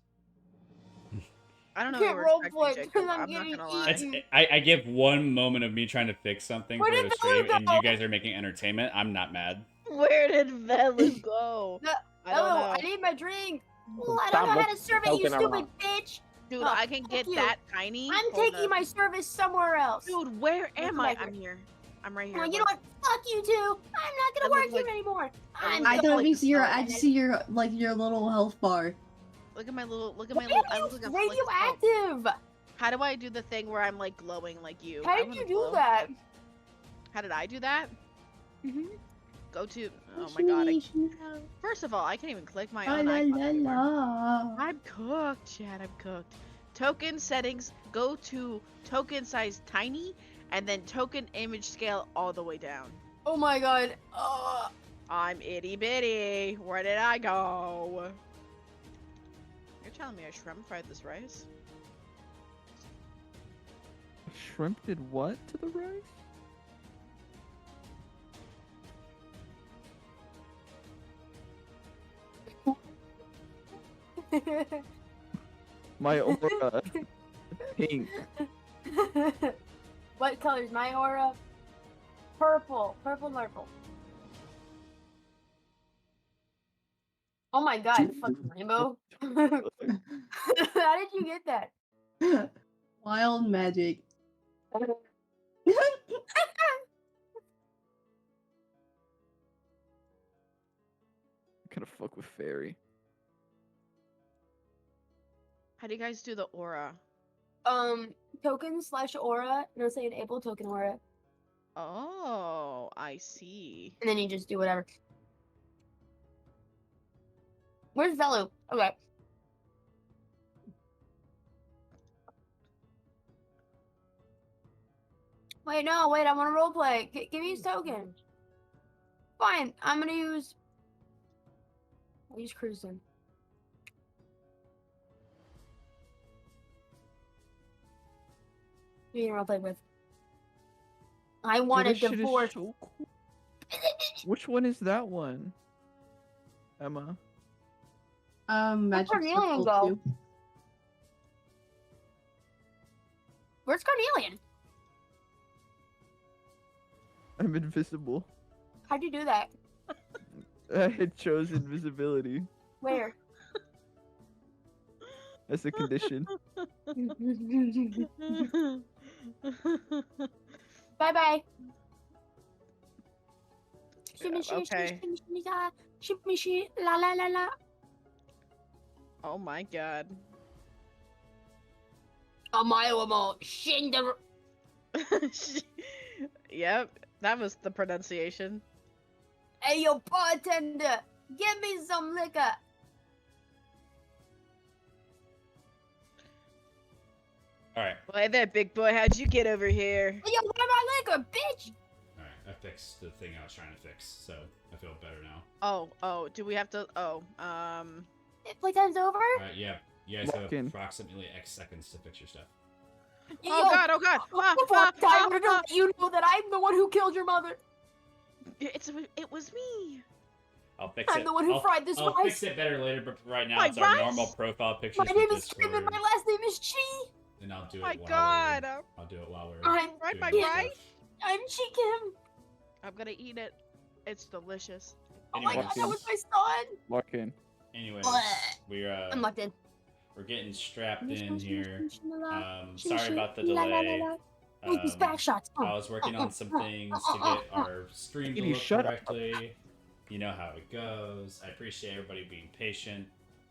I don't know. Can't what role you're play expecting, because Jacob. I'm I'm not getting gonna lie. It's, eaten. I give one moment of me trying to fix something Where for did a the stream, food and go? you guys are making entertainment. I'm not mad. Where did Velu go? I don't Oh, know. I need my drink. Well, I Stop don't know how to looking serve it, you token stupid around. bitch. Dude, Oh, I can fuck get you. that tiny. I'm Hold taking up. my service somewhere else. Dude, where am Look I? like I'm it. here. I'm right Oh, here. you know what? Fuck you too. I'm not That gonna work looks like- here anymore. that I'm looks I like don't a even see your. star. I just see your like your little health bar. Look at my little. Look at Why my little. I are look you like a flick of smoke. radioactive? How do I do the thing where I'm like glowing like you? How I did wanna you do glow. that? How did I do that? Mhm. Go to. Oh my god. First of all, I can't even click my own La icon la anymore. la. I'm cooked, Chad. I'm cooked. Token settings. Go to token size tiny, and then token image scale all the way down. Oh my god. I'm itty bitty. Where did I go? You're telling me I shrimp fried this rice? Shrimp did what to the rice? My aura. Pink. What color is my aura? Purple. Purple purple. Oh my god, fucking rainbow. How did you get that? Wild magic. Kind of fuck with fairy. How do you guys do the aura? Token slash aura. No, say enable token aura. Oh, I see. And then you just do whatever. Where's Velu? Okay. Wait, no, wait, I want to roleplay. Give me his token. Fine, I'm gonna use... I'll use cruising. Who you gonna roleplay with? I want a that shit is divorce. so cool. Which one is that one, Emma? Magic Carnelian Circle go? 2. Where's Carnelian? I'm invisible. How'd you do that? I chose invisibility Where? as a condition. Bye bye. Okay. Shimmy, la la la la. Oh my god. Amayomo, Shinder. Yep, that was the pronunciation. Hey, yo, bartender, give me some liquor. All right. Well, hey there, big boy. How'd you get over here? Hey, yo, where my liquor, bitch? All right. I fixed the thing I was trying to fix, so I feel better now. Oh, do we have to? Playtime's over? All right. Yeah. You guys have Walk in. approximately X seconds to fix your stuff. Oh god! Before I die, I want to let you know that I'm the one who killed your mother. It was me. I'll fix I'm it. the one who I'll, fried this I'll rice. fix it better later, but right now My it's our rice? normal profile pictures. My name with is Kim and my Discord, last name is Chi. and I'll do it My while god! I'll do it while we're I'm Right, doing my this rice? stuff. I'm Chi Kim. I'm gonna eat it. It's delicious. Oh my god, Anyways, that was my son. Walk in. anyways, Bleh. we're I'm locked in. we're getting strapped in Shimmy, here. shimmy, Sorry about the la, la, la, delay. la. Ooh, these back shots. I was working on some things to get our stream to Kitty, look shut up. correctly. You know how it goes. I appreciate everybody being patient.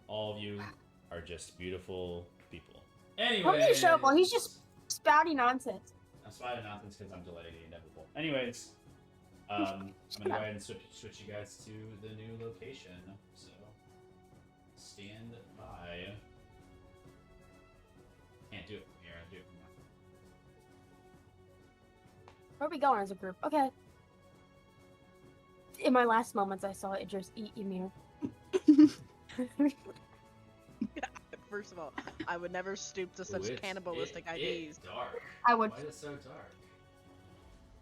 All of you are just beautiful people. Anyway, Don't be a shovel. He's just spouting nonsense. I'm spouting nonsense because I'm delaying the inevitable. Anyways, I'm gonna go ahead and switch you guys to the new location. So stand by. Can't do it from here. I do it from there. Where are we going as a group? Okay. In my last moments, I saw Idris eat Ymir. First of all, I would never stoop to such Ooh, cannibalistic it's ideas. dark. I would. Why is it so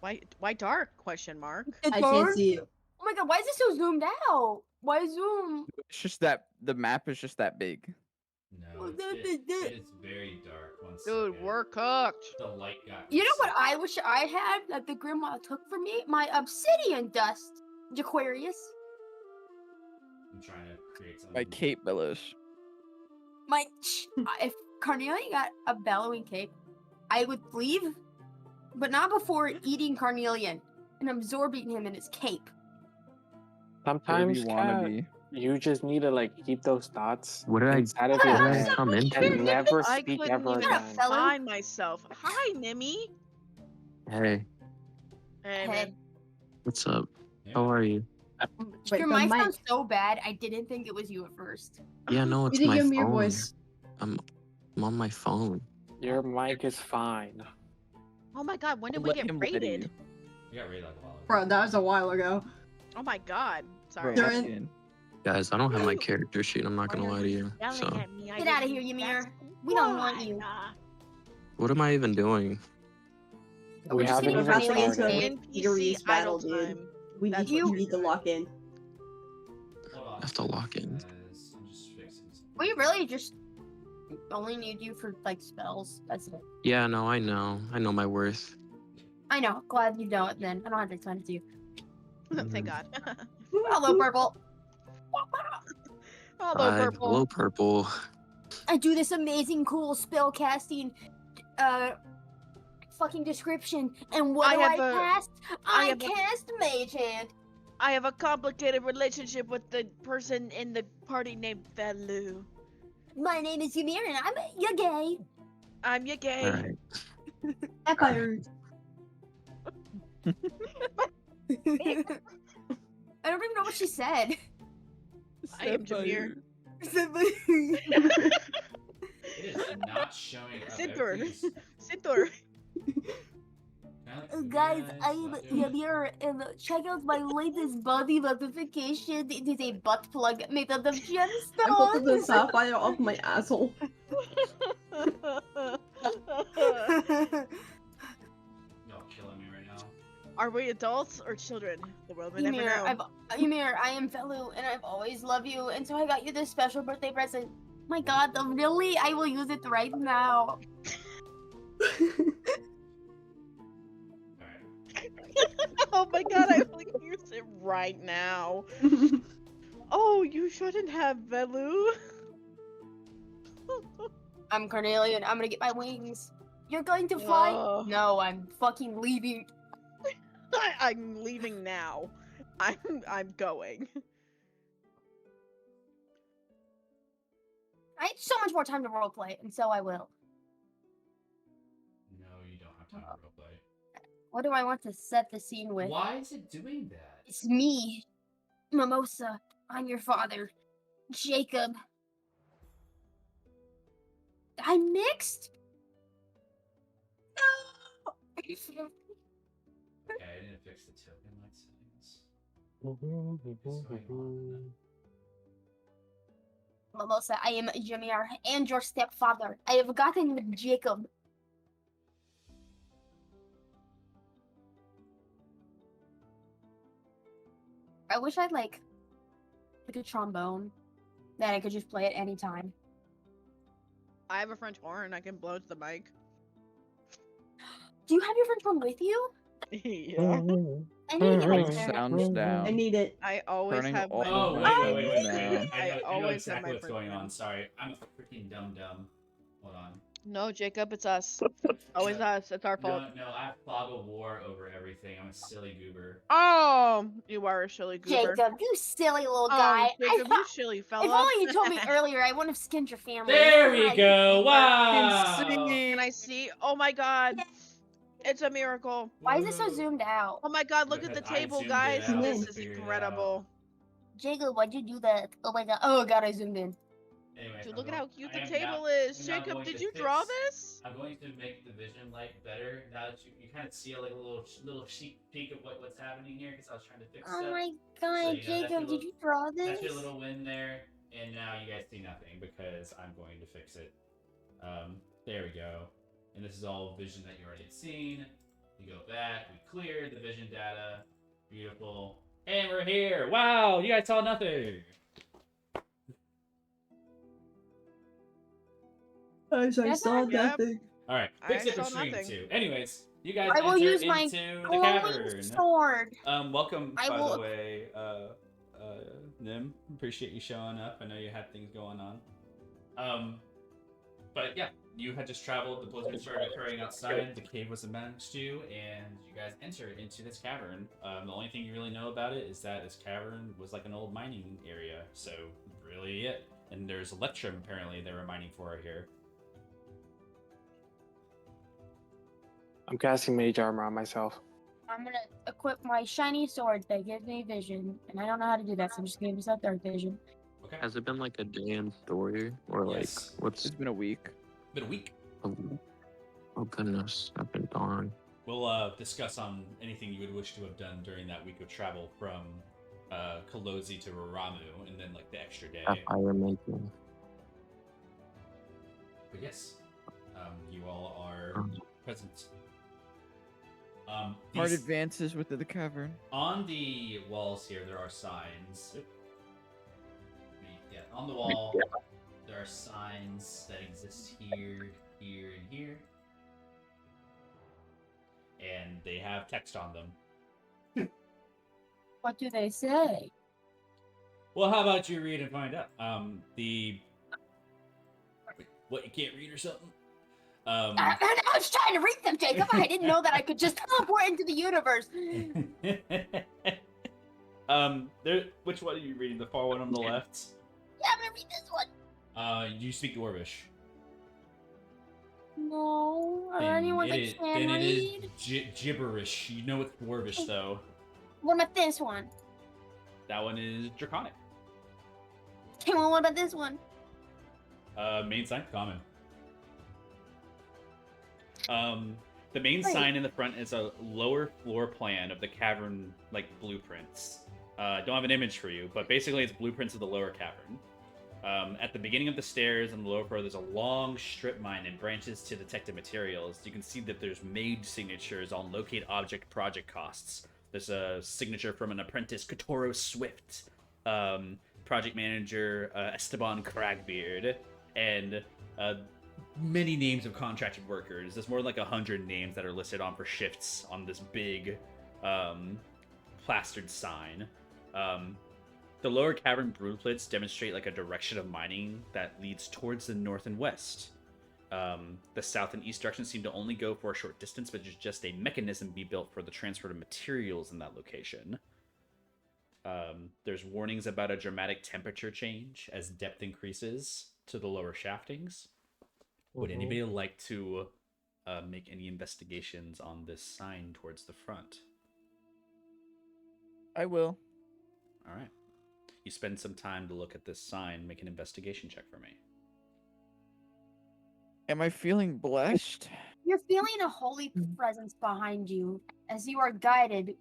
dark? Why dark? Question mark. I can't see it. Oh my god, why is it so zoomed out? Why zoom? It's just that the map is just that big. No, Well, it is very dark. One Dude, second. we're cooked. The light got. You know what I wish I had that the grandma took from me? My obsidian dust, Jaquarius. I'm trying to create something. By Kate Bellows. My if Carnelian got a bellowing cape, I would leave, but not before eating Carnelian and absorbing him in his cape. Whatever Sometimes, you want Kat, to be. you just need to like keep those thoughts What did I- inside of What your did I head come into? and never I speak couldn't ever even Shut up, again. fella. find myself. Hi, Nimmy. Hey, Hey, Hey. man. what's up? Yeah. How are you? Wait, Your the mic mic. sounds so bad. I didn't think it was you at first. Yeah, no, You it's didn't my give phone. me your voice. I'm on my phone. Your mic is fine. Oh my god, when did we Let get him lie to raided? you. We got raided like a while ago. Bro, that was a while ago. Oh my god. Sorry. Bro, They're walk in- in. Guys, I don't have my character sheet. I'm not Why gonna are lie to you. yelling So, at me? I Get outta didn't here, Ymir. ask We don't want why. you. what am I even doing? We just haven't gonna even finally get started. into NPC Furious battle, idle dude. time. We That's need, what we you're need to lock in. Hold on. I have to lock in. Guys, I'm just fixing something. We really just only need you for like spells. That's it. Yeah, no, I know. I know my worth. I know. Glad you know it then. I don't have to explain it to you. Thank Mhm. god. Hello, purple. Hello, Hi, purple. hello, purple. I do this amazing, cool spell casting, fucking description, and what I do have I a- cast? I I have a- cast Mage Hand. I have a complicated relationship with the person in the party named Velu. My name is Ymir, and you're gay. I'm your gay. All right. Empire. I don't even know what she said. I am Jameer. It is not showing up. Sintor. Everything's- Sintor. Guys, I It's am not doing it. Ymir, and check out my latest body modification. It is a butt plug made out of I put the gemstones. sapphire off my asshole. Y'all killing me right now. Are we adults or children? The world may never Ymir, know. Ymir, I am Velu, and I've always loved you, and so I got you this special birthday present. My God, really? I will use it right now. Alright. Oh my god, I will use it right now. Oh, you shouldn't have, Velu. I'm Carnelian. I'm gonna get my wings. You're going to fly? Oh. No, I'm fucking leaving. I'm leaving now. I'm going. I have so much more time to roleplay, and so I will. No, you don't have time to roleplay. What do I want to set the scene with? Why is it doing that? It's me, Mimosa. I'm your father, Jacob. I'm mixed? No! Okay, I didn't fix the token light settings. What's going on? Mimosa, I am Jamir and your stepfather. I have gotten with Jacob. I wish I'd like a trombone that I could just play at any time. I have a French horn. I can blow to the mic. Do you have your French horn with you? Yeah. I need to get Turning my parents sounds with me. down. I need it. I always Turning have all my. Oh, of wait. my I I know always have exactly my what's going on. friend. Sorry, I'm a freaking dumb. Hold on. No, Jacob, it's us. Always us. It's our fault. No, I have fog of war over everything. I'm a silly goober. Oh, you are a silly goober. Jacob, you silly little Oh, guy. Jacob, you silly fella. If only you told me earlier, I wouldn't have skinned your family. There This is we how go. you Wow. Can I see? Oh my god. It's a miracle. Why is it so zoomed out? Oh my god, look at the Because I table, zoomed it guys. out This and is figured it incredible. Jacob, why'd you do that? Oh my god. Oh god, I zoomed in. Anyways, Dude, I'm look at going- how cute I the am table now- is. I'm now Jacob, going did to you draw fix- this? I'm going to make the vision light better now that you kind of see like a little sneak peek of what's happening here because I was trying to fix Oh stuff. my god, So, you know, that's Jacob, your did little- you draw this? That's your little win there, and now you guys see nothing because I'm going to fix it. There we go. And this is all vision that you already had seen. We go back, we cleared the vision data. Beautiful. And we're here! Wow, you guys saw nothing! I Yes, saw Yep. nothing. Alright, I fix it for saw stream nothing. too. Anyways, you guys I will enter use my into the glowing cavern. sword. Welcome, I by will- the way, Nim. Appreciate you showing up. I know you had things going on. But yeah, you had just traveled. The blizzard started occurring outside. The cave was amongst you, and you guys entered into this cavern. The only thing you really know about it is that this cavern was like an old mining area. So really it. And there's electrum apparently they were mining for here. I'm casting mage armor on myself. I'm gonna equip my shiny sword that gives me vision, and I don't know how to do that, so I'm just gonna use that dark vision. Okay. Has it been like a day in story or like Yes. what's? It's been a week. Been a week. Oh goodness, I've been gone. We'll discuss on anything you would wish to have done during that week of travel from Kalozi to Raramu, and then like the extra day. That fire making. But yes, you all are present. Hard advances within the cavern. On the walls here, there are signs. Yeah, on the wall, there are signs that exist here, here, and here. And they have text on them. What do they say? Well, how about you read and find out? What, you can't read or something? I was trying to read them, Jacob. I didn't know that I could just teleport into the universe. Which one are you reading? The far one on the left? Yeah, I'm gonna read this one. You speak Dwarvish. No, are there Then anyone it that is- can then read? it is gibberish. You know it's Dwarvish, though. What about this one? That one is Draconic. Okay, well, what about this one? Main sign, common. The main Wait. sign in the front is a lower floor plan of the cavern, like, blueprints. Don't have an image for you, but basically it's blueprints of the lower cavern. At the beginning of the stairs on the lower floor, there's a long strip mine and branches to detected materials. You can see that there's mage signatures on locate object project costs. There's a signature from an apprentice, Kotoro Swift, project manager Esteban Cragbeard, and many names of contracted workers. There's more than like 100 names that are listed on for shifts on this big plastered sign. The lower cavern blueprints demonstrate like a direction of mining that leads towards the north and west. The south and east directions seem to only go for a short distance, but there's just a mechanism be built for the transfer of materials in that location. There's warnings about a dramatic temperature change as depth increases to the lower shaftings. Would anybody like to make any investigations on this sign towards the front? I will. All right. You spend some time to look at this sign. Make an investigation check for me. Am I feeling blessed? You're feeling a holy presence behind you as you are guided.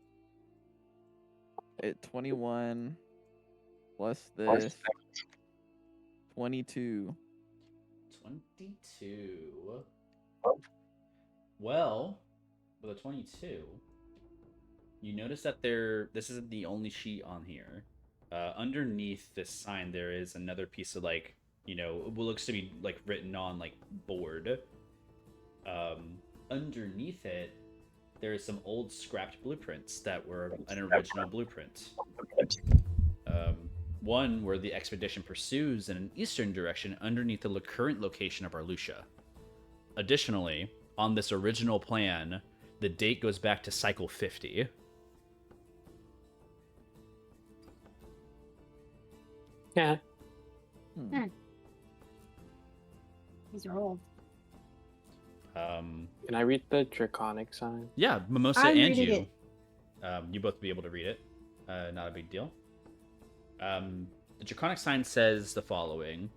At 21 plus this 22. 22. Well, with a 22, you notice that this isn't the only sheet on here. Underneath this sign, there is another piece of like, what looks to be like written on like board. Underneath it, there is some old scrapped blueprints that were an original blueprint. One where the expedition pursues in an eastern direction underneath the current location of Arlucia. Additionally, on this original plan, the date goes back to cycle 50. Yeah. These are old. Can I read the draconic sign? Yeah, Mimosa I'm and reading you. You both be able to read it. Not a big deal. The draconic sign says the following.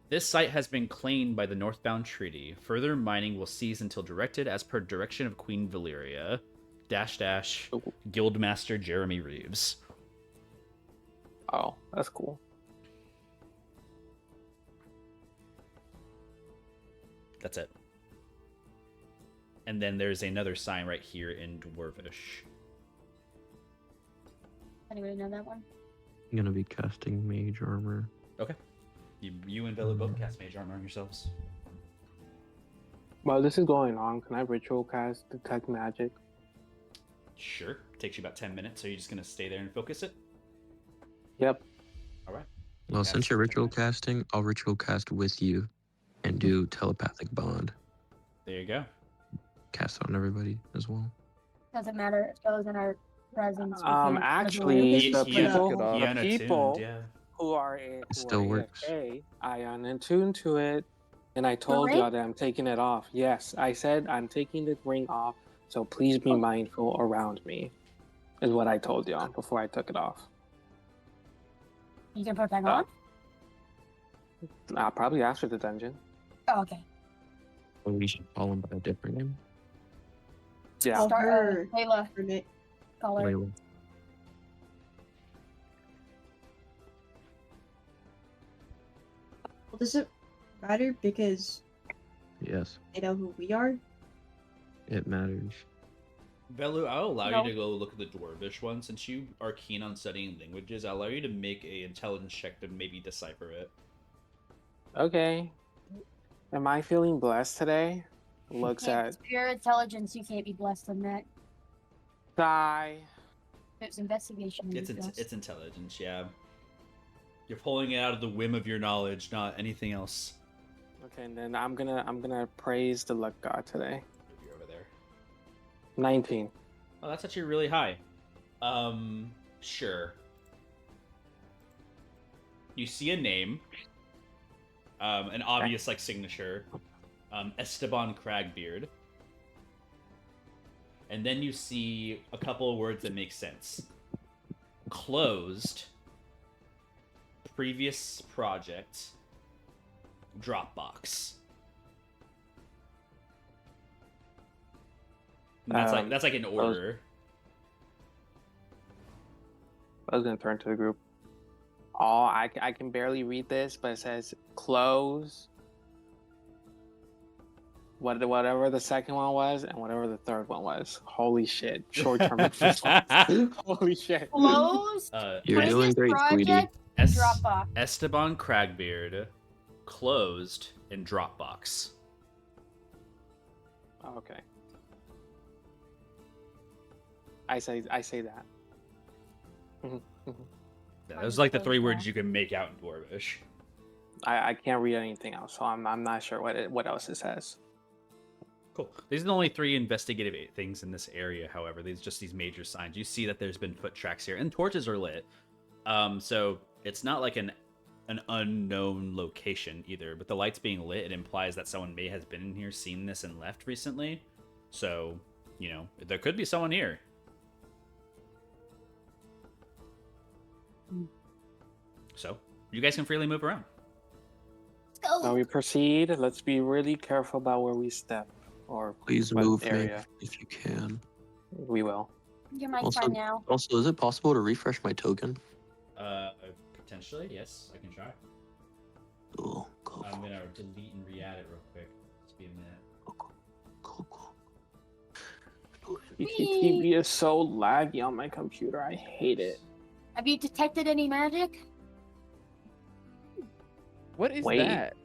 This site has been claimed by the Northbound Treaty. Further mining will cease until directed as per direction of Queen Valyria. -- Guildmaster Jeremy Reeves. Oh, that's cool. That's it. And then there's another sign right here in Dwarvish. Anybody know that one? I'm gonna be casting mage armor. Okay. You and Velu both cast mage armor on yourselves. While this is going on, can I ritual cast detect magic? Sure. Takes you about 10 minutes, so you're just going to stay there and focus it? Yep. All right. Well, Cast since you're detect ritual magic. casting, I'll ritual cast with you and do telepathic bond. There you go. Cast on everybody as well. Doesn't matter. It goes in our presence. Actually, the He people yeah. who are still works. AFK, I unattuned to it, and I told y'all that I'm taking it off. Yes, I said I'm taking the ring off, so please be mindful around me, is what I told y'all before I took it off. You can put that on? Probably after the dungeon. Oh, okay. Or we should call him by a different name. Yeah. Start, Layla. Call her. Layla. Well, does it matter because Yes, they know who we are? it matters. Velu, I'll allow No. you to go look at the Dwarvish one. Since you are keen on studying languages, I'll allow you to make a intelligence check to maybe decipher it. Okay. Am I feeling blessed today? Looks at It's pure intelligence. You can't be blessed on that. Sigh. It's investigation. It's intelligence, yeah. You're pulling it out of the whim of your knowledge, not anything else. Okay, and then I'm gonna praise the luck god today. You're over there. 19. Oh, that's actually really high. Sure. You see a name, an obvious like signature, Esteban Cragbeard, and then you see a couple of words that make sense. Closed. Previous project. Dropbox. And that's like an order. I was gonna turn to the group. Oh, I can barely read this, but it says close. Whatever the second one was, and whatever the third one was. Holy shit! Short-term memory loss. Holy shit! Closed. You're Crisis doing great, sweetie. Project and Dropbox. Esteban Cragbeard, closed, in Dropbox. Oh, okay. I say that. Yeah, those are like the three words you can make out in Dwarvish. I can't read anything else, so I'm not sure what else it says. Cool. These are the only three investigative things in this area, however. These just these major signs. You see that there's been foot tracks here, and torches are lit. So it's not like an unknown location either, but the lights being lit, it implies that someone may have been in here, seen this, and left recently. So, you know, there could be someone here. So, you guys can freely move around. Let's go. So we proceed. Let's be really careful about where we step, or Please what move me area. if you can. We will. You're my Also- friend now. Also, is it possible to refresh my token? Potentially, yes, I can try. Cool, cool, I'm gonna delete and re-add it real quick. Just be a minute. cool. PTTV is so laggy on my computer. I hate it. Have you detected any magic? What is Wait. that?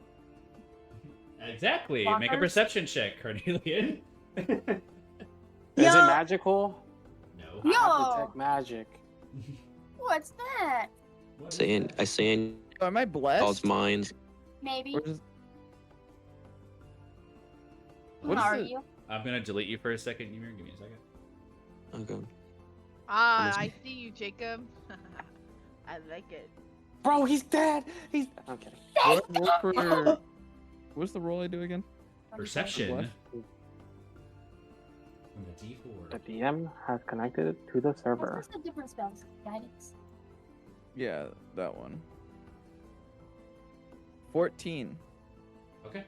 Exactly. Make a Blockers? perception check, Cornelian. Is it Yo! magical? No. I have Yo! detect magic. What's that? What is Saying, that? I say in Oh, am I blessed? God's mind. Maybe. Or is- Who what is are it? you? I'm gonna delete you for a second, Ymir. Give me a second. Okay. Ah, I see you, Jacob. I like it. Bro, he's dead. He's. I'm kidding. What's the role I do again? Perception. Bluff? On the D4. The DM has connected to the server. What's the different spells? Guidance. Yeah, that one. 14. Okay.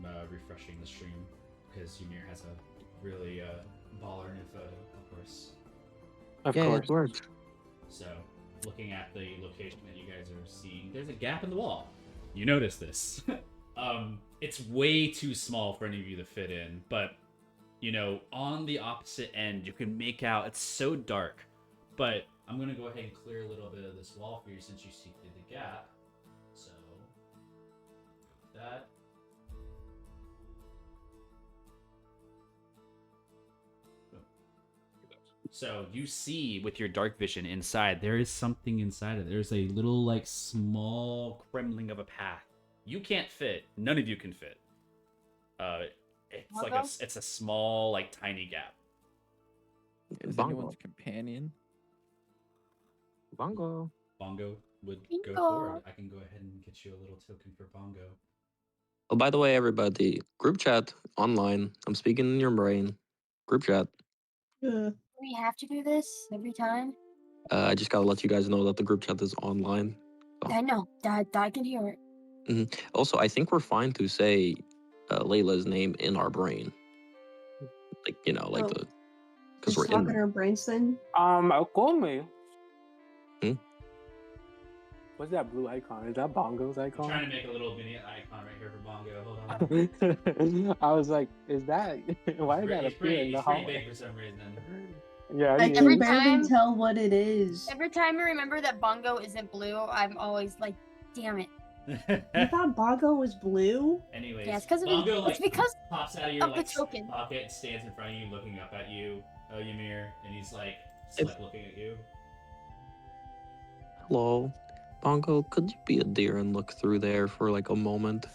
I'm refreshing the stream because Ymir has a really baller new photo, of course. Of Yeah, course. it worked. So, looking at the location that you guys are seeing, there's a gap in the wall. You notice this. It's way too small for any of you to fit in, but, you know, on the opposite end, you can make out, it's so dark, but I'm going to go ahead and clear a little bit of this wall for you since you see through the gap. So, that. So you see with your dark vision inside, there is something inside of it. There's a little like small kremling of a path. You can't fit. None of you can fit. It's like it's a small like tiny gap. Is Bongo. anyone's companion? Bongo. Bongo would go Bingo. forward. I can go ahead and get you a little token for Bongo. Oh, by the way, everybody, group chat online. I'm speaking in your brain. Group chat. Do we have to do this every time? I just gotta let you guys know that the group chat is online. I know. I can hear it. Also, I think we're fine to say Layla's name in our brain. Like, you know, like Oh. the... Because Just we're in talking there. our brains then. Call me. Hmm? What's that blue icon? Is that Bongo's I'm icon? trying to make a little mini icon right here for Bongo. Hold on. I was like, is that? Why did that He's appear in pretty the big hallway? for some reason. Yeah, I he can is. barely time- tell what it is. Every time I remember that Bongo isn't blue, I'm always like, damn it. You thought Bongo was blue? Anyways, Yeah, it's 'cause of his- Bongo it's because pops out of your of the like token. pocket, and stands in front of you, looking up at you, Ymir, and he's like, looking at you. Hello. Bongo, could you be a deer and look through there for like a moment?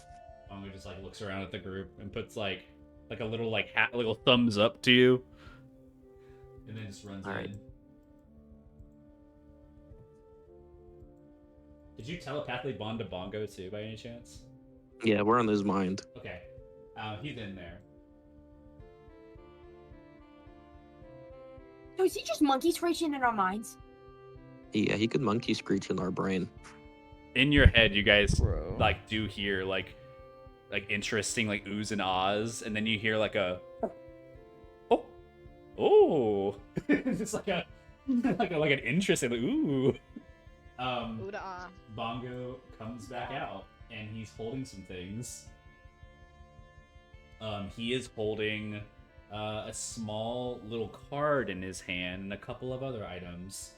Bongo just like looks around at the group and puts like a little like a little thumbs up to you, and then just runs All right. in. Did you telepathically bond to Bongo too, by any chance? Yeah, we're on his mind. Okay, he's in there. So is he just monkey scratching in our minds? Yeah, he could monkey screech in our brain. In your head, you guys Bro. like do hear like interesting like oohs and ahs, and then you hear like a oh it's like a like an interesting like, ooh. Ooh-da. Bongo comes back out, and he's holding some things. He is holding a small little card in his hand and a couple of other items.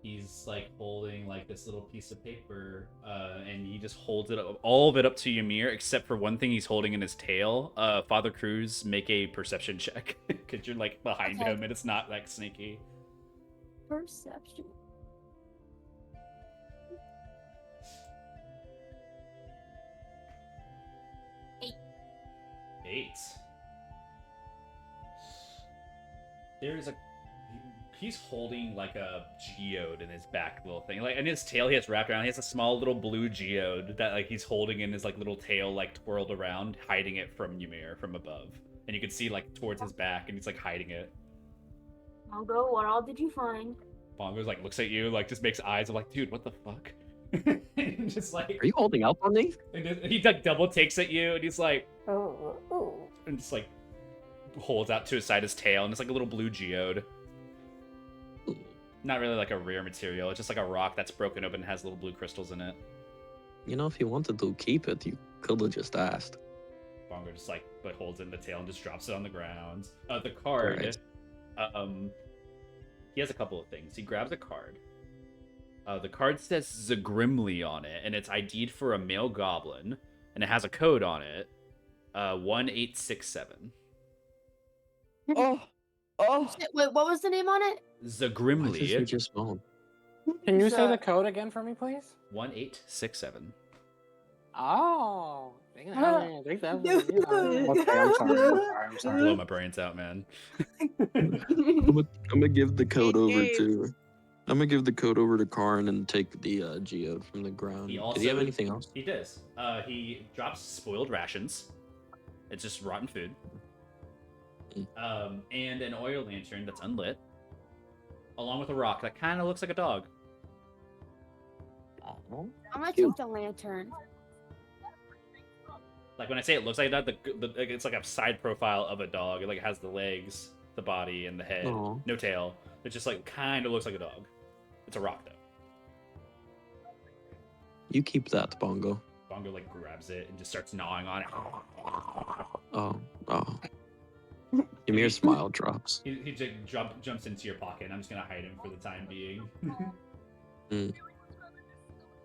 He's like holding like this little piece of paper, and he just holds it up, all of it up to Ymir, except for one thing he's holding in his tail. Father Cruz, make a perception check because you're like behind Okay. him and it's not like sneaky. Perception. Eight. There's a. He's holding like a geode in his back little thing. Like in his tail he has wrapped around. He has a small little blue geode that like he's holding in his like little tail, like twirled around, hiding it from Ymir from above. And you can see like towards his back, and he's like hiding it. Bongo, what all did you find? Bongo's like looks at you, like just makes eyes of like, dude, what the fuck? And just like Are you holding out on me? and he like double takes at you, and he's like, Oh. and just like holds out to his side his tail, and it's like a little blue geode. Not really like a rare material. It's just like a rock that's broken open and has little blue crystals in it. You know, if you wanted to keep it, you could have just asked. Bongo just like but holds it in the tail and just drops it on the ground. The card. Right. He has a couple of things. He grabs a card. The card says Zagrimly on it, and it's ID'd for a male goblin, and it has a code on it. 1867. Oh. Wait, what was the name on it? Why does he Zagrimly. just phone? Can you Is say the that- code again for me, please? 1867. Oh. Okay, Okay, I'm sorry. Blow my brains out, man. I'm gonna give the code over to. I'm gonna give the code over to Karn and take the geode from the ground. Did he have anything else? He does. He drops spoiled rations. It's just rotten food. And an oil lantern that's unlit, along with a rock that kind of looks like a dog. Oh, I'm gonna Cute. take the lantern. Like when I say it looks like that, it's like a side profile of a dog. It like has the legs, the body, and the head. Aw. No tail. It just like kind of looks like a dog. It's a rock though. You keep that, Bongo. Bongo like grabs it and just starts gnawing on it. Oh. Ymir's smile drops. He just jumps into your pocket, and I'm just gonna hide him for the time being. Mm.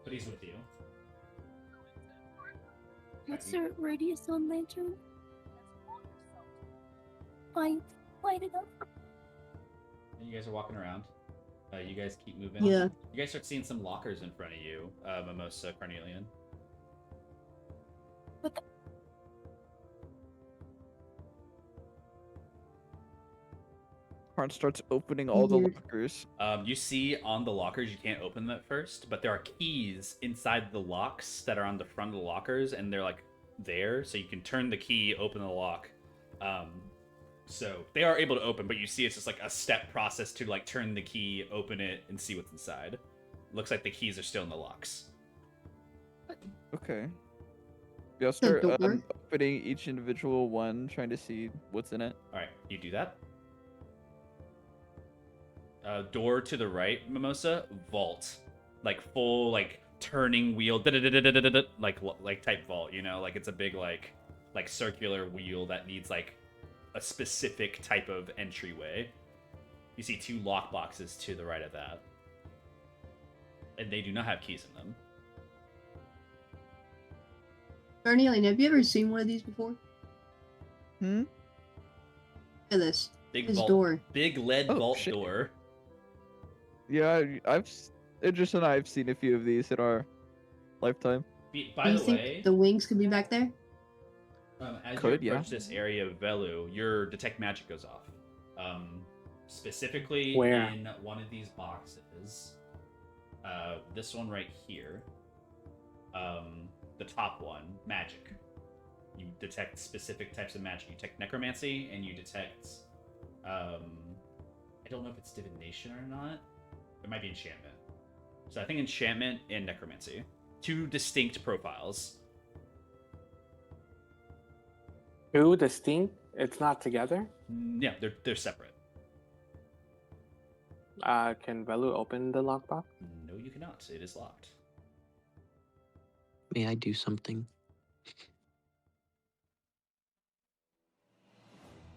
But he's with you. What's the radius on lantern? Light it up. And you guys are walking around. You guys keep moving. Yeah. You guys start seeing some lockers in front of you, Mimosa, Carnelian. What the? Karn starts opening all the Weird. lockers. You see on the lockers, you can't open them at first, but there are keys inside the locks that are on the front of the lockers, and they're like there, so you can turn the key, open the lock. So they are able to open, but you see it's just like a step process to like turn the key, open it, and see what's inside. Looks like the keys are still in the locks. Okay. We all start door? opening each individual one, trying to see what's in it. All right, you do that. Door to the right, Mimosa, vault, like full like turning wheel, like type vault. You know, like it's a big like circular wheel that needs like a specific type of entryway. You see two lock boxes to the right of that, and they do not have keys in them. Carnelian, have you ever seen one of these before? Hmm? Look at this. Big This vault, door. big lead Oh, vault shit. door. Yeah, Idris and I have seen a few of these in our lifetime. By Do you the think way, the wings could be back there? as Could, you yeah. approach this area of Velu, your detect magic goes off. Specifically Where? in one of these boxes. This one right here. The top one, magic. You detect specific types of magic. You detect necromancy, and you detect. I don't know if it's divination or not. It might be enchantment. So I think enchantment and necromancy, two distinct profiles. Two distinct? It's not together? Yeah, they're separate. Can Velu open the lockbox? No, you cannot. It is locked. May I do something?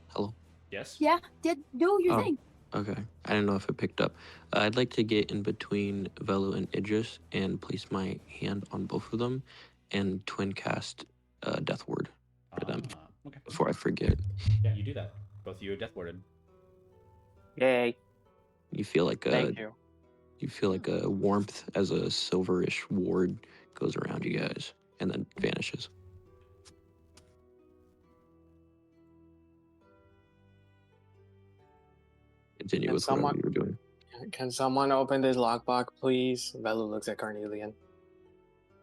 Hello? Yes? Yeah, do your Oh. thing. Okay. I didn't know if it picked up. I'd like to get in between Velu and Idris and place my hand on both of them and twin cast Death Ward for them Okay. before I forget. Yeah, you do that. Both of you are death warded. Yay! You feel like Thank you. you feel like a warmth as a silverish ward goes around you guys and then vanishes. Continue Can with whatever someone- you were doing. Can someone open this lockbox, please? Velu looks at Carnelian.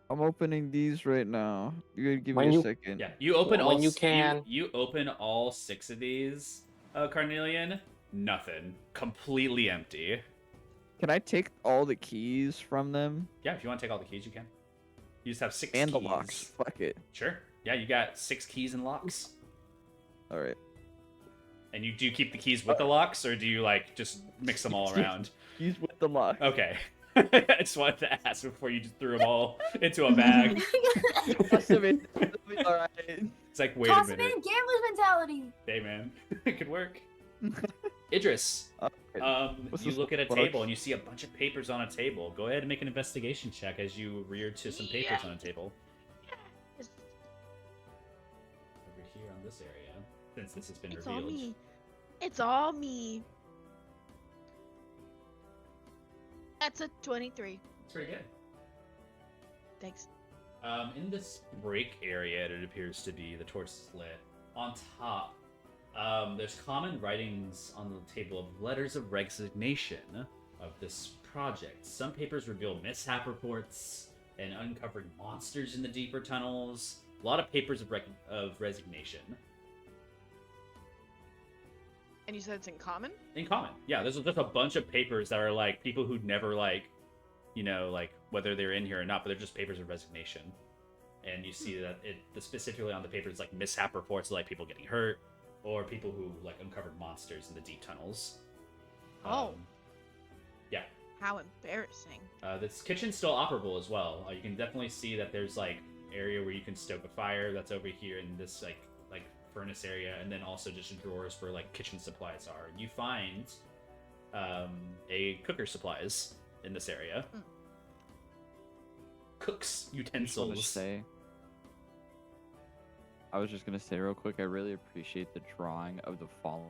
I'm opening these right now. You gotta give When me a you- second. Yeah, you open When all. you can. You open all 6 of these, Carnelian. Nothing. Completely empty. Can I take all the keys from them? Yeah, if you want to take all the keys, you can. You just have 6 And keys. the locks. Fuck it. Sure. Yeah, you got 6 keys and locks. All right. And do you keep the keys with the locks, or do you like just mix them all around? Keys with the lock. Okay. I just wanted to ask before you just threw them all into a bag. All right. It's like, wait Toss a it minute. in, gambler's mentality. Hey, man. It could work. Idris, What's you this look at a box? table and you see a bunch of papers on a table. Go ahead and make an investigation check as you rear to some papers on a table. It's, Over here on this area, since this has been it's all revealed. me. It's all me. That's a 23. It's pretty good. Thanks. In this break area, it appears to be the torch is lit. On top, there's common writings on the table of letters of resignation of this project. Some papers reveal mishap reports and uncovering monsters in the deeper tunnels. A lot of papers of resignation. And you said it's in common? In common, yeah. There's just a bunch of papers that are like people who'd never like, you know, like whether they're in here or not, but they're just papers of resignation. And you see that specifically on the papers like mishap reports, like people getting hurt, or people who like uncovered monsters in the deep tunnels. Oh. Yeah. How embarrassing. This kitchen's still operable as well. You can definitely see that there's like area where you can stoke a fire. That's over here in this like furnace area, and then also just drawers where like kitchen supplies are. You find a cooker supplies in this area. Cooks utensils. I was just gonna say real quick, I really appreciate the drawing of the fallen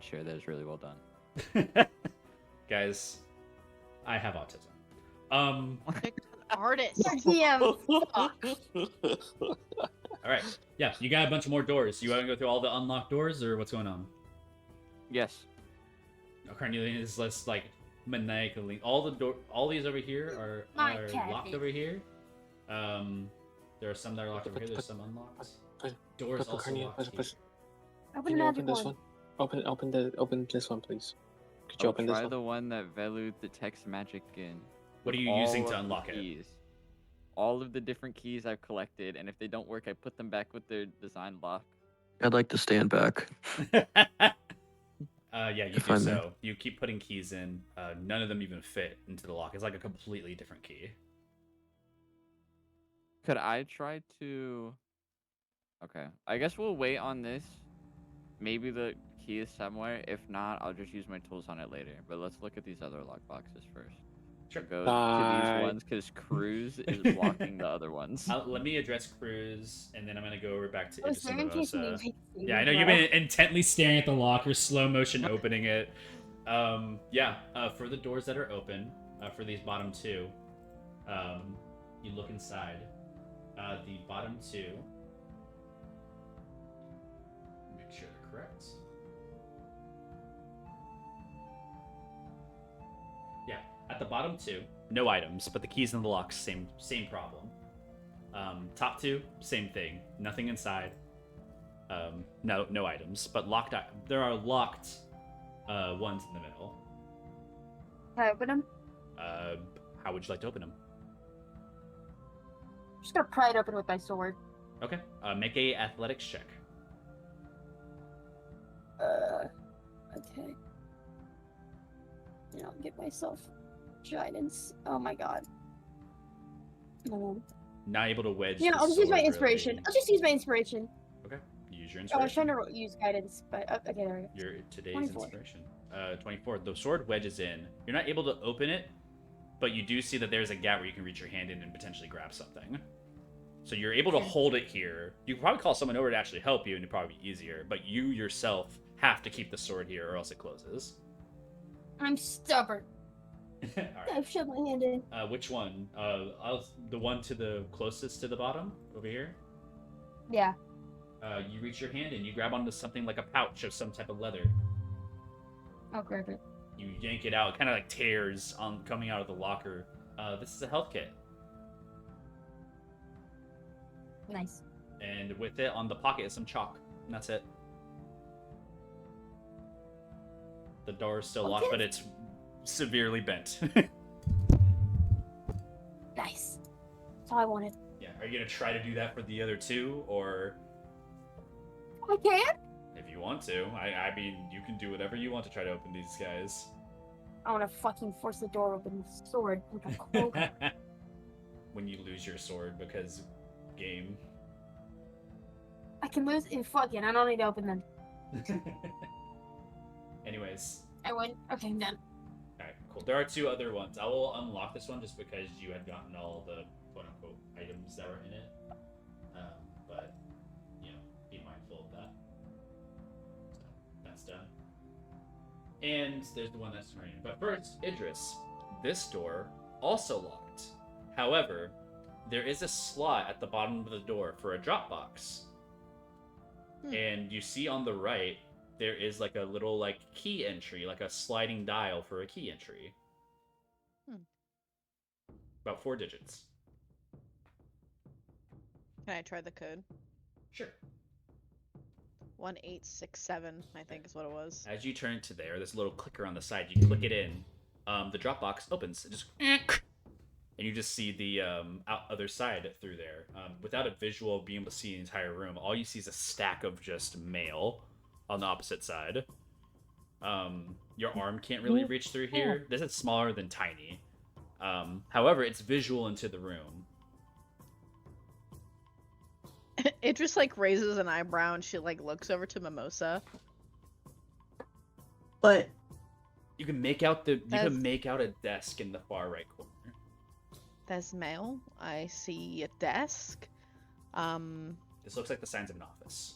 chair. That is really well done. Guys, I have autism. Artist. DM. All right. Yeah, you got a bunch of more doors. You want to go through all the unlocked doors, or what's going on? Yes. Carnelian is less like maniacally. All these over here are locked over here. There are some that are locked over here. There's some unlocked. Doors also locked here. Open Can you magic open this one. one? Open this one, please. Could you I'll open this try one? the one that Velu detects magic in. What are you All using to of the unlock it? keys. All of the different keys I've collected, and if they don't work, I put them back with their design lock. I'd like to stand back. Yeah, you If do I may. so. You keep putting keys in. None of them even fit into the lock. It's like a completely different key. Could I try to... Okay. I guess we'll wait on this. Maybe the key is somewhere. If not, I'll just use my tools on it later. But let's look at these other lock boxes first. Sure. Go Bye. to these ones, because Cruz is blocking the other ones. Let me address Cruz, and then I'm gonna go over back to I was Idris and staring at you Mimosa. and you Yeah, I know you've been intently staring at the lock. You're slow motion opening it. For the doors that are open, for these bottom two, you look inside. The bottom two. Make sure they're correct. Yeah, at the bottom two, no items, but the keys in the locks, same problem. Top two, same thing, nothing inside. No items, but locked. There are locked ones in the middle. Can I open them? How would you like to open them? I'm just gonna pry it open with my sword. Okay. Make a athletics check. Okay. Give myself guidance. Oh my god. Not able to wedge. Yeah, the I'll just use my sword, inspiration. really. I'll just use my inspiration. Okay, use your Oh, I was inspiration. trying to use guidance, but okay, there we go. Your today's 24. inspiration. 24. The sword wedges in. You're not able to open it, but you do see that there's a gap where you can reach your hand in and potentially grab something. So you're able to hold it here. You can probably call someone over to actually help you, and it'd probably be easier. But you yourself have to keep the sword here, or else it closes. I'm stubborn. All right. I've shoved my hand in. Which one? The one to the closest to the bottom over here. Yeah. You reach your hand and you grab onto something like a pouch of some type of leather. I'll grab it. You yank it out. It kind of like tears on coming out of the locker. This is a health kit. Nice. And with it on the pocket is some chalk. And that's it. The door is still locked, but it's severely bent. Nice. That's all I wanted. Yeah. Are you gonna try to do that for the other two, or I can? if you want to? I mean, you can do whatever you want to try to open these guys. I want to fucking force the door open with a sword. Like a cloak. When you lose your sword because game. I can lose it. Fuck it. I don't need to open them. Anyways. I win. Okay, I'm done. Alright, cool. There are two other ones. I will unlock this one just because you had gotten all the quote-unquote items that were in it. But, be mindful of that. So, that's done. And there's the one that's running. But first, Idris. This door, also locked. However, there is a slot at the bottom of the door for a drop box. And you see on the right, there is like a little key entry, like a sliding dial for a key entry. About 4 digits. Can I try the code? Sure. 1867, I think is what it was. As you turn to there, there's a little clicker on the side. You click it in. The drop box opens. It just and you just see the other side through there. Without a visual of being able to see the entire room, all you see is a stack of just mail on the opposite side. Your arm can't really reach through here. This is smaller than tiny. However, it's visual into the room. It just raises an eyebrow and she looks over to Mimosa. But you can make out a desk in the far right corner. There's mail. I see a desk. This looks like the signs of an office.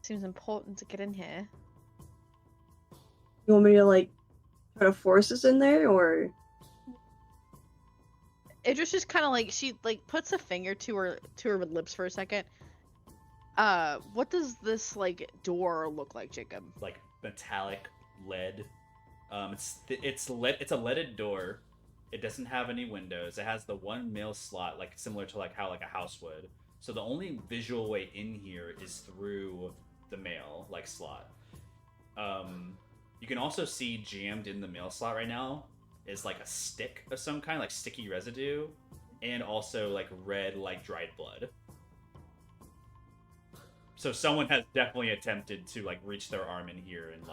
Seems important to get in here. you want me to try to force us in there, or? Idris just kind of she puts a finger to her lips for a second. What does this door look like, Jacob? Like metallic lead. It's a leaded door. It doesn't have any windows. It has the one mail slot, similar to how a house would. So the only visual way in here is through the mail slot. You can also see jammed in the mail slot right now is a stick of some kind, sticky residue, and also red dried blood. So someone has definitely attempted to reach their arm in here and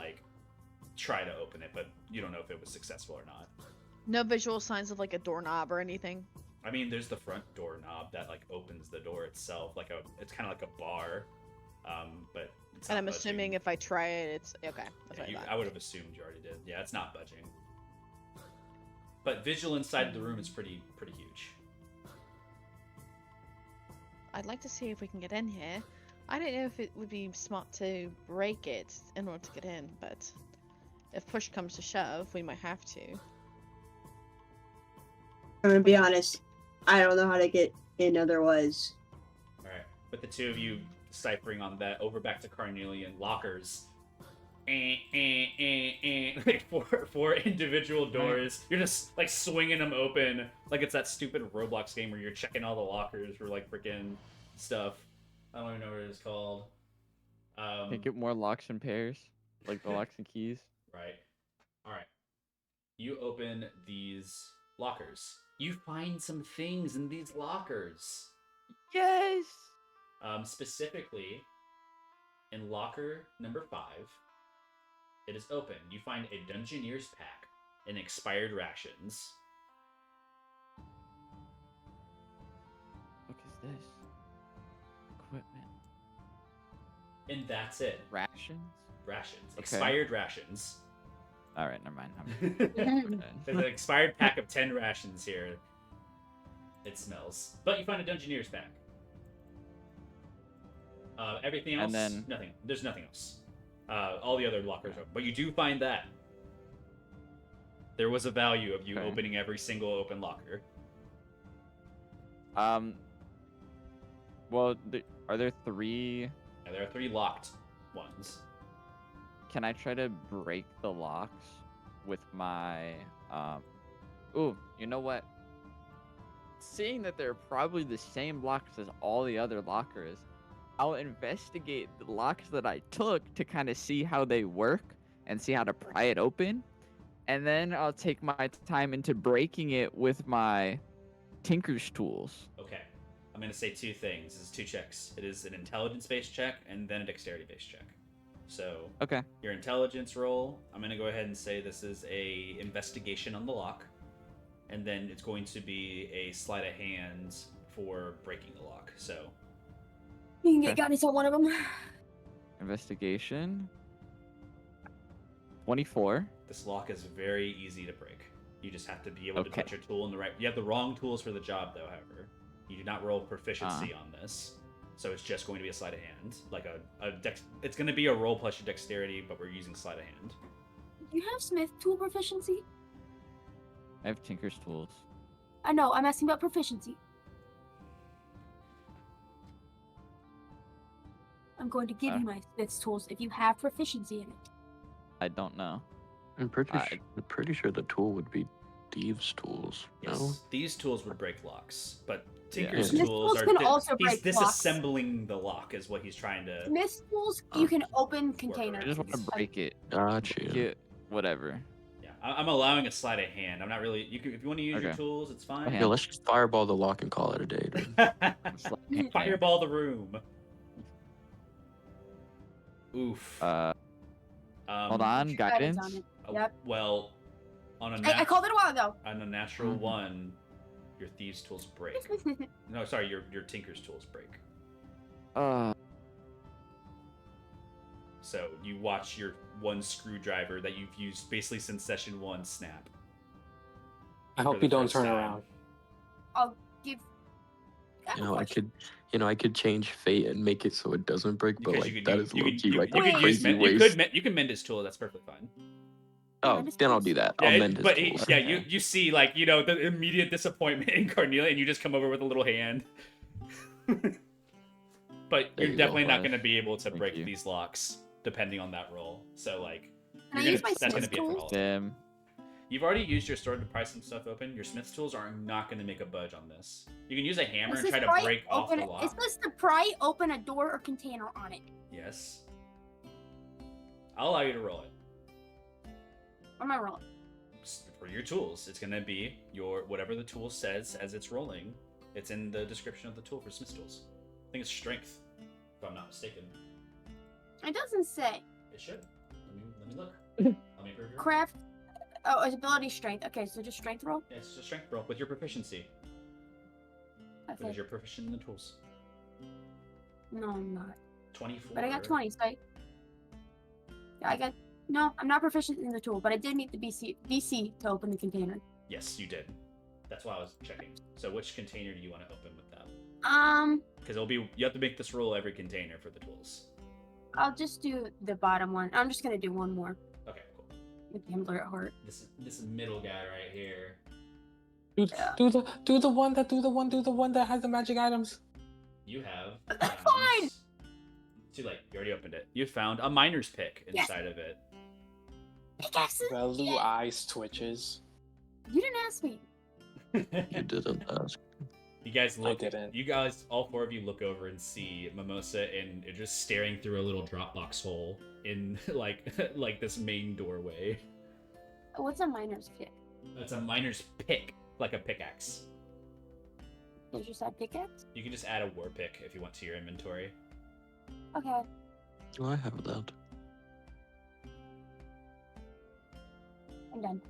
try to open it, but you don't know if it was successful or not. No visual signs of a doorknob or anything. I mean, there's the front doorknob that opens the door itself, it's kind of like a bar, but it's and not I'm budging. assuming if I try it, it's okay. That's Yeah, what I thought. I would have assumed you already did. Yeah, it's not budging. But visual inside the room is pretty huge. I'd like to see if we can get in here. I don't know if it would be smart to break it in order to get in, but if push comes to shove, we might have to. I'm gonna be honest, I don't know how to get in otherwise. Alright, with the two of you ciphering on that, over back to Carnelian lockers. Four individual doors. You're just swinging them open, it's that stupid Roblox game where you're checking all the lockers for freaking stuff. I don't even know what it is called. Can't get more locks and pairs, the locks and keys. Right. All right. You open these lockers. You find some things in these lockers. It is open. You find a Dungeoneer's pack and expired rations. What is this? Equipment. And that's it. Rations? Rations. Okay. Expired rations. All right, never mind. There's an expired pack of 10 rations here. It smells. But you find a Dungeoneer's pack. Everything else, And then- nothing. There's nothing else. All the other lockers are open. But you do find that. There was a value of you Okay. opening every single open locker. Well, are there 3? And there are 3 locked ones. Can I try to break the locks with my Ooh, you know what? Seeing that they're probably the same locks as all the other lockers, I'll investigate the locks that I took to kind of see how they work and see how to pry it open. And then I'll take my time into breaking it with my tinker's tools. Okay. I'm going to say 2 things. This is 2 checks. It is an intelligence-based check and then a dexterity-based check. So, Okay. your intelligence roll, I'm going to go ahead and say this is a investigation on the lock. And then it's going to be a sleight of hand for breaking the lock. So, You can get Okay. guidance on one of them. Investigation. 24. this lock is very easy to break. You just have to be able to Okay. put your tool in the right... You have the wrong tools for the job, though, however. You do not roll proficiency on this. So it's just going to be a sleight of hand. Like it's going to be a roll plus your dexterity, but we're using sleight of hand. You have Smith tool proficiency? I have tinker's tools. I know, I'm asking about proficiency. I'm going to give you my Smith's tools if you have proficiency in it. I don't know. I'm pretty sure the tool would be thieves' tools. Yes, No. these tools would break locks, but Tinker's Smith tools tools are... can also he's break locks. disassembling the lock is what he's trying to... Smith's tools, you can open containers. I just want to break it. Gotcha. Break it, whatever. Yeah, I'm allowing a sleight of hand. I'm not really... if you want to use your Okay. tools, it's fine. Okay. Yeah, let's just fireball the lock and call it a day, dude. Fireball the room. Oof. Hold on, Guidance guidance. on it. Oh, Yep. Well, on a I called it a while ago. on a natural Mhm. 1, your thieves' tools break. No, sorry, your tinker's tools break. So you watch your 1 screwdriver that you've used basically since session 1 snap. I For hope the you don't first turn time. around. I'll give. I could change fate and make it so it doesn't break, but Because like you could that use- is you low could- key you- like you a could use crazy men- you waste. you can mend his tool. That's perfectly fine. Oh, Mend his then I'll tools. do that. Yeah, I'll mend his but tools. yeah, Okay. you see like the immediate disappointment in Cornelia, and you just come over with a little hand. But There you're you go. definitely not Nice. going to be able to Thank break you. these locks depending on that roll. So like, Can I you're use gonna- my that's gonna Smith's be it for tools? all of them. Them. You've already used your sword to pry some stuff open. Your smith's tools are not going to make a budge on this. You can use a hammer It and says try to pry break off open the it. lock. It says to pry open a door or container on it. Yes. I'll allow you to roll it. What am I rolling? For your tools, it's going to be your whatever the tool says as it's rolling. It's in the description of the tool for smith's tools. I think it's strength, if I'm not mistaken. It doesn't say. It should. Let me look. Let me prove your... Craft. Oh, it's ability strength. Okay, so just strength roll. Yeah, it's a strength roll with your proficiency. Because Okay. you're proficient in the tools. No, I'm not. 24. But I got 20, so yeah, I got. No, I'm not proficient in the tool, but I did meet the DC to open the container. Yes, you did. That's why I was checking. So which container do you want to open with that? Because Because you have to make this roll every container for the tools. I'll just do the bottom one. I'm just gonna do one more Okay, cool. with Gambler at heart. This middle guy right here. Dude, Yeah. do the one that has the magic items. You have Fine! found- Too late. You already opened it. You found a miner's pick Yes. inside of it. Pickaxes. Velu eyes twitches. You didn't ask me. You didn't ask. You guys look. didn't. You guys, all 4 of you, look over and see Mimosa and just staring through a little Dropbox hole in like this main doorway. What's a miner's pick? That's a miner's pick, like a pickaxe. You just said pickaxe? You can just add a war pick if you want to your inventory. Okay. Oh, I have that. I'm done.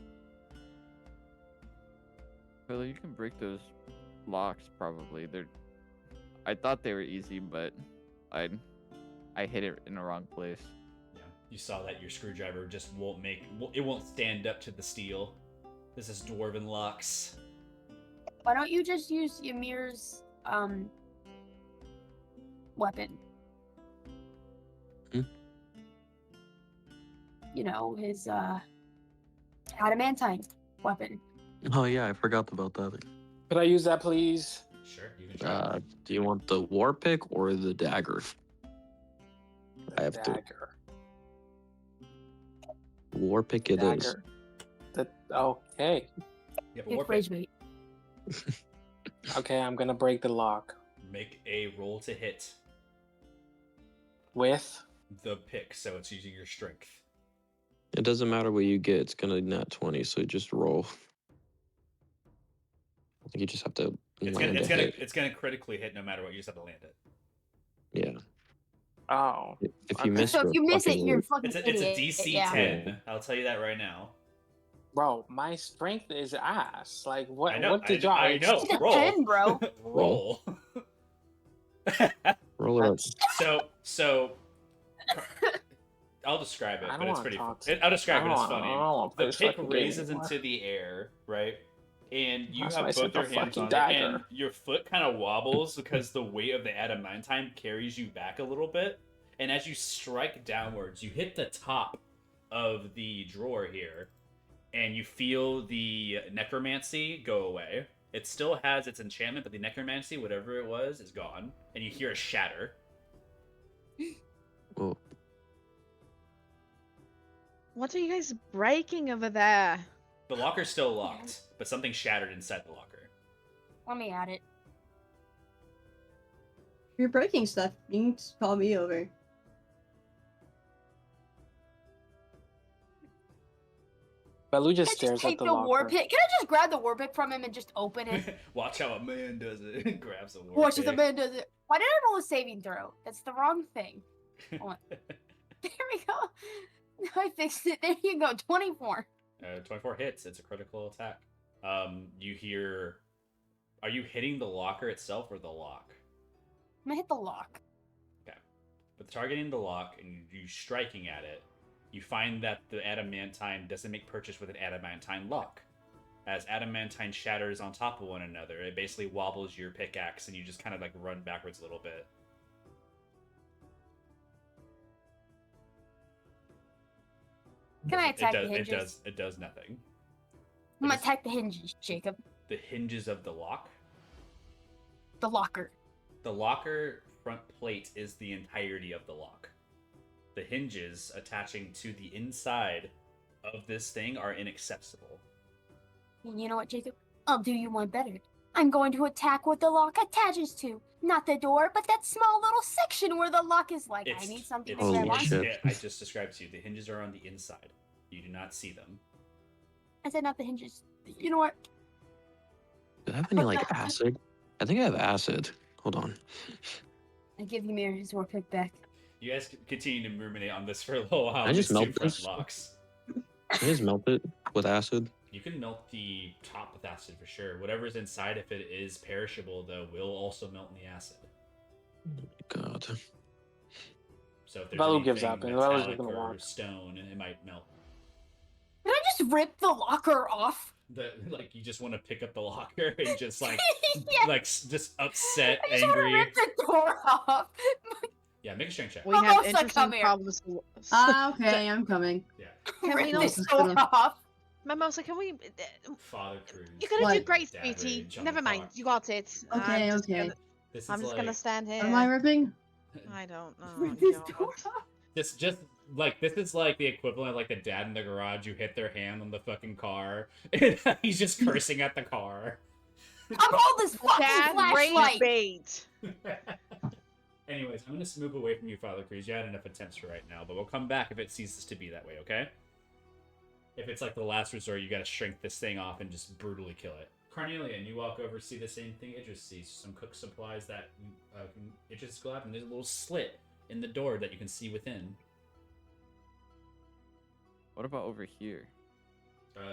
Well, you can break those locks probably. I thought they were easy, but I hit it in the wrong place. Yeah, you saw that your screwdriver just it won't stand up to the steel. This is dwarven locks. Why don't you just use Ymir's weapon? Hmm? You know, his adamantine weapon. Oh yeah, I forgot about that. Could I use that, please? Sure, you can try. Do you want the war pick or the dagger? I have to. Dagger. War pick it is. Dagger. Okay. You have a Good war phrase, pick. mate. Okay, I'm gonna break the lock. Make a roll to hit With? the pick, so it's using your strength. It doesn't matter what you get, it's gonna nat 20, so just roll. I think you just have to land a hit. It's gonna critically hit no matter what. You just have to land it. Yeah. Oh. If Okay. you miss, So if you're you miss it, fucking you're rude. fucking It's a idiot. DC Yeah. 10. I'll tell you that right now. Bro, my strength is ass. Like, what? I know. What did y'all? I know. It's a Roll. 10, bro. Roll. Roll it up. So I'll describe it, I don't but it's wanna pretty. talk to- I'll describe I it. don't It's wanna- funny. I don't wanna play The this pick fucking game raises anymore. into the air, right? And you That's have why I both said your the hands fucking on it, dagger. and your foot kind of wobbles because the weight of the adamantine carries you back a little bit. And as you strike downwards, you hit the top of the drawer here, and you feel the necromancy go away. It still has its enchantment, but the necromancy, whatever it was, is gone. And you hear a shatter. Well, What are you guys breaking over there? The locker's still locked, but something shattered inside the locker. Let me add it. If you're breaking stuff, you can just call me over. Balu Can just I stares just at take the the war locker. pick? Can I just grab the war pick from him and just open it? Watch how a man does it. Grabs a war Watch as the pick. man does it. Why did I roll a saving throw? That's the wrong thing. Hold on. There we go. I fixed it. There you go. 24. 24 hits. It's a critical attack. You hear... Are you hitting the locker itself or the lock? I'm gonna hit the lock. Okay. With targeting the lock and you striking at it, you find that the adamantine doesn't make purchase with an adamantine lock. As adamantine shatters on top of one another, it basically wobbles your pickaxe and you just kind of like run backwards a little bit. Can I attack the hinges? It does nothing. I'm gonna attack the hinges, Jacob. The hinges of the lock. The locker. The locker front plate is the entirety of the lock. The hinges attaching to the inside of this thing are inaccessible. And you know what, Jacob? I'll do you one better. I'm going to attack what the lock attaches to. Not the door, but that small little section where the lock is like. I need something to Holy grab on. shit. I just described to you. The hinges are on the inside. You do not see them. I said not the hinges. You know what? do I have any like acid? I think I have acid. Hold on. I give you Mary's war pick back. You guys continue to ruminate on this for a little while. I just these two melt front this? locks. Can I just melt it with acid? You can melt the top with acid for sure. Whatever's inside, if it is perishable, though, will also melt in the acid. God. So if there's Balu gives anything up, and Balu's metallic gonna or walk. stone, it might melt. Can I just rip the locker off? Like you just want to pick up the locker and just like Yeah. like just upset, I just want to angry. rip the door off. Yeah, make a strength check. We have Mimosa, interesting come here. problems. Okay, I'm coming. Yeah, Can we Rip not- this door off. Mimosa, can we? Father Cruz. You're gonna do What? great, Dad sweetie. rage on Never the mind. clock. You got it. Okay, I'm just okay. This I'm is just like, gonna stand here. What am I ripping? I don't know. Rip this God. door off. just like this is like the equivalent of like the dad in the garage who hit their hand on the fucking car and he's just cursing at the car. I'm holding this fucking Dad flashlight. rage bait. Anyways, I'm gonna move away from you, Father Cruz. You had enough attempts for right now, but we'll come back if it ceases to be that way, okay? If it's like the last resort, you gotta shrink this thing off and just brutally kill it. Carnelian, you walk over, see the same thing Idris sees. Some cook supplies that Idris grabbed, and there's a little slit in the door that you can see within. What about over here?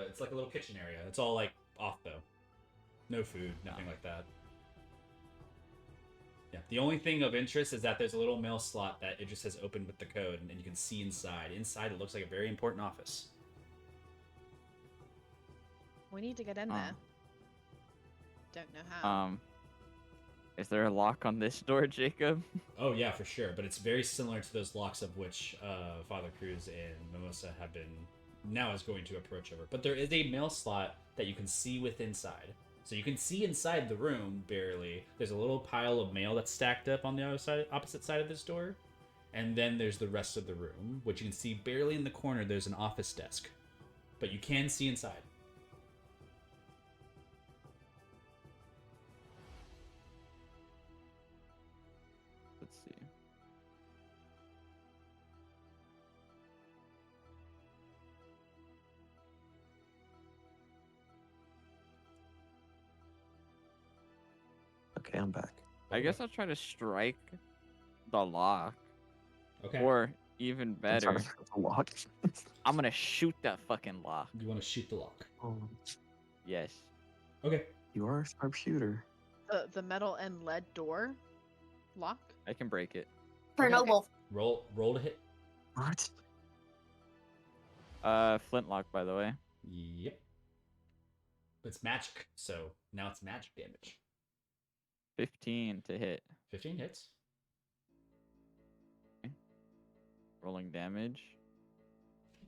It's like a little kitchen area. It's all like off though. No food, nothing like that. Yeah. The only thing of interest is that there's a little mail slot that it just says open with the code, and you can see inside. Inside, it looks like a very important office. We need to get in there. Don't know how. Is there a lock on this door, Jacob? Oh yeah, for sure. But it's very similar to those locks of which Father Cruz and Mimosa have been now is going to approach over. But there is a mail slot that you can see with inside. So you can see inside the room barely. There's a little pile of mail that's stacked up on the other side, opposite side of this door. And then there's the rest of the room, which you can see barely in the corner. There's an office desk. But you can see inside. Let's see. Okay, I'm back. I guess I'll try to strike the lock. Okay. Or even I'm sorry, better, the lock. I'm gonna shoot that fucking lock. You want to shoot the lock. Oh, Yes. Okay. you are a sharpshooter. The metal and lead door lock. I can break it. Chernobyl. Roll to hit. What? Flintlock, by the way. Yep. It's magic, so now it's magic damage. 15 to hit. 15 hits. Rolling damage.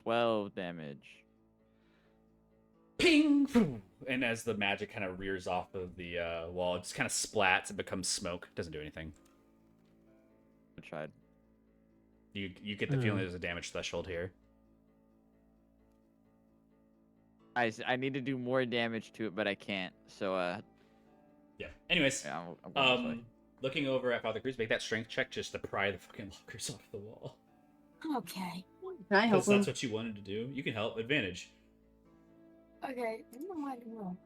12 damage. Ping! And as the magic kind of rears off of the wall, it just kind of splats and becomes smoke. Doesn't do anything. I tried. You get the feeling there's a damage threshold here. I need to do more damage to it, but I can't. So Yeah. Anyways, yeah, I'm going this way. looking over at Father Cruz, make that strength check just to pry the fucking lockers off the wall. Okay. Can I help Because him? that's what you wanted to do. You can help. Advantage. Okay. I don't know why I didn't roll.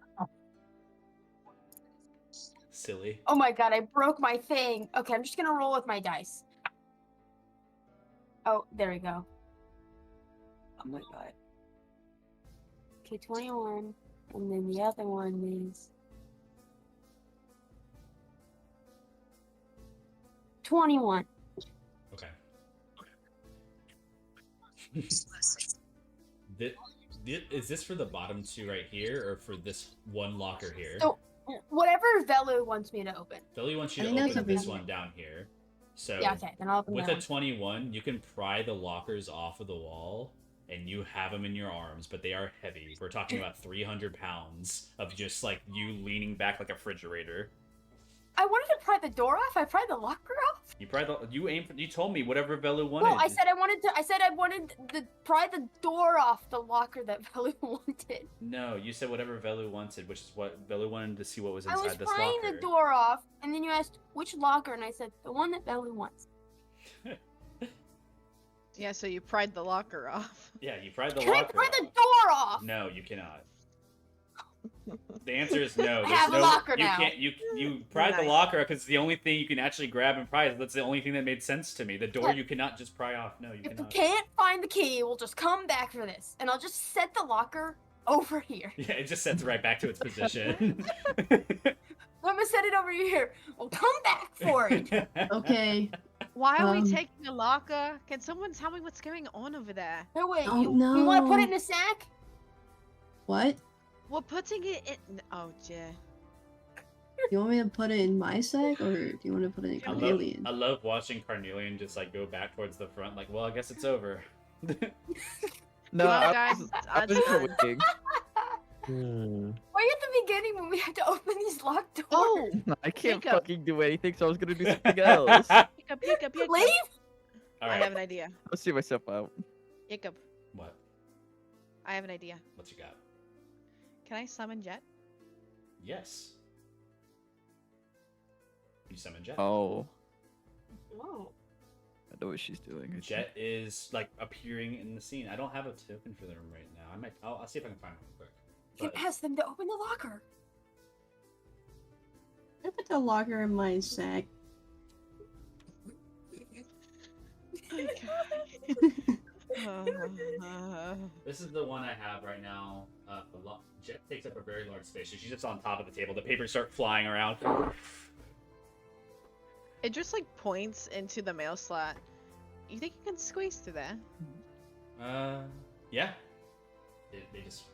Silly. Oh my god, I broke my thing. Okay, I'm just gonna roll with my dice. Oh, there we go. Oh my god. Okay, 21. And then the other one is 21. Okay. Is this for the bottom two right here, or for this one locker here? So, whatever Velu wants me to open. Philly wants you I to think that's open a this big- one down here. So Yeah, okay, then I'll open with that a one. 21, you can pry the lockers off of the wall, and you have them in your arms, but they are heavy. We're talking about 300 pounds of just like you leaning back like a refrigerator. I wanted to pry the door off. I pried the locker off. You told me whatever Velu wanted. No, I said I wanted to pry the door off the locker that Velu wanted. No, you said whatever Velu wanted, which is what Velu wanted to see what was I inside was this prying locker. the door off, and then you asked which locker, and I said the one that Velu wants. Yeah, so you pried the locker off. Yeah, you pried the Can I locker pry off. the door off? No, you cannot. The answer is no. I There's have a no, locker you now. Can't, you pried the Nice. locker because it's the only thing you can actually grab and pry. That's the only thing that made sense to me. The door Yeah. you cannot just pry off. No, you If we cannot. can't find the key, we'll just come back for this, and I'll just set the locker over here. Yeah, it just sets right back to its position. I'm gonna set it over here. We'll come back for it. Okay. Why are we Um, taking the locker? Can someone tell me what's going on over there? No, wait. Oh, you want to put no. it in a sack? What? We're putting it in. Oh dear. You want me to put it in my sack, or do you want to put it in I Carnelian? love watching Carnelian just like go back towards the front. Like, well, I guess it's over. No, Come on, I guys. I was Done. waiting. Why at the beginning when we had to open these locked doors? Oh, I can't Jacob. fucking do anything, so I was gonna do something else. Jacob. Leave? All I right. have an idea. I'll see myself out. Jacob, What? I have an idea. What you got? Can I summon Jet? Yes. You summon Jet. Oh, Oh. I know what she's doing. Jet is like appearing in the scene. I don't have a token for them right now. I'll see if I can find one quick. You But- asked them to open the locker. I put the locker in my sack. This is the one I have right now. Jet takes up a very large space. So she's just on top of the table. The papers start flying around. It just like points into the mail slot. You think you can squeeze through there? Yeah. They just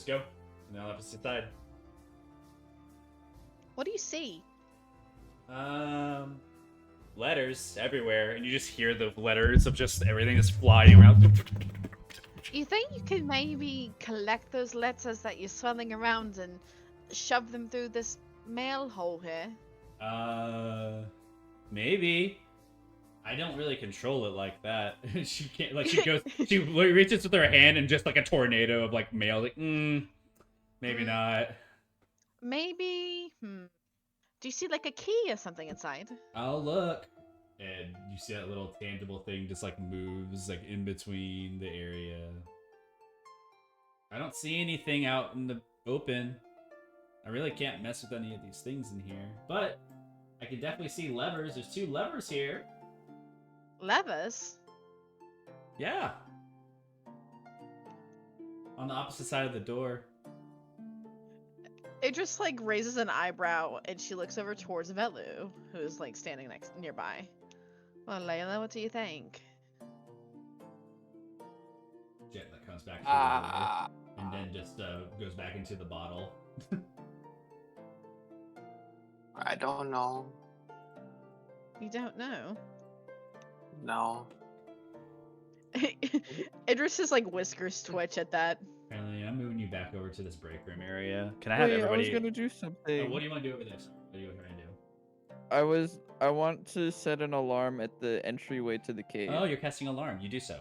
go. And they'll have to sit side. What do you see? Letters everywhere, and you just hear the letters of just everything is flying around. You think you could maybe collect those letters that you're swirling around and shove them through this mail hole here? Maybe. I don't really control it like that. She can't, like, she reaches with her hand and just like a tornado of like mail, like, maybe not. Maybe, Do you see like a key or something inside? I'll look. And you see that little tangible thing just like moves like in between the area. I don't see anything out in the open. I really can't mess with any of these things in here. But I can definitely see levers. There's 2 levers here. Levers? Yeah. On the opposite side of the door. It just like raises an eyebrow and she looks over towards Velu, who is like standing nearby. Well, Layla, what do you think? Jet that comes back to the door and then just goes back into the bottle. I don't know. You don't know? No. Idris's like whiskers twitch at that. Apparently, I'm moving you back over to this break room area. Can I have Wait, everybody? I was gonna do something. What do you want to do over there? What are you trying to do? I want to set an alarm at the entryway to the cave. Oh, you're casting alarm. You do so.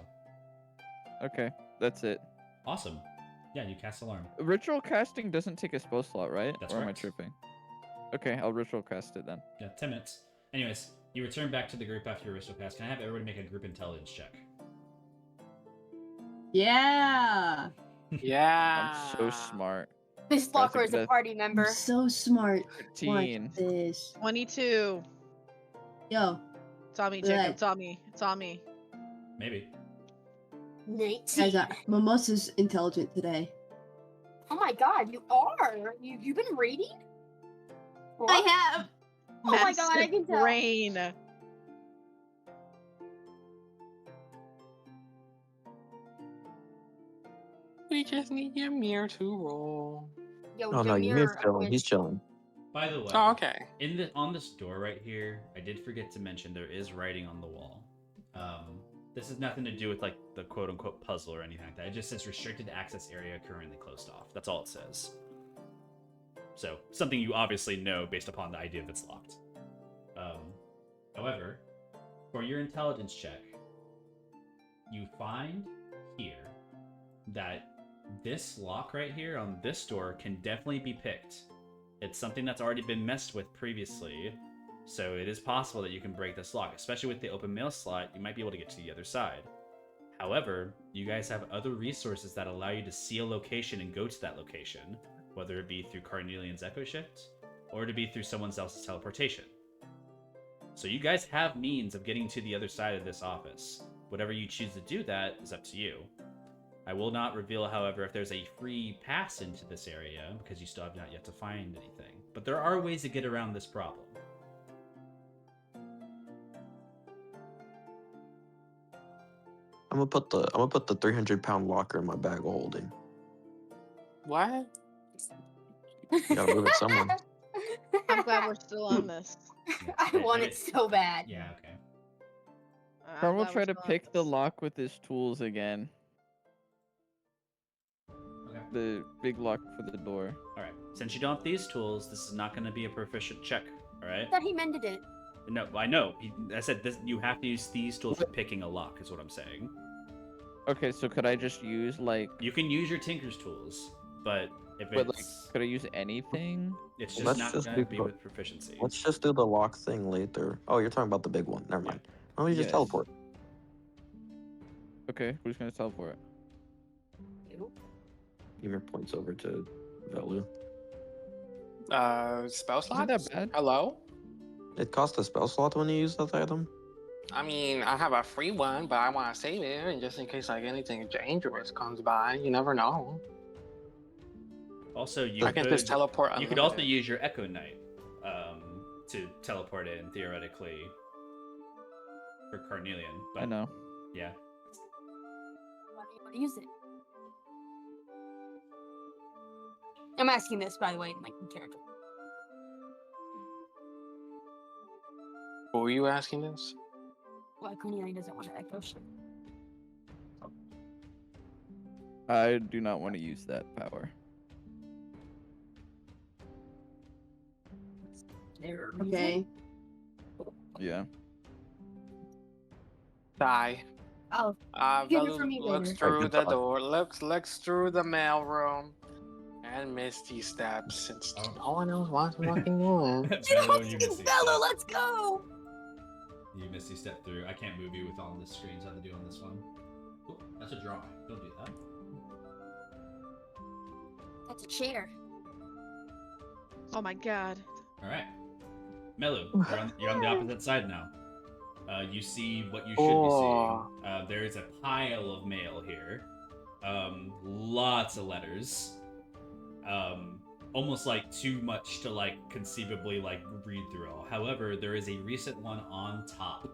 Okay, that's it. Awesome. Yeah, you cast alarm. Ritual casting doesn't take a spell slot, right? That's or am I correct. tripping? Okay, I'll ritual cast it then. Yeah, 10 minutes. Anyways, you return back to the group after your ritual cast. Can I have everybody make a group intelligence check? Yeah. Yeah. I'm so smart. This locker is a that's- party I'm member. so smart. 13. Watch this. 22. Yo, Tommy, Right. Jacob, Tommy. Maybe. 19. guys, Mimosa's intelligent today. Oh my god, you are. You've been reading? What? I have. Oh my god, I Massive can tell. brain. We just need your mirror to roll. Yo, Oh no, Ymir's Jameer chilling. went- He's chilling. By the way, Oh, okay. on this door right here, I did forget to mention there is writing on the wall. This has nothing to do with like the quote unquote puzzle or anything like that. It just says restricted access area currently closed off. That's all it says. So something you obviously know based upon the idea that it's locked. However, for your intelligence check, you find here that this lock right here on this door can definitely be picked. It's something that's already been messed with previously, so it is possible that you can break this lock. Especially with the open mail slot, you might be able to get to the other side. However, you guys have other resources that allow you to see a location and go to that location, whether it be through Carnelian's Echo Shift, or to be through someone else's teleportation. So you guys have means of getting to the other side of this office. Whatever you choose to do that is up to you. I will not reveal, however, if there's a free pass into this area, because you still have not yet to find anything. But there are ways to get around this problem. I'm gonna put the 300-pound locker in my bag of holding. What? You gotta move it somewhere. I'm glad we're still on this. I want it so bad. Yeah, okay. I'm Karn will glad try we're to still on pick the this. lock with his tools again. Okay. The big lock for the door. Alright. Since you don't have these tools, this is not going to be a proficient check. Alright? I thought he mended it. No, I know. I said this. You have to use these tools for picking a lock, is what I'm saying. Okay, so could I just use like? You can use your Tinker's tools, but if But like, it's... could I use anything? It's Well, just let's not just going to do be the- with proficiency. Let's just do the lock thing later. Oh, you're talking about the big one. Never mind. Why don't we just Yes. teleport? Okay, who's gonna teleport? Ymir points over to Velu. Spell Isn't slot? that bad? Hello? It costs a spell slot when you use that item. I mean, I have a free one, but I want to save it, and just in case like anything dangerous comes by, you never know. Also, you I can just teleport you could also unlimited. use your Echo Knight to teleport in theoretically for Carnelian. But I know. yeah, Why do you want to use it? I'm asking this, by the way, like in character. What were you asking this? Why Cornelia doesn't want to echo shit. I do not want to use that power. Okay. Yeah. Die. Oh, you can do it for Velu me looks later. through good the thought. door, looks through the mailroom, and Misty steps since Oh. no one else wants to fucking do it. Bello, you Misty Bella, step. let's go! You Misty step through. I can't move you with all the screens I have to do on this one. Oh, that's a drawing. Don't do that. That's a chair. Oh my god. All right, Melu, you're on the opposite side now. You see what you should Oh. be seeing. There is a pile of mail here. Lots of letters. Almost like too much to like conceivably like read through all. However, there is a recent one on top.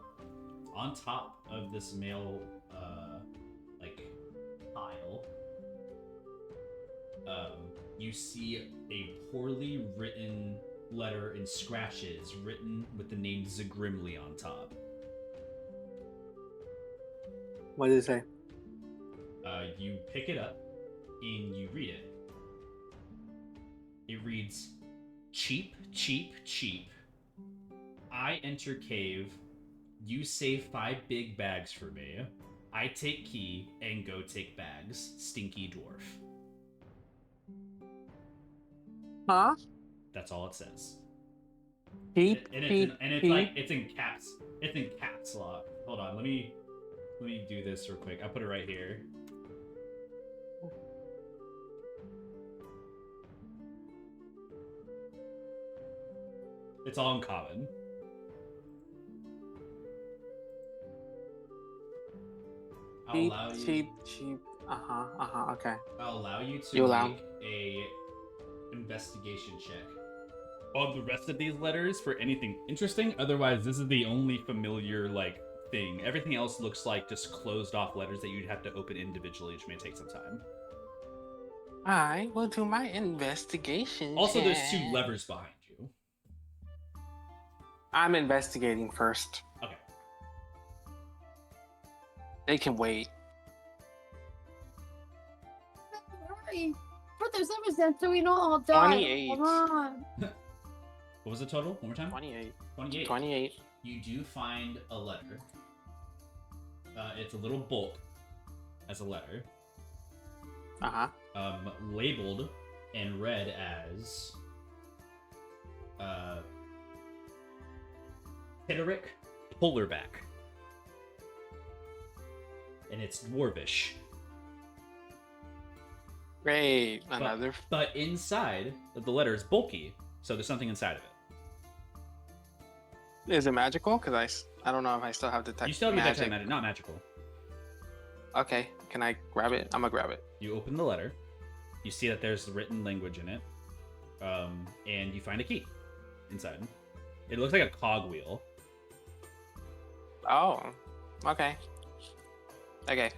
On top of this mail like pile. You see a poorly written letter in scratches written with the name Zagrimly on top. What did it say? You pick it up and you read it. It reads, cheap, cheap, cheap. I enter cave. You save 5 big bags for me. I take key and go take bags. Stinky dwarf. Huh? That's all it says. Peep, And peep, it's peep. like it's in caps. It's in caps lock. Hold on, let me do this real quick. I'll put it right here. It's all in common. I'll Cheap, allow you. cheap, cheap. Okay. I'll allow you to You allow. make a investigation check on the rest of these letters for anything interesting. Otherwise, this is the only familiar like thing. Everything else looks like just closed off letters that you'd have to open individually, which may take some time. I will do my investigation. Also, there's 2 check. levers behind you. I'm investigating first. Okay. They can wait. Hurry! Put those numbers down so we don't all die. 28. Come on. What was the total? One more time? 28. 28. 28. You do find a letter. It's a little bulk as a letter. Labeled and read as Hitterick Polarback. And it's Dwarvish. Great. Another. But inside of the letter is bulky, so there's something inside of it. Is it magical? Because I don't know if I still have detect. You still have your magic. detect magic, not magical. Okay. Can I grab it? I'm gonna grab it. You open the letter. You see that there's written language in it. And you find a key inside. It looks like a cogwheel. Oh. Okay. Okay.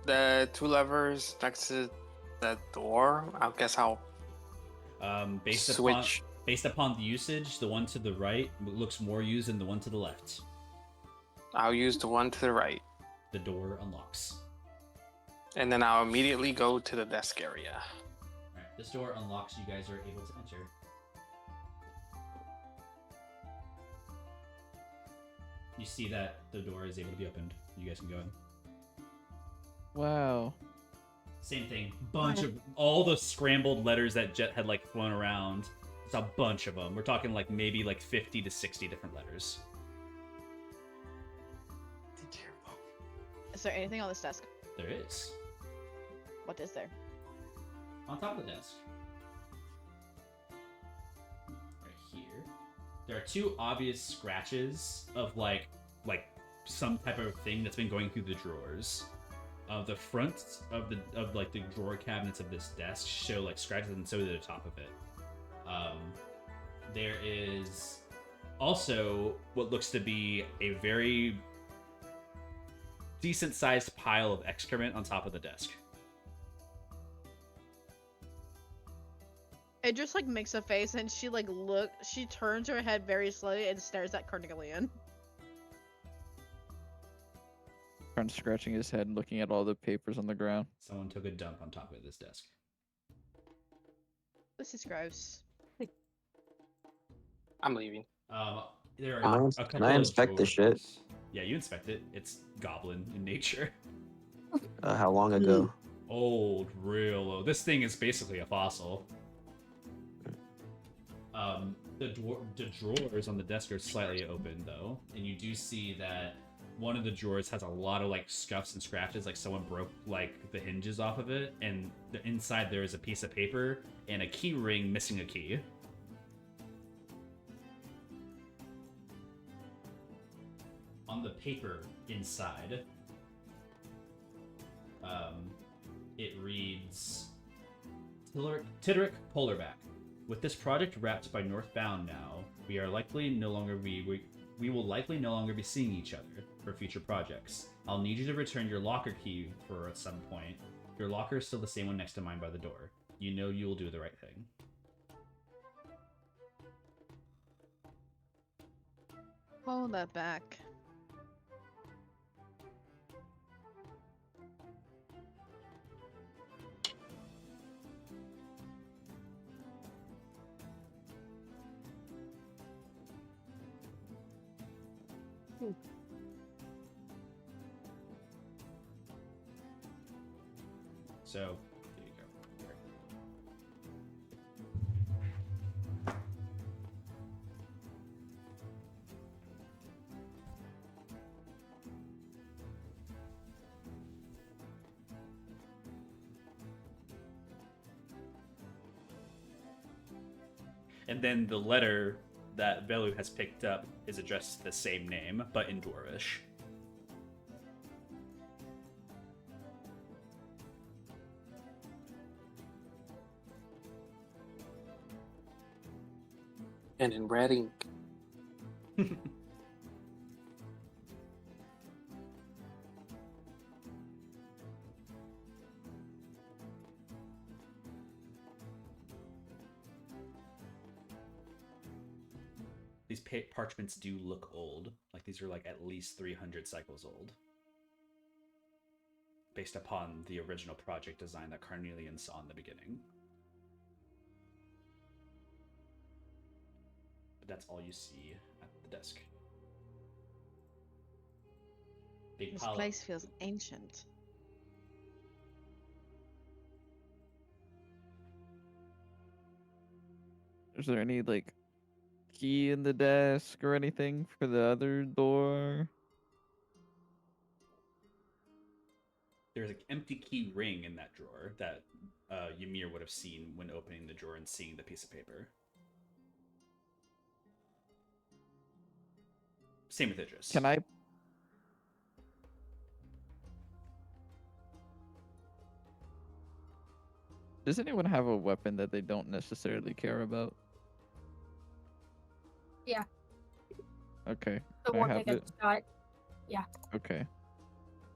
The 2 levers next to the door. I guess I'll switch. Based upon the usage, the one to the right looks more used than the one to the left. I'll use the one to the right. The door unlocks. And then I'll immediately go to the desk area. Alright, this door unlocks, you guys are able to enter. You see that the door is able to be opened. You guys can go in. Wow. Same thing. Bunch of all the scrambled letters that Jet had like flown around. It's a bunch of them. We're talking like maybe like 50 to 60 different letters. Is there anything on this desk? There is. What is there? On top of the desk. Right here. There are two obvious scratches of like some type of thing that's been going through the drawers. The front of the drawer cabinets of this desk show like scratches, and so do the top of it. There is also what looks to be a very decent-sized pile of excrement on top of the desk. It just like makes a face, and she she turns her head very slowly and stares at Carnelian. Karn's scratching his head and looking at all the papers on the ground. Someone took a dump on top of this desk. This is gross. I'm leaving. There Can are I, a couple can I of inspect the shit? drawers. Yeah, you inspect it. It's goblin in nature. How long ago? Old, real old. This thing is basically a fossil. The drawers on the desk are slightly open though, and you do see that one of the drawers has a lot of like scuffs and scratches, like someone broke like the hinges off of it, and the inside there is a piece of paper and a key ring missing a key. On the paper inside, it reads Tiderick Polarback. With this project wrapped by Northbound now, we will likely no longer be seeing each other for future projects. I'll need you to return your locker key for at some point. Your locker is still the same one next to mine by the door. You know you will do the right thing. Hold that back. So, there you go. And then the letter that Velu has picked up is addressed to the same name, but in Dwarvish. And in red ink. These parchments do look old. Like these are like at least 300 cycles old. Based upon the original project design that Carnelian saw in the beginning. But that's all you see at the desk. Big This pile. place feels ancient. Is there any like key in the desk or anything for the other door? There's an empty key ring in that drawer that Ymir would have seen when opening the drawer and seeing the piece of paper. Same with Idris. Can I? Does anyone have a weapon that they don't necessarily care about? Yeah. Okay. The Can I one have that it? got shot. Okay.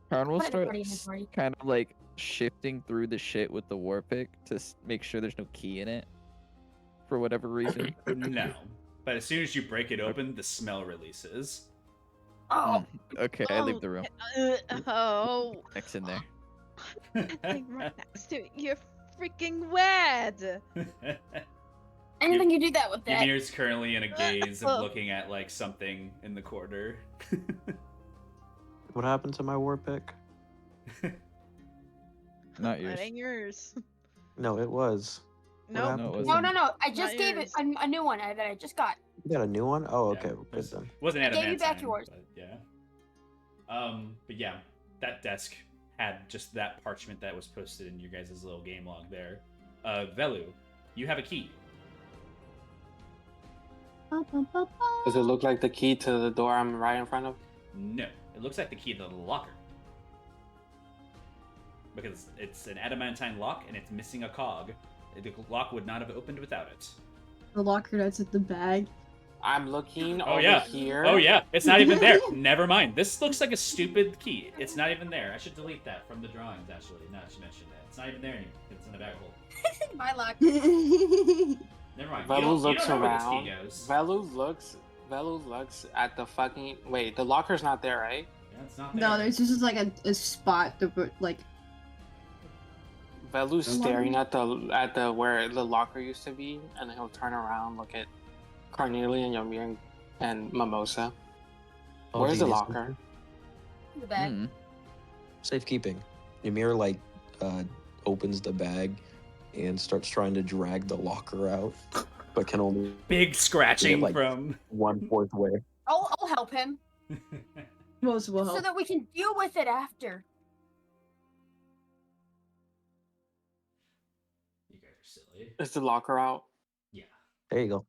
Karn will Put it in start party inventory. kind of like shifting through the shit with the war pick to make sure there's no key in it for whatever reason. No. But as soon as you break it open, the smell releases. Oh, Okay, I leave the room. Oh. Next in there. Like right next to it. You're freaking weird. anything you do that with that. Ymir's currently in a gaze of looking at like something in the corner. What happened to my war pick? Not That yours. ain't yours. No, it was. Nope. happened No, it to No, it? wasn't. no, no. I just Not gave yours. it a new one that I just got. You got a new one? Oh, Yeah, okay. Well, good then. Wasn't I gave you adamantine, back yours. but yeah. But yeah, that desk had just that parchment that was posted in your guys' little game log there. Velu, you have a key. Does it look like the key to the door I'm right in front of? No, it looks like the key to the locker. Because it's an adamantine lock and it's missing a cog. The lock would not have opened without it. The locker that's at the bag. I'm looking Oh over yeah. here. Oh yeah, it's not even there. Never mind. This looks like a stupid key. It's not even there. I should delete that from the drawings actually. Now that you mentioned it. It's not even there anymore. It's in the bag hole. My luck. Never mind. Velu you looks don't know around. where this key goes. Velu looks at the fucking. Wait, the locker's not there, right? Yeah, it's not there. No, there's just like a spot to like. Velu's staring at the where the locker used to be, and then he'll turn around, look at Carnelia and Ymir and Mimosa. Oh, Where's the genius. locker? The bag. Hmm. Safekeeping. Ymir like opens the bag and starts trying to drag the locker out, but can only Big scratching like- from. 1/4 way. I'll help him Most will so help. that we can deal with it after. You guys are silly. Is the locker out? Yeah. There you go.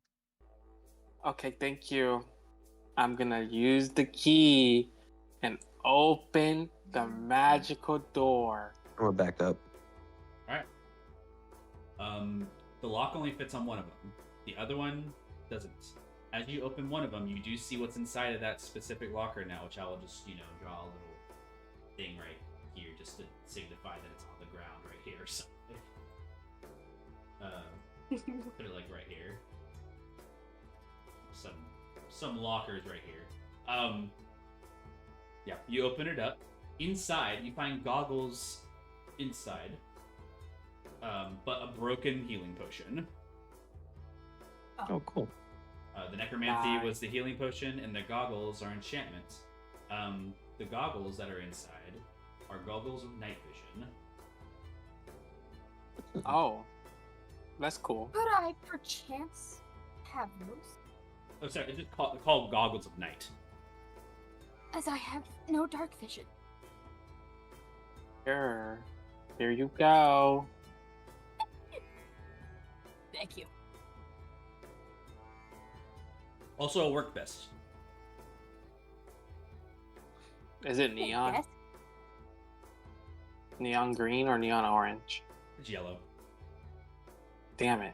Okay, thank you. I'm gonna use the key and open the magical door. I'm gonna back up. Alright. The lock only fits on one of them. The other one doesn't. As you open one of them, you do see what's inside of that specific locker now, which I will just, draw a little thing right here just to signify that it's on the ground right here or something. Put it like right here. Some lockers right here. Yeah, you open it up. Inside, you find goggles inside. But a broken healing potion. Oh, cool. The necromancy Nice. was the healing potion, and the goggles are enchantments. The goggles that are inside are goggles of night vision. Oh, that's cool. Could I perchance have those? Oh, sorry, it's just called goggles of night. As I have no dark vision. Sure. Here you go. Thank you. Also a work vest. Is it neon? Yes. Neon green or neon orange? It's yellow. Damn it.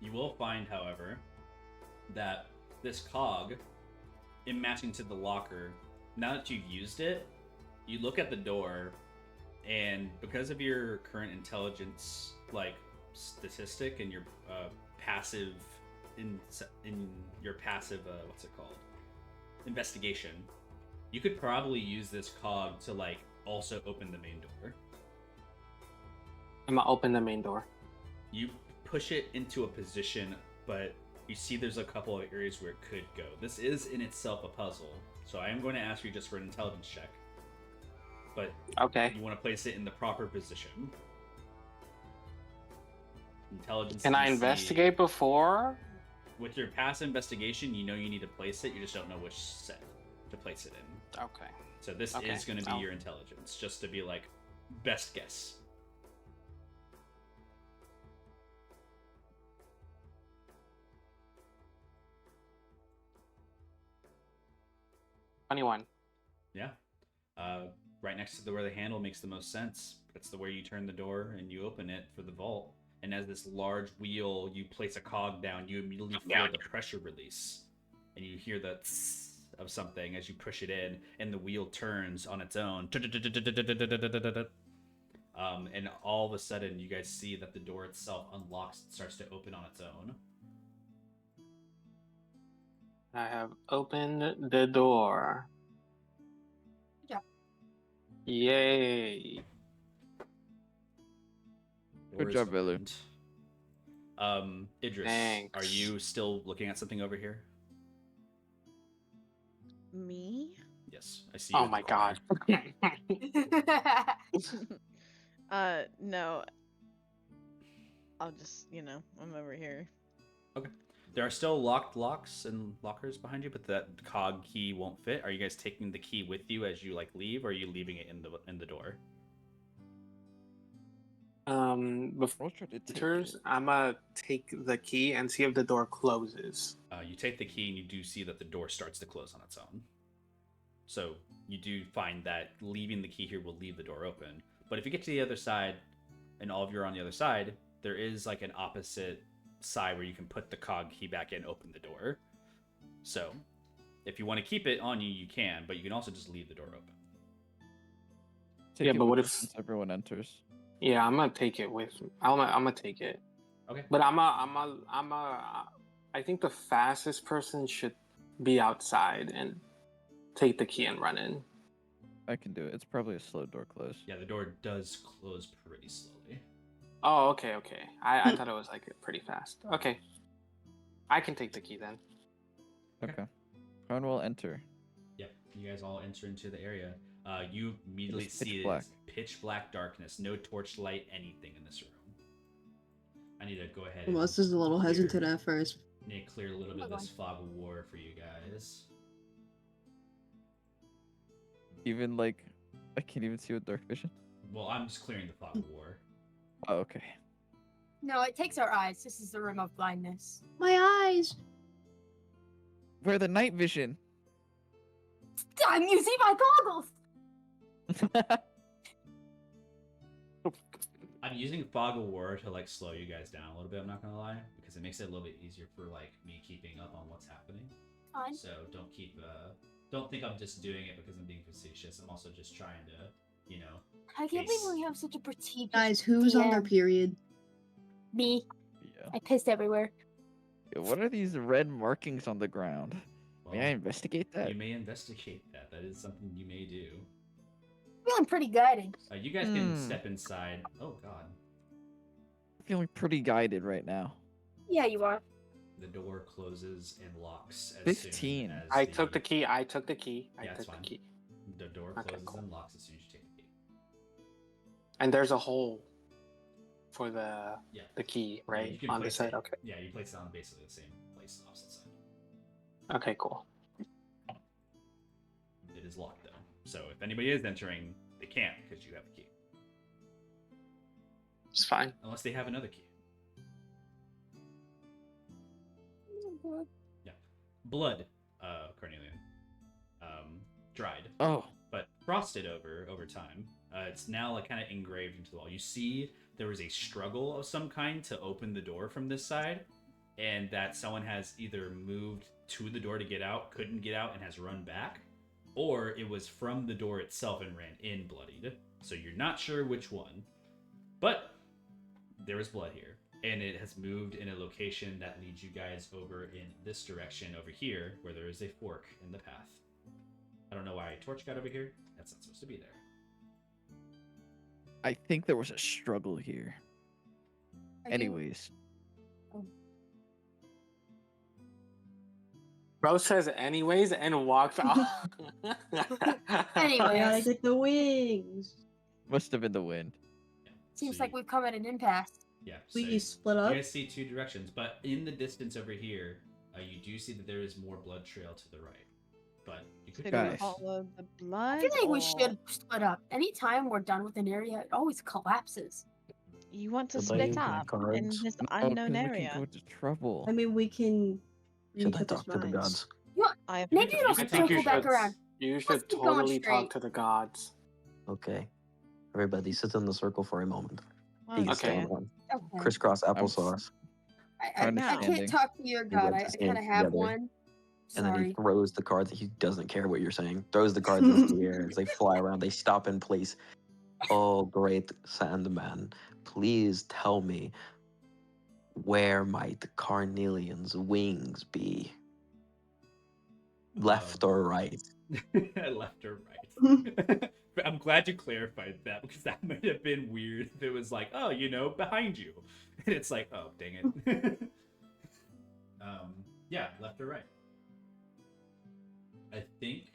You will find, however, that this cog, in matching to the locker, now that you've used it, you look at the door, and because of your current intelligence, statistic and your passive, in your passive, what's it called? Investigation, you could probably use this cog to, also open the main door. I'm gonna open the main door. You push it into a position, but you see there's a couple of areas where it could go. This is in itself a puzzle, so I am going to ask you just for an intelligence check. But Okay. you want to place it in the proper position. Intelligence. Can I DC. investigate before? With your passive investigation, you know you need to place it. You just don't know which set to place it in. Okay. So this Okay. is going to be Oh. your intelligence, just to be best guess. 21. Yeah. Right next to where the handle makes the most sense. That's the way you turn the door and you open it for the vault. And as this large wheel, you place a cog down, you immediately feel the pressure release. And you hear the tss of something as you push it in, and the wheel turns on its own. And all of a sudden, you guys see that the door itself unlocks and starts to open on its own. I have opened the door. Yeah. Yay. Good Door is job, Velu. opened. Idris, Thanks. are you still looking at something over here? Me? Yes, I see. You Oh in the my corner. god. No. I'll just, I'm over here. Okay. There are still locked locks and lockers behind you, but that cog key won't fit. Are you guys taking the key with you as you leave, or are you leaving it in the door? before We'll try to take enters, it. I'm gonna take the key and see if the door closes. You take the key and you do see that the door starts to close on its own. So you do find that leaving the key here will leave the door open. But if you get to the other side and all of you are on the other side, there is like an opposite side where you can put the cog key back in, open the door. So if you want to keep it on you, you can, but you can also just leave the door open. Take Yeah, it but what with if- us once everyone enters? Yeah, I'm gonna take it with me. I'm gonna take it. Okay. But I think the fastest person should be outside and take the key and run in. I can do it. It's probably a slow door close. Yeah, the door does close pretty slowly. Oh, okay. I thought it was like pretty fast. Okay. I can take the key then. Okay. Everyone will enter. Yep, you guys all enter into the area. You immediately It is pitch see black. it's pitch black darkness, no torchlight, anything in this room. I need to go ahead. Well, this is a little clear- hesitant at first. Need to clear a little bit of Hold this fog of war for you guys. Even like, I can't even see with dark vision. Well, I'm just clearing the fog of war. Oh, okay. No, it takes our eyes. This is the room of blindness. My eyes! Wear the night vision. I'm using my goggles. I'm using fog of war to like slow you guys down a little bit. I'm not gonna lie, because it makes it a little bit easier for like me keeping up on what's happening. Fine. So don't think I'm just doing it because I'm being facetious. I'm also just trying to, you know. I can't believe we have such a pretty Guys, who's on their DM. period? Me. Yeah. I pissed everywhere. What are these red markings on the ground? May I Well, investigate that? you may investigate that. That is something you may do. Feeling pretty guided. You guys can Hmm. step inside. Oh God, Feeling pretty guided right now. Yeah, you are. the door closes and locks as 15. soon as I took the key. I took the key. Yeah, it's took fine. the key. The door Okay, closes cool. and locks as soon as you take the key. And there's a hole for the Yeah. key, You right? can On the place side. it- Okay. Yeah, you place it on basically the same place, opposite side. Okay, cool. It is locked though, so if anybody is entering, they can't because you have the key, It's fine. unless they have another key. Blood, Cornelian, dried, Oh, but frosted over time. It's now like kind of engraved into the wall. You see there was a struggle of some kind to open the door from this side, and that someone has either moved to the door to get out, couldn't get out, and has run back, or it was from the door itself and ran in bloodied. So you're not sure which one, but there is blood here, and it has moved in a location that leads you guys over in this direction over here, where there is a fork in the path. I don't know why a torch got over here. That's not supposed to be there. I think there was a struggle here. Are you- Anyways, Bro says anyways and walks off. Anyway. I get the wings. must have been the wind. Yeah. Seems so like we've come at an impasse. Yeah. Please so split up. You guys see two directions, but in the distance over here, you do see that there is more blood trail to the right. But you could Should Guys. we follow the I blood? feel like we or should split up. Anytime we're done with an area, it always collapses. You want to What about split using up in cards? this No, 'cause unknown we area? can go to trouble. I mean, we can. Should I read talk to people's the minds. gods? I have Maybe You it'll can I think you circle back should. around. You Let's should keep going totally talk straight. to the gods. Okay. Everybody sit in the circle for a moment. One You can Okay. stay second. on. Okay. Crisscross applesauce. I Now. can't talk to your god. like I to kind of stand have together. one. And then he Sorry. throws the cards. He doesn't care what you're saying. Throws the cards into the air as they fly around. They stop in place. Oh, great Sandman, please tell me, where might Carnelian's wings be? Left or right? Left or right? I'm glad you clarified that because that might have been weird if it was like, oh, you know, behind you, and it's like, oh, dang it. Yeah, left or right. I think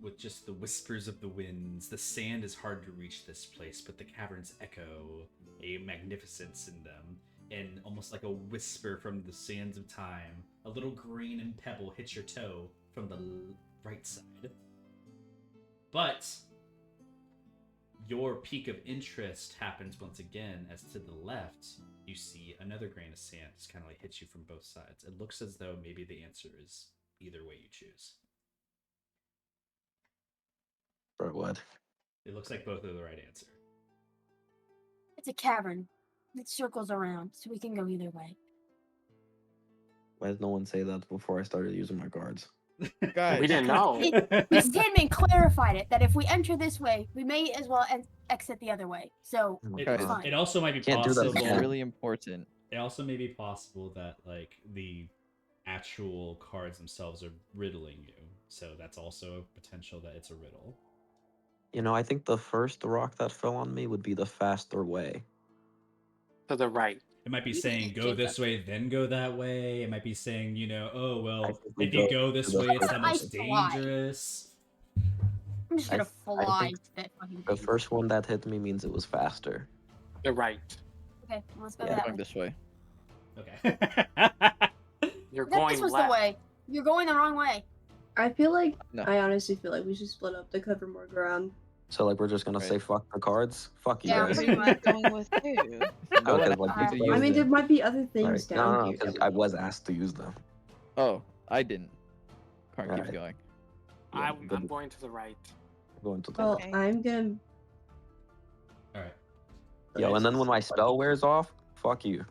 with just the whispers of the winds, the sand is hard to reach this place, but the caverns echo a magnificence in them, and almost like a whisper from the sands of time, a little grain and pebble hits your toe from the right side. But your peak of interest happens once again as to the left, you see another grain of sand just kind of like hits you from both sides. It looks as though maybe the answer is either way you choose. For what? It looks like both are the right answer. It's a cavern. It circles around, so we can go either way. Why did no one say that before I started using my cards? Guys, We didn't know. Miss Tinman clarified it that if we enter this way, we may as well exit the other way. So Oh my It, it's God. fine. it also might be Can't do that possible. It's again. really important. It also may be possible that like the actual cards themselves are riddling you, so that's also a potential that it's a riddle. You know, I think the first rock that fell on me would be the faster way. To the right. It might be saying go this way, then go that way. It might be saying, you know, oh I well, think we if you go go this to the way, it's first the one. most I fly. dangerous. I'm just gonna I fly think to that fucking The thing. first one that hit me means it was faster. The right. Okay, let's go Yeah. that Going way. this way. Okay. You're That going this was left. the way. You're going the wrong way. I feel like No. I honestly feel like we should split up to cover more ground. So like we're just gonna Right. say fuck the cards? Fuck you Yeah, guys. pretty much. Going with who? No one Okay, asked like, you to I use I mean, there them. might be other things Alright. down No, here. because that I we- was asked to use them. Oh, I didn't. Karn keeps Alright. going. Yeah, I'm good. going to the right. Going to the Well, Okay. I'm gonna. All right. Yo, and then when my spell wears off, fuck you.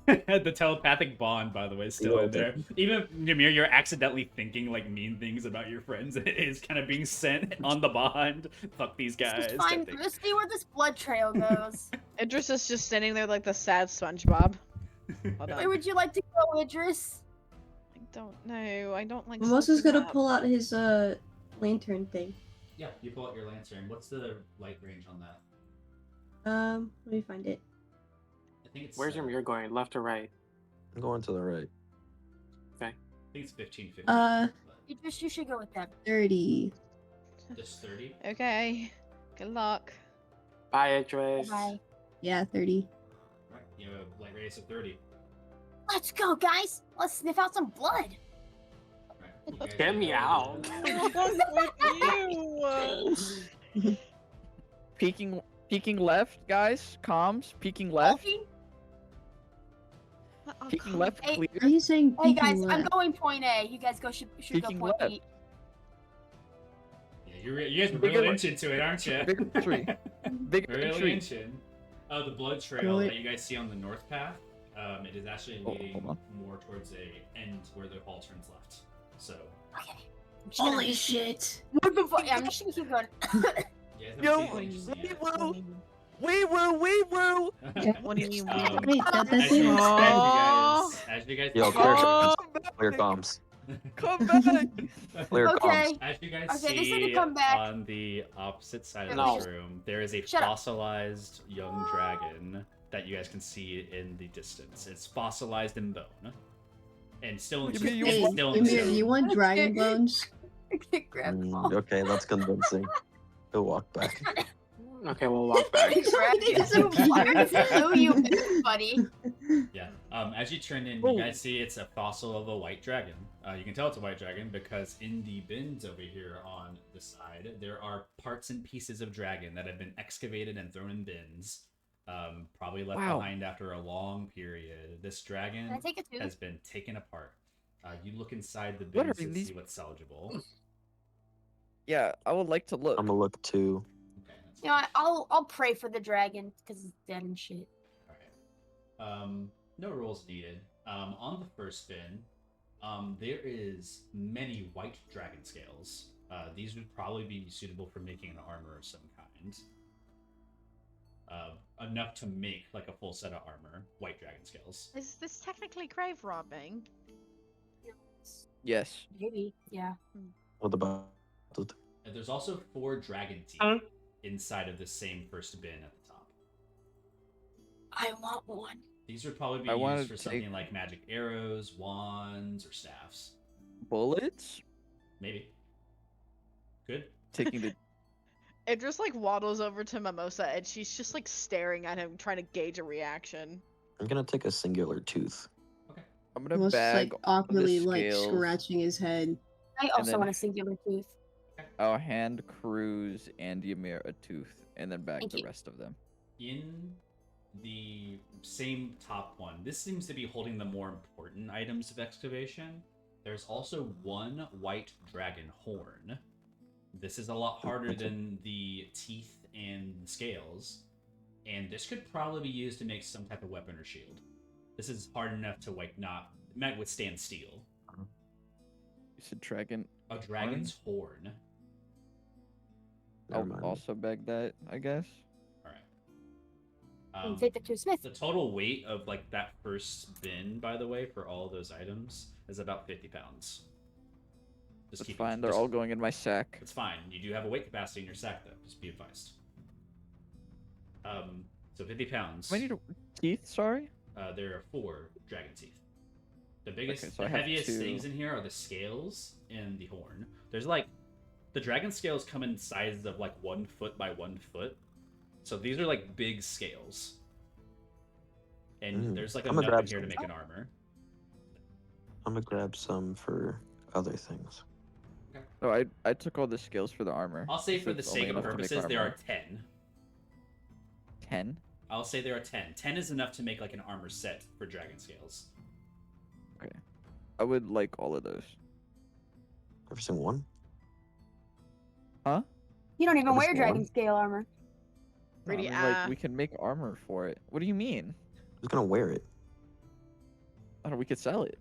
The telepathic bond, by the way, is still Yeah, in there. Even Ymir, you're accidentally thinking like mean things about your friends. It is kind of being sent on the bond. Fuck these guys. It's fine. type thing. Let's see where this blood trail goes. Idris is just standing there like the sad SpongeBob. Hold Where on. would you like to go, Idris? I don't know. I don't like. Mimosa's slipping gonna up. pull out his lantern thing. Yeah, you pull out your lantern. What's the light range on that? Let me find it. I think it's. Where's your mirror going? Left or right? I'm going to the right. I think it's 15, 15. Uh, Idris, you should go with them. 30. Just 30. Okay. Good luck. Bye, Idris. Bye. Yeah, 30. Right. You have a light radius of 30. Let's go, guys. Let's sniff out some blood. Right. You guys Get me go- out. you. Peeking left, guys. Comms. Peeking left. Walking? Peeking left. Hey, Clear. Are you saying Hey peeking guys, I'm left? going point A. You guys should go Peeking point left. B. Yeah, you guys are Bigger- really into it, aren't you? Bigger tree. Bigger Really tree. into. Oh, the blood trail Go it. that you guys see on the north path. It is actually Oh, leading hold more towards a end where the hall turns left. So Okay. I'm just gonna- Holy shit! What the fuck? Yeah, I'm just gonna keep going. you guys Yo, haven't seen anything just we woo. yet. What do you mean? Wait, As that's you, it? as you guys Yo, see- clear Come Clear back. comms. Come back. Clear Okay. comms. As you guys Okay, they said to see come back. on the opposite side of No. this room, there is a Shut up. fossilized young dragon that you guys can see in the distance. It's fossilized in bone. And still in You mean you Hey, want- still in Ymir, you want dragon bones? Grab them all. Okay, that's convincing. He'll walk back. Okay, we'll walk back. Grab you. So far. Oh, you buddy. Yeah. As you turn in, Oh. you guys see it's a fossil of a white dragon. You can tell it's a white dragon because in the bins over here on the side, there are parts and pieces of dragon that have been excavated and thrown in bins. Probably left Wow. behind after a long period. This dragon Can I take a tooth? has been taken apart. You look inside the What are bins to these- see what's salvageable. Yeah, I would like to look. I'm gonna look too. Okay, that's You know, I'll pray for the dragon because it's dead and shit. Alright. No rolls needed. On the first bin, there is many white dragon scales. These would probably be suitable for making an armor of some kind. Enough to make like a full set of armor. White dragon scales. Is this technically grave robbing? Yes. Maybe. Yeah. What about it? And there's also 4 dragon teeth inside of the same first bin at the top. I want one. These would probably be I wanted used for to something take- like magic arrows, wands, or staffs. Bullets. Maybe. Good. Taking the. Idris like waddles over to Mimosa and she's just like staring at him, trying to gauge a reaction. I'm gonna take a singular tooth. I'm gonna Almost bag like awkwardly the like scales. scratching his head. I also then- want a singular tooth. Okay. I'll hand Cruz and Ymir a tooth, and then back Thank the you. rest of them. In the same top one, this seems to be holding the more important items of excavation. There's also one white dragon horn. This is a lot harder than the teeth and the scales, and this could probably be used to make some type of weapon or shield. This is hard enough to not it might withstand steel. You said dragon. A dragon's horn. Never I'll mind. also beg that, I guess. All right. And take that to a smith. The total weight of that first bin, by the way, for all those items is about 50 pounds. That's fine. They're all going in my sack. It's fine. You do have a weight capacity in your sack, though. Just be advised. So 50 pounds. How many teeth? Sorry. There are 4 dragon teeth. The biggest, Okay, so the I have heaviest 2. things in here are the scales and the horn. There's the dragon scales come in sizes of 1 foot by 1 foot. So these are big scales. And there's I'm enough gonna in grab here to some. make an armor. I'm gonna grab some for other things. So I took all the scales for the armor. I'll say for the It's only sake of enough to make purposes, there are armor. 10. 10. I'll say there are 10. 10 is enough to make an armor set for dragon scales. Okay. I would like all of those. Every single one. Huh? You don't even Every wear single dragon one? scale armor. No, I Pretty, mean, we can make armor for it. What do you mean? Who's gonna wear it? I don't know, we could sell it.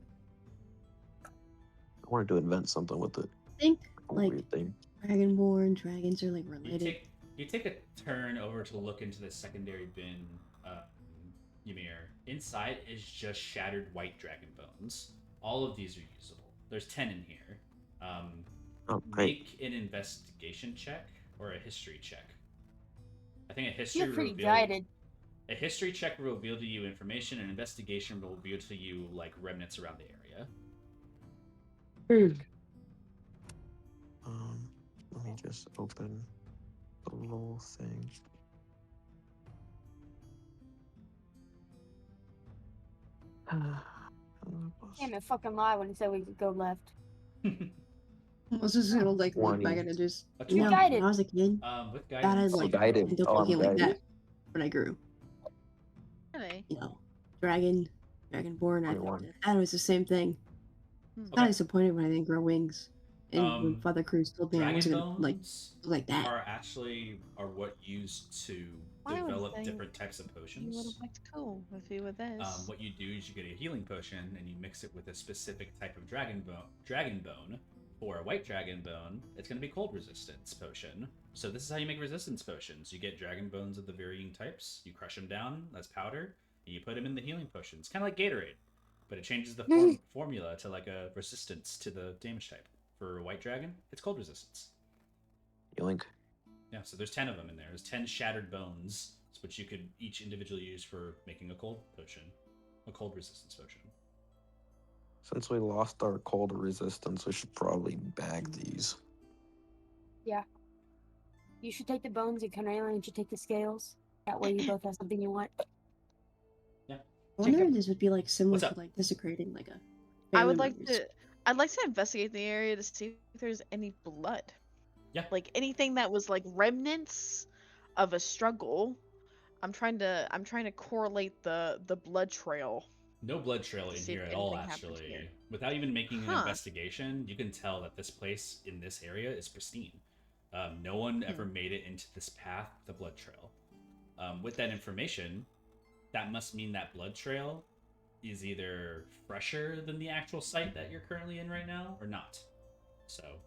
I wanted to invent something with it. I think A like weird thing. dragonborn dragons are related. You take a turn over to look into the secondary bin, Ymir. Inside is just shattered white dragon bones. All of these are usable. There's 10 in here. Oh, great. Make an investigation check or a history check. I think a history You're pretty reveal- guided. A history check will reveal to you information, and investigation will reveal to you remnants around the area. Let me just open the little thing. Damn it, fucking lie when he said we could go left. I was just gonna look back 20. and just A you know, 20. when I was a kid, With that guidance, had guided. ended up Oh, I'm looking like guided. that when I grew. Really? You know, dragonborn. I 21. thought it was the same thing. I was Okay. disappointed when I didn't grow wings. And when Father Cruz told me I dragon wasn't gonna bones look like that. are what used to I would develop think different types of You would potions. have looked cool if you were this. What you do is you get a healing potion and you mix it with a specific type of dragon bone. For a white dragon bone, it's going to be cold resistance potion. So this is how you make resistance potions. You get dragon bones of the varying types, you crush them down as powder, and you put them in the healing potion. It's kind of like Gatorade, but it changes the formula to a resistance to the damage type. For a white dragon, it's cold resistance. Yoink. Yeah, so there's 10 of them in there. There's 10 shattered bones, which you could each individually use for making a cold potion, a cold resistance potion. Since we lost our cold resistance, we should probably bag these. Yeah. You should take the bones and Cornelian should take the scales. That way you both have something you want. I wonder Jacob. if this would be similar What's to up? desecrating a I would family like members. to. I'd like to investigate the area to see if there's any blood. Yeah. Anything that was remnants of a struggle. I'm trying to correlate the blood trail. No blood trail in See if here at all, anything happens actually. here. Without even making an Huh. investigation, you can tell that this place in this area is pristine. No one ever made it into this path, the blood trail. With that information, that must mean that blood trail is either fresher than the actual site that you're currently in right now, or not. So,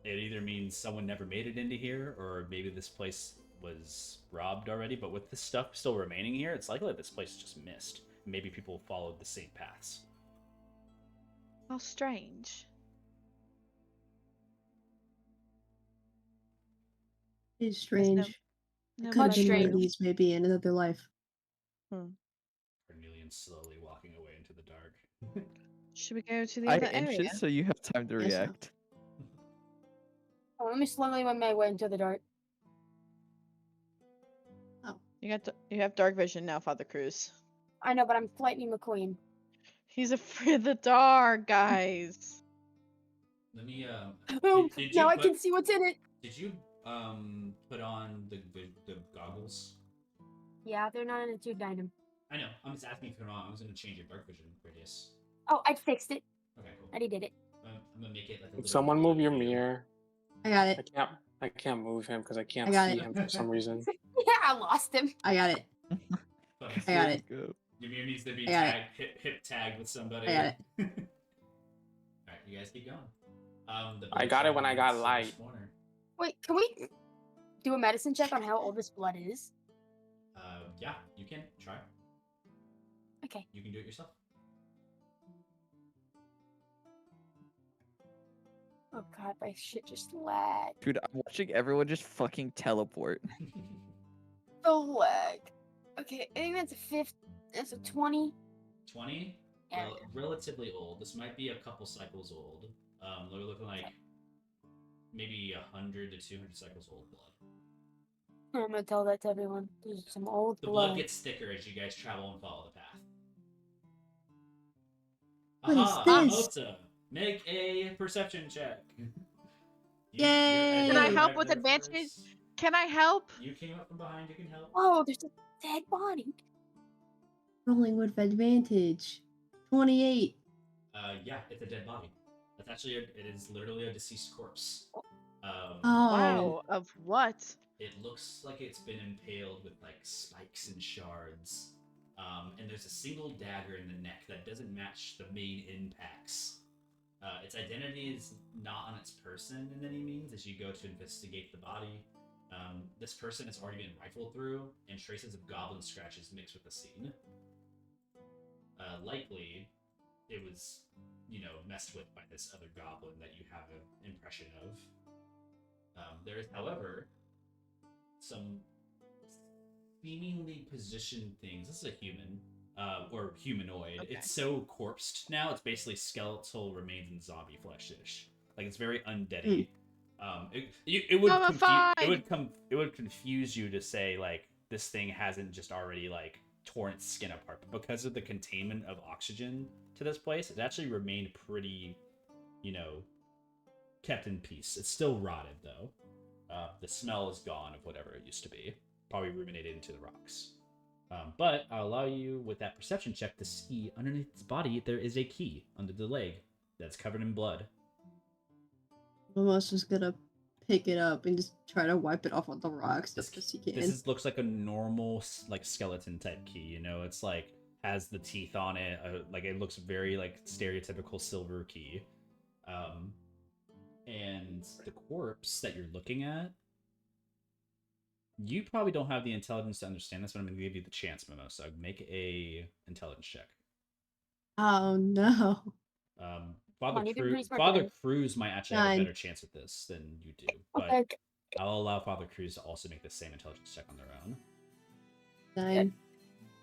it either means someone never made it into here, or maybe this place was robbed already. But with this stuff still remaining here, it's likely that this place is just missed. Maybe people followed the same paths. How strange. It's strange. No Could have much been one of strange. these maybe in another life. Cornelian slowly walking away into the dark. Should we go to the I other inch area? it so you have time to Yes, sir. react. Oh, let me slowly make my way into the dark. You have dark vision now, Father Cruz. I know, but I'm Lightning McQueen. He's afraid of the dark, guys. Let me. Oh, Did now you I put? can see what's in it. Did you put on the goggles? Yeah, they're not in a tube item. I know. I'm just asking if you're on. I was gonna change your dark vision radius. Oh, I fixed it. Okay, cool. I already did it. I'm gonna make it like a Can little. someone move your blue. mirror? I got it. I can't move him because I I can't got see it. him for some reason. Yeah, I lost him. I got it. Fuck. I got it. Your mirror needs to be I got it. tagged, hip tagged with somebody. I got it. Alright, you guys keep going. I got it when I got Silver light. Spawner. Wait, can we do a medicine check on how old this blood is? Yeah, you can try. Okay. You can do it yourself. Oh god, my shit just lagged. Dude, I'm watching everyone just fucking teleport. The lag. Okay, I think that's a 50. That's a 20. 20? Yeah. Relatively old. This might be a couple cycles old. They're looking like maybe 100 to 200 cycles old blood. I'm gonna tell that to everyone. There's some old The blood. blood gets thicker as you guys travel and follow the path. What is Aha! this? Mota! Make a perception check. Yay! Can I arrived help with there advantage? first. Can I help? You came up from behind, you can help. Oh, there's a dead body. Rolling with advantage. 28. Yeah, it's a dead body. That's actually, it is literally a deceased corpse. Oh. Wow. Of what? It looks like it's been impaled with like spikes and shards. And there's a single dagger in the neck that doesn't match the main impacts. Its identity is not on its person in any means as you go to investigate the body. This person has already been rifled through, and traces of goblin scratches mixed with the scene. Likely, it was, messed with by this other goblin that you have an impression of. There is, however, some seemingly positioned things. This is a human, or humanoid. Okay. It's so corpsed now. It's basically skeletal remains and zombie flesh-ish. Like it's very undeady. It would confuse you to say like this thing hasn't just already like torn its skin apart, but because of the containment of oxygen to this place, it actually remained pretty, kept in peace. It's still rotted though. The smell is gone of whatever it used to be. Probably ruminated into the rocks. But I'll allow you with that perception check to see underneath its body there is a key under the leg that's covered in blood. Almost just gonna pick it up and just try to wipe it off on the rocks as best he can. Looks like a normal like skeleton type key. It's like has the teeth on it. Like it looks very like stereotypical silver key. And the corpse that you're looking at, you probably don't have the intelligence to understand this, but I'm going to give you the chance, Mimosa. Make a intelligence check. Oh no. Father Cruz might actually have a better chance at this than you do, but Okay. I'll allow Father Cruz to also make the same intelligence check on their own. 9.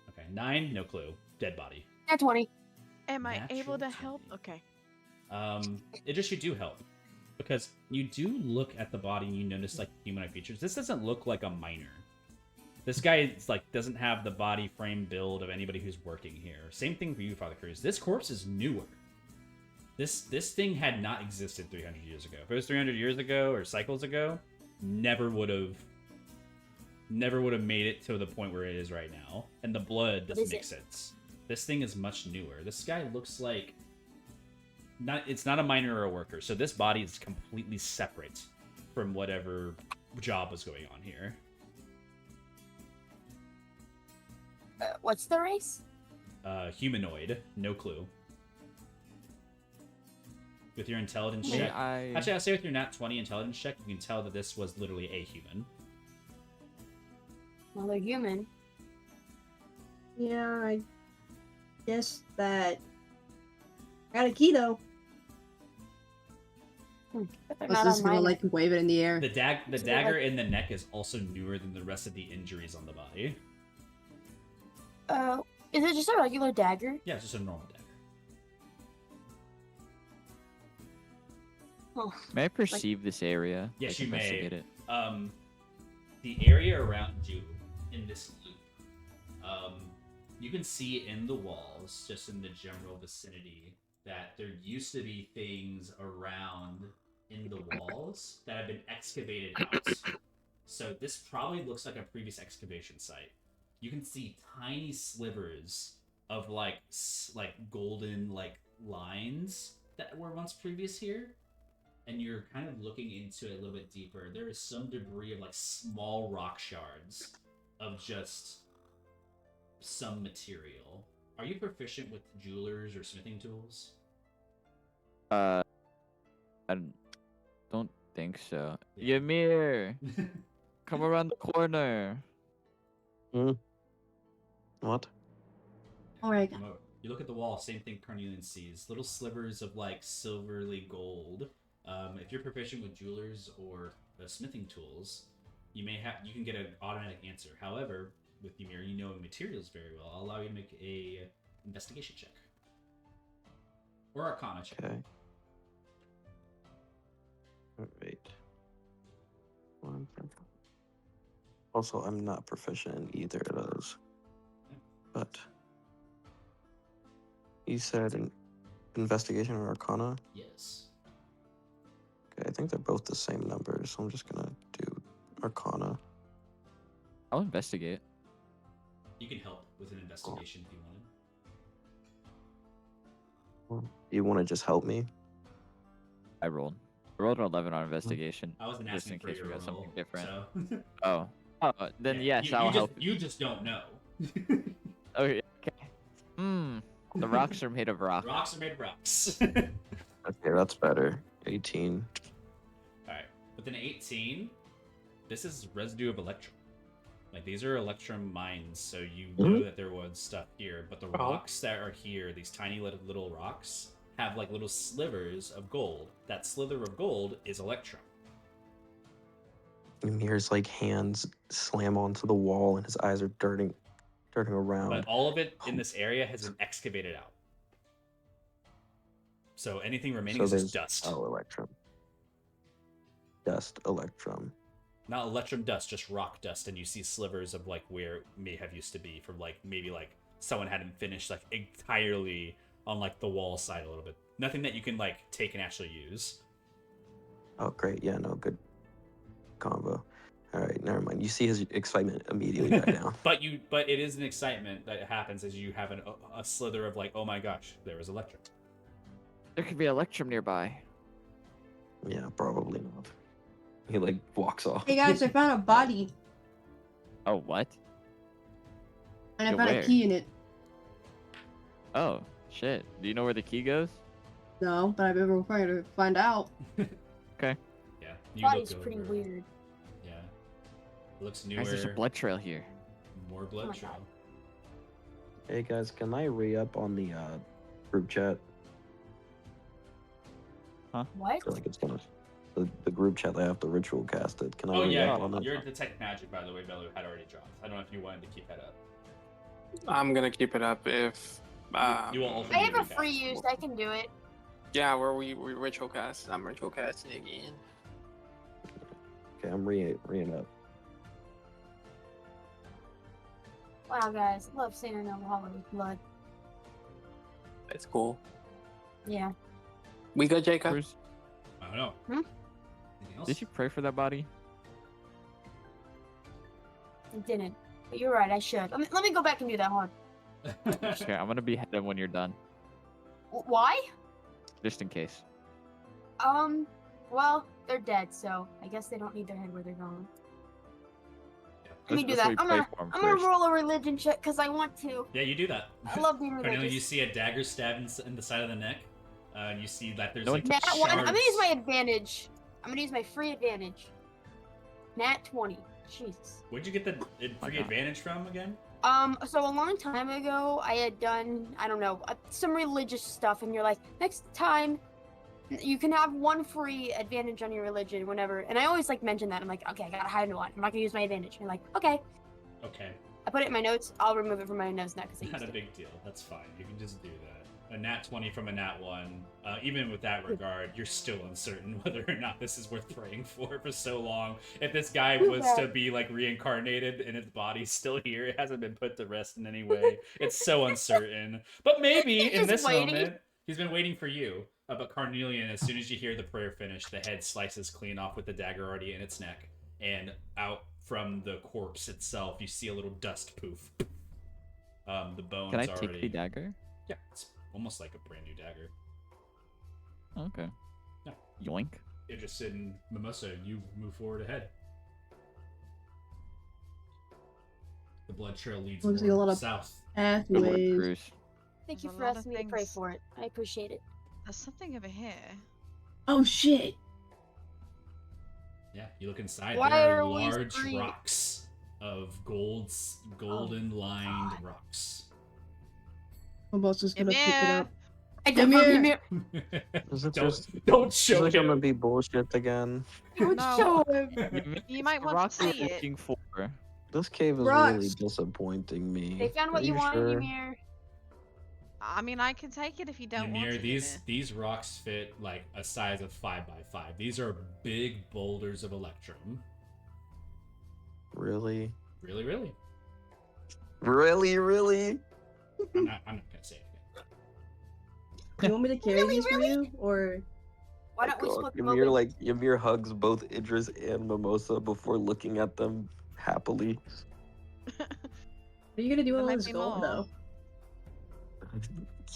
Okay, 9, no clue. Dead body. At 20. Am I able to Natural help? 20. Okay. You do help. Because you do look at the body and you notice like humanoid features. This doesn't look like a miner. This guy doesn't have the body frame build of anybody who's working here. Same thing for you, Father Cruz. This corpse is newer. This thing had not existed 300 years ago. If it was 300 years ago or cycles ago, never would have made it to the point where it is right now. And the blood doesn't make sense. This thing is much newer. This guy looks like it's not a miner or a worker, so this body is completely separate from whatever job was going on here. What's the race? Humanoid, no clue. With your intelligence check, I actually, I'll say with your nat 20 intelligence check, you can tell that this was literally a human. Well, they're human. Yeah, I guess that. I got a key though. But they're I was not just gonna online. like wave it in the air. The dagger in the neck is also newer than the rest of the injuries on the body. Is it just a regular dagger? Yeah, it's just a normal dagger. Oh, may I perceive this area? Yes, Like, you may. investigate it. The area around you in this loop, you can see in the walls, just in the general vicinity, that there used to be things around in the walls that have been excavated out. So this probably looks like a previous excavation site. You can see tiny slivers of like golden like lines that were once previous here, and you're kind of looking into it a little bit deeper. There is some debris of like small rock shards of just some material. Are you proficient with jewelers or smithing tools? I don't think so. Yeah. Ymir, come around the corner. What? Alright. You look at the wall, same thing Carnelian sees. Little slivers of like silverly gold. If you're proficient with jewelers or smithing tools, you can get an automatic answer. However, with Ymir, you know materials very well. I'll allow you to make a investigation check. Or Arcana check. Okay. Alright. Also, I'm not proficient in either of those. But you said an investigation or arcana? Yes. Okay, I think they're both the same numbers, so I'm just gonna do arcana. I'll investigate. You can help with an investigation if you wanted. You want to just help me? I rolled an 11 on investigation. I wasn't Just asking in for case your we got roll, something different. So. Oh, then Yeah, yes, I'll help. You just don't know. Okay. The rocks are made of rock. Rocks are made of rocks. Okay, that's better. 18. Alright. With an 18, this is residue of electrum. Like, these are electrum mines, so you know that there was stuff here, but the rocks that are here, these tiny little rocks, have like little slivers of gold. That slither of gold is electrum. Ymir's like hands slam onto the wall and his eyes are darting around. But all of it in this area has been excavated out. So anything remaining is just dust. Oh, electrum. Dust, electrum. Not electrum dust, just rock dust, and you see slivers of like where it may have used to be from like maybe like someone hadn't finished like entirely on like the wall side a little bit. Nothing that you can like take and actually use. Oh, great. Yeah, no, good combo. All right, never mind. You see his excitement immediately die down. But it is an excitement that happens as you have a slither of like, oh my gosh, there is electrum. There could be electrum nearby. Yeah, probably not. He like walks off. Hey guys, I found a body. Oh, what? And I Yeah, found where? a key in it. Oh, shit. Do you know where the key goes? No, but I've been trying to find out. Okay. Yeah, you Body's look pretty over. weird. Yeah, it looks Guys, there's a newer. blood trail here. More blood my trail. God. Hey guys, can I re-up on the group chat? What? I feel like it's gonna the group chat they have the ritual casted. Can I Oh yeah, re-up on that? your detect magic, by the way, Belu had already dropped. I don't know if you wanted to keep that up. I'm gonna keep it up if. You will also I have a recast. free use. I can do it. Yeah, where we ritual cast. I'm ritual casting again. Okay, I'm re-ing up. Wow, guys, love seeing an alcohol with blood. It's cool. Yeah. We good, Jacob? Bruce, I don't know. Hmm? Anything else? did you pray for that body? I didn't. But you're right. I should. Let me go back and do that. Hold on. Okay, I'm gonna behead him when you're done, Why? just in case. Well, they're dead, so I guess they don't need their head where they're going. Let me do That's that. what we I'm pray for him gonna first. roll a religion check because I want to. Yeah, you do that. I love being Cornelia, religious. you see a dagger stabbed in the side of the neck. And you see that there's No like one Nat 1. I'm gonna use my shards. advantage. I'm gonna use my free advantage. Nat 20. Jesus. Where'd you get the my free God. advantage from again? So a long time ago, I had done, I don't know, some religious stuff, and you're like, next time, you can have one free advantage on your religion whenever. And I always like mention that. I'm like, okay, I gotta hide one. I'm not gonna use my advantage. And you're like, okay. Okay, I put it in my notes. I'll remove it from my notes now because I not used a it. big deal. That's fine. You can just do that. A nat 20 from a nat 1. Even with that regard, you're still uncertain whether or not this is worth praying for so long. If this guy was to be like reincarnated and his body's still here, it hasn't been put to rest in any way. It's so uncertain. But maybe He's in just this waiting. moment, He's been waiting for you. But Carnelian, as soon as you hear the prayer finish, the head slices clean off with the dagger already in its neck, and out from the corpse itself, you see a little dust poof. The bones Can I already. take the dagger? Yeah, it's almost like a brand new dagger. Okay. Yeah. Yoink. Idris and Mimosa, you move forward ahead. The blood trail leads Looks like a lot more of south. Good work, pathways. Cruz. Thank There's you a for lot of asking me to pray things. for it. I appreciate it. There's something over here. Oh shit! Yeah, you look inside. Why there are are we large free? rocks of golden lined rocks. Mimosa's gonna pick it Ymir! up. I Come don't here. here. Is it don't just don't is show it gonna him. be bullshit again? Don't No. show him. You might The want rock to we're see it. looking for. This cave is Rocks. really disappointing me. They found what Are you wanted, sure? Ymir. I mean, I can take it if you don't want Ymir, to. these rocks fit like a size of 5x5. These are big boulders of electrum. Really? Really, really. Really? I'm not gonna say anything. You want me to carry Really, these for really? you, or Why don't we God, split them Ymir hugs both Idris and Mimosa before looking at them happily. what are you gonna do There with all might this be gold more. though?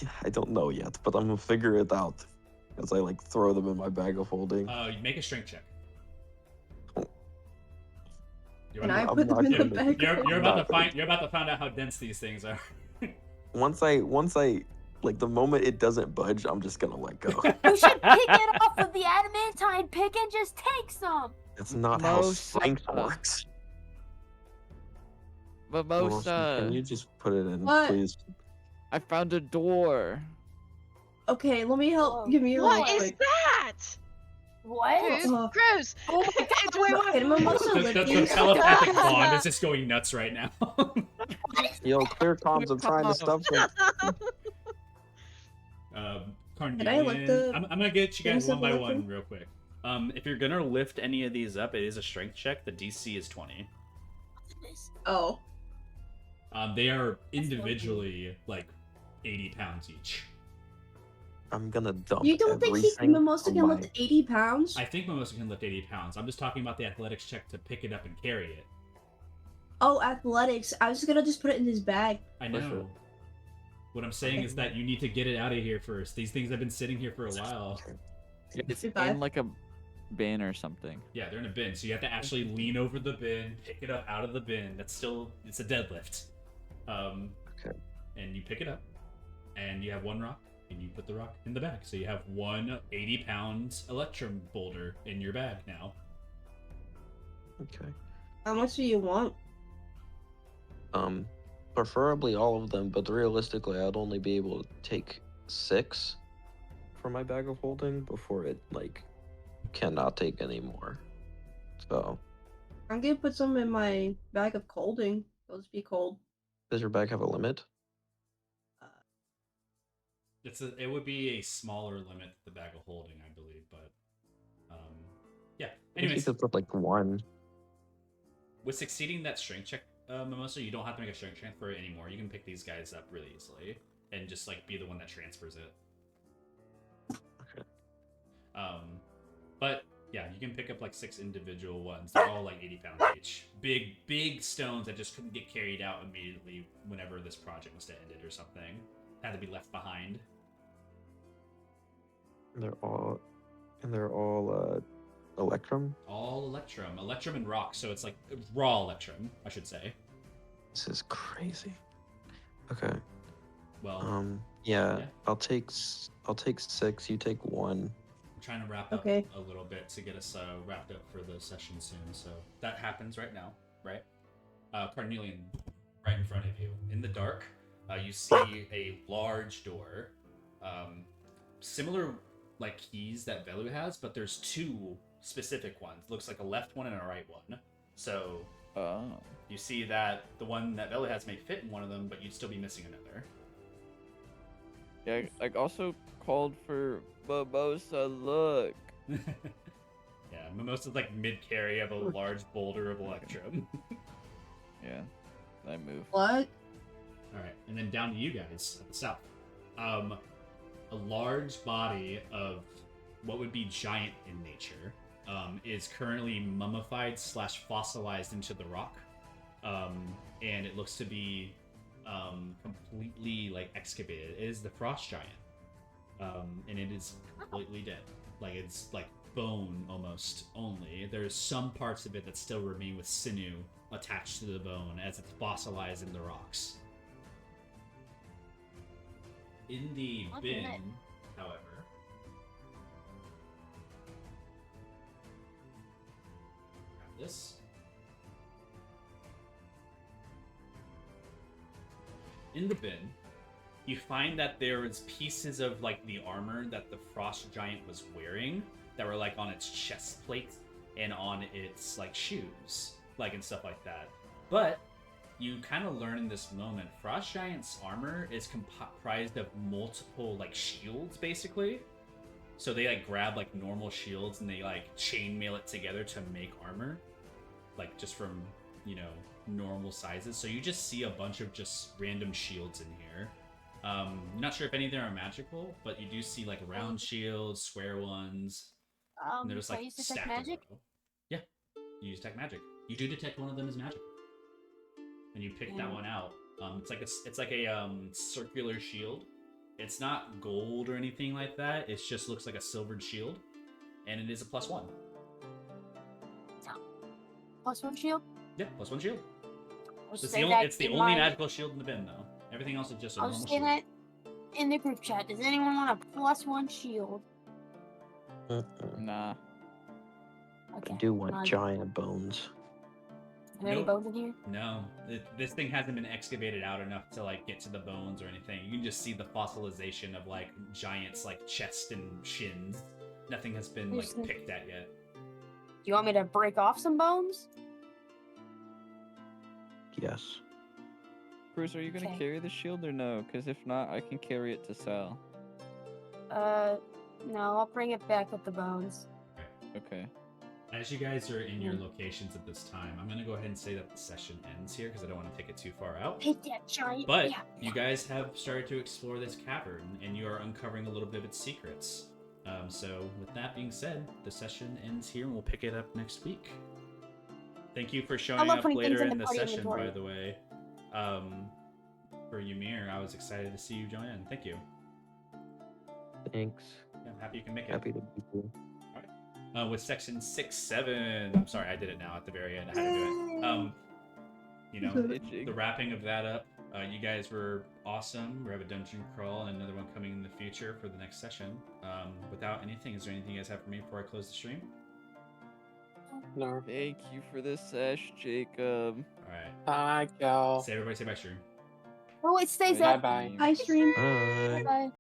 Yeah, I don't know yet, but I'm gonna figure it out as I like throw them in my bag of holding. You make a strength check. You And wanna- I I'm put them not in the gonna- bag. You're I'm about to not gonna- find you're about to find out how dense these things are. Once I like the moment it doesn't budge, I'm just gonna let go. You should pick it off of the adamantine pick and just take some. That's not how Mimosa. strength works. Mimosa. Can you just put it in, What? please? I found a door. Okay, let me help. Whoa. Give me a What real is quick. that? What? Cruz? Oh. Cruz! Oh my god, It's wait, what- wait. Can Mimosa The, lift the these? telepathic bond is just going nuts right now. Yo, clear comms. I'm trying to stop some. Carnelian, I lift the I'm gonna get you guys things one up by and lift one them? real quick. If you're gonna lift any of these up, it is a strength check. The DC is 20. Oh, They are individually like 80 pounds each. I'm gonna dump. you don't think everything Mimosa on can my- lift 80 pounds? I think Mimosa can lift 80 pounds. I'm just talking about the athletics check to pick it up and carry it. Oh, athletics. I was gonna just put it in his bag. I Push know. it. What I'm saying is that you need to get it out of here first. These things have been sitting here for a while. It's 55. in like a bin or something. Yeah, they're in a bin, so you have to actually lean over the bin, pick it up out of the bin. It's a deadlift. Okay. And you pick it up, and you have one rock, and you put the rock in the bag. So you have one 80-pound electrum boulder in your bag now. Okay. How much do you want? Preferably all of them, but realistically, I'd only be able to take 6 from my bag of holding before it like cannot take any more. So, I'm gonna put some in my bag of holding. They'll just be cold. does your bag have a limit? It would be a smaller limit to the bag of holding, I believe, but yeah. I think you Anyways, could put like 1. with succeeding that strength check, Mimosa, you don't have to make a strength check for it anymore. You can pick these guys up really easily and just like be the one that transfers it. Okay. But yeah, you can pick up like 6 individual ones. They're all like 80 pounds each. Big stones that just couldn't get carried out immediately whenever this project was to end it or something. Had to be left behind. They're all electrum. All electrum and rock. So it's like raw electrum, I should say. This is crazy. Okay. Well, Yeah. yeah. I'll take 6. You take 1. I'm trying to wrap up Okay. a little bit to get us wrapped up for the session soon. So that happens right now, right? Carnelian, right in front of you. In the dark, you see a large door. Similar like keys that Velu has, but there's 2 specific ones. Looks like a left one and a right one. So Oh. you see that the one that Velu has may fit in one of them, but you'd still be missing another. Yeah, I also called for Mimosa. Look. Yeah, Mimosa's like mid-carry of a large boulder of electrum. Yeah, I move. What? All right, and then down to you guys at the south. A a large body of what would be giant in nature is currently mummified / fossilized into the rock, and it looks to be completely like excavated. It is the frost giant, and it is completely dead. Like it's like bone almost only. There's some parts of it that still remain with sinew attached to the bone as it's fossilized in the rocks. In the Look at bin, it. however, grab this. In the bin, you find that there was pieces of like the armor that the frost giant was wearing that were like on its chest plate and on its like shoes, like and stuff like that. But you kind of learn in this moment, frost giant's armor is comprised of multiple like shields, basically. So they like grab like normal shields and they like chainmail it together to make armor, like just from, you know, normal sizes. So you just see a bunch of just random shields in here. Not sure if any of them are magical, but you do see like round shields, square ones, and they're just can I like use detect stacked in a magic? row. Yeah, you use detect magic. You do detect one of them as magical, and you pick that Yeah. one out. It's like a circular shield. It's not gold or anything like that. It just looks like a silvered shield, and it is a +1. +1 shield? Yeah, +1 shield. I'll It's say the, that it's the in only my- magical shield in the bin, though. Everything else is just a I'll normal say shield. that in the group chat. Does anyone want a +1 shield? Nah. Okay. I do want None. giant bones. Are there any Nope. bones in here? No, this thing hasn't been excavated out enough to like get to the bones or anything. You can just see the fossilization of like giants, like chest and shins. Nothing has been like There's- picked at yet. Do you want me to break off some bones? Yes. Bruce, are you gonna Okay. carry the shield or no? Because if not, I can carry it to sell. No, I'll bring it back with the bones. Okay. As you guys are in your locations at this time, I'm gonna go ahead and say that the session ends here because I don't want to take it too far out. Take that giant. But yeah. you guys have started to explore this cavern, and you are uncovering a little bit of its secrets. So, with that being said, the session ends here, and we'll pick it up next week. Thank you for showing love up putting things later in in the the party session, inventory. by the way. For Ymir, I was excited to see you join in. Thank you. Thanks. Yeah, I'm happy you can make it. Happy to be here. With section 6-7, I'm sorry, I did it now at the very end. I had to do it. You know, Itching. the wrapping of that up. You guys were awesome. We have a dungeon crawl and another one coming in the future for the next session. Without anything, is there anything you guys have for me before I close the stream? No. Thank you for the sesh, Jacob. All right. Bye, y'all. Say everybody say bye, stream. Oh, it stays Bye, up. Bye-bye. stream. Hi, stream. Bye. Bye.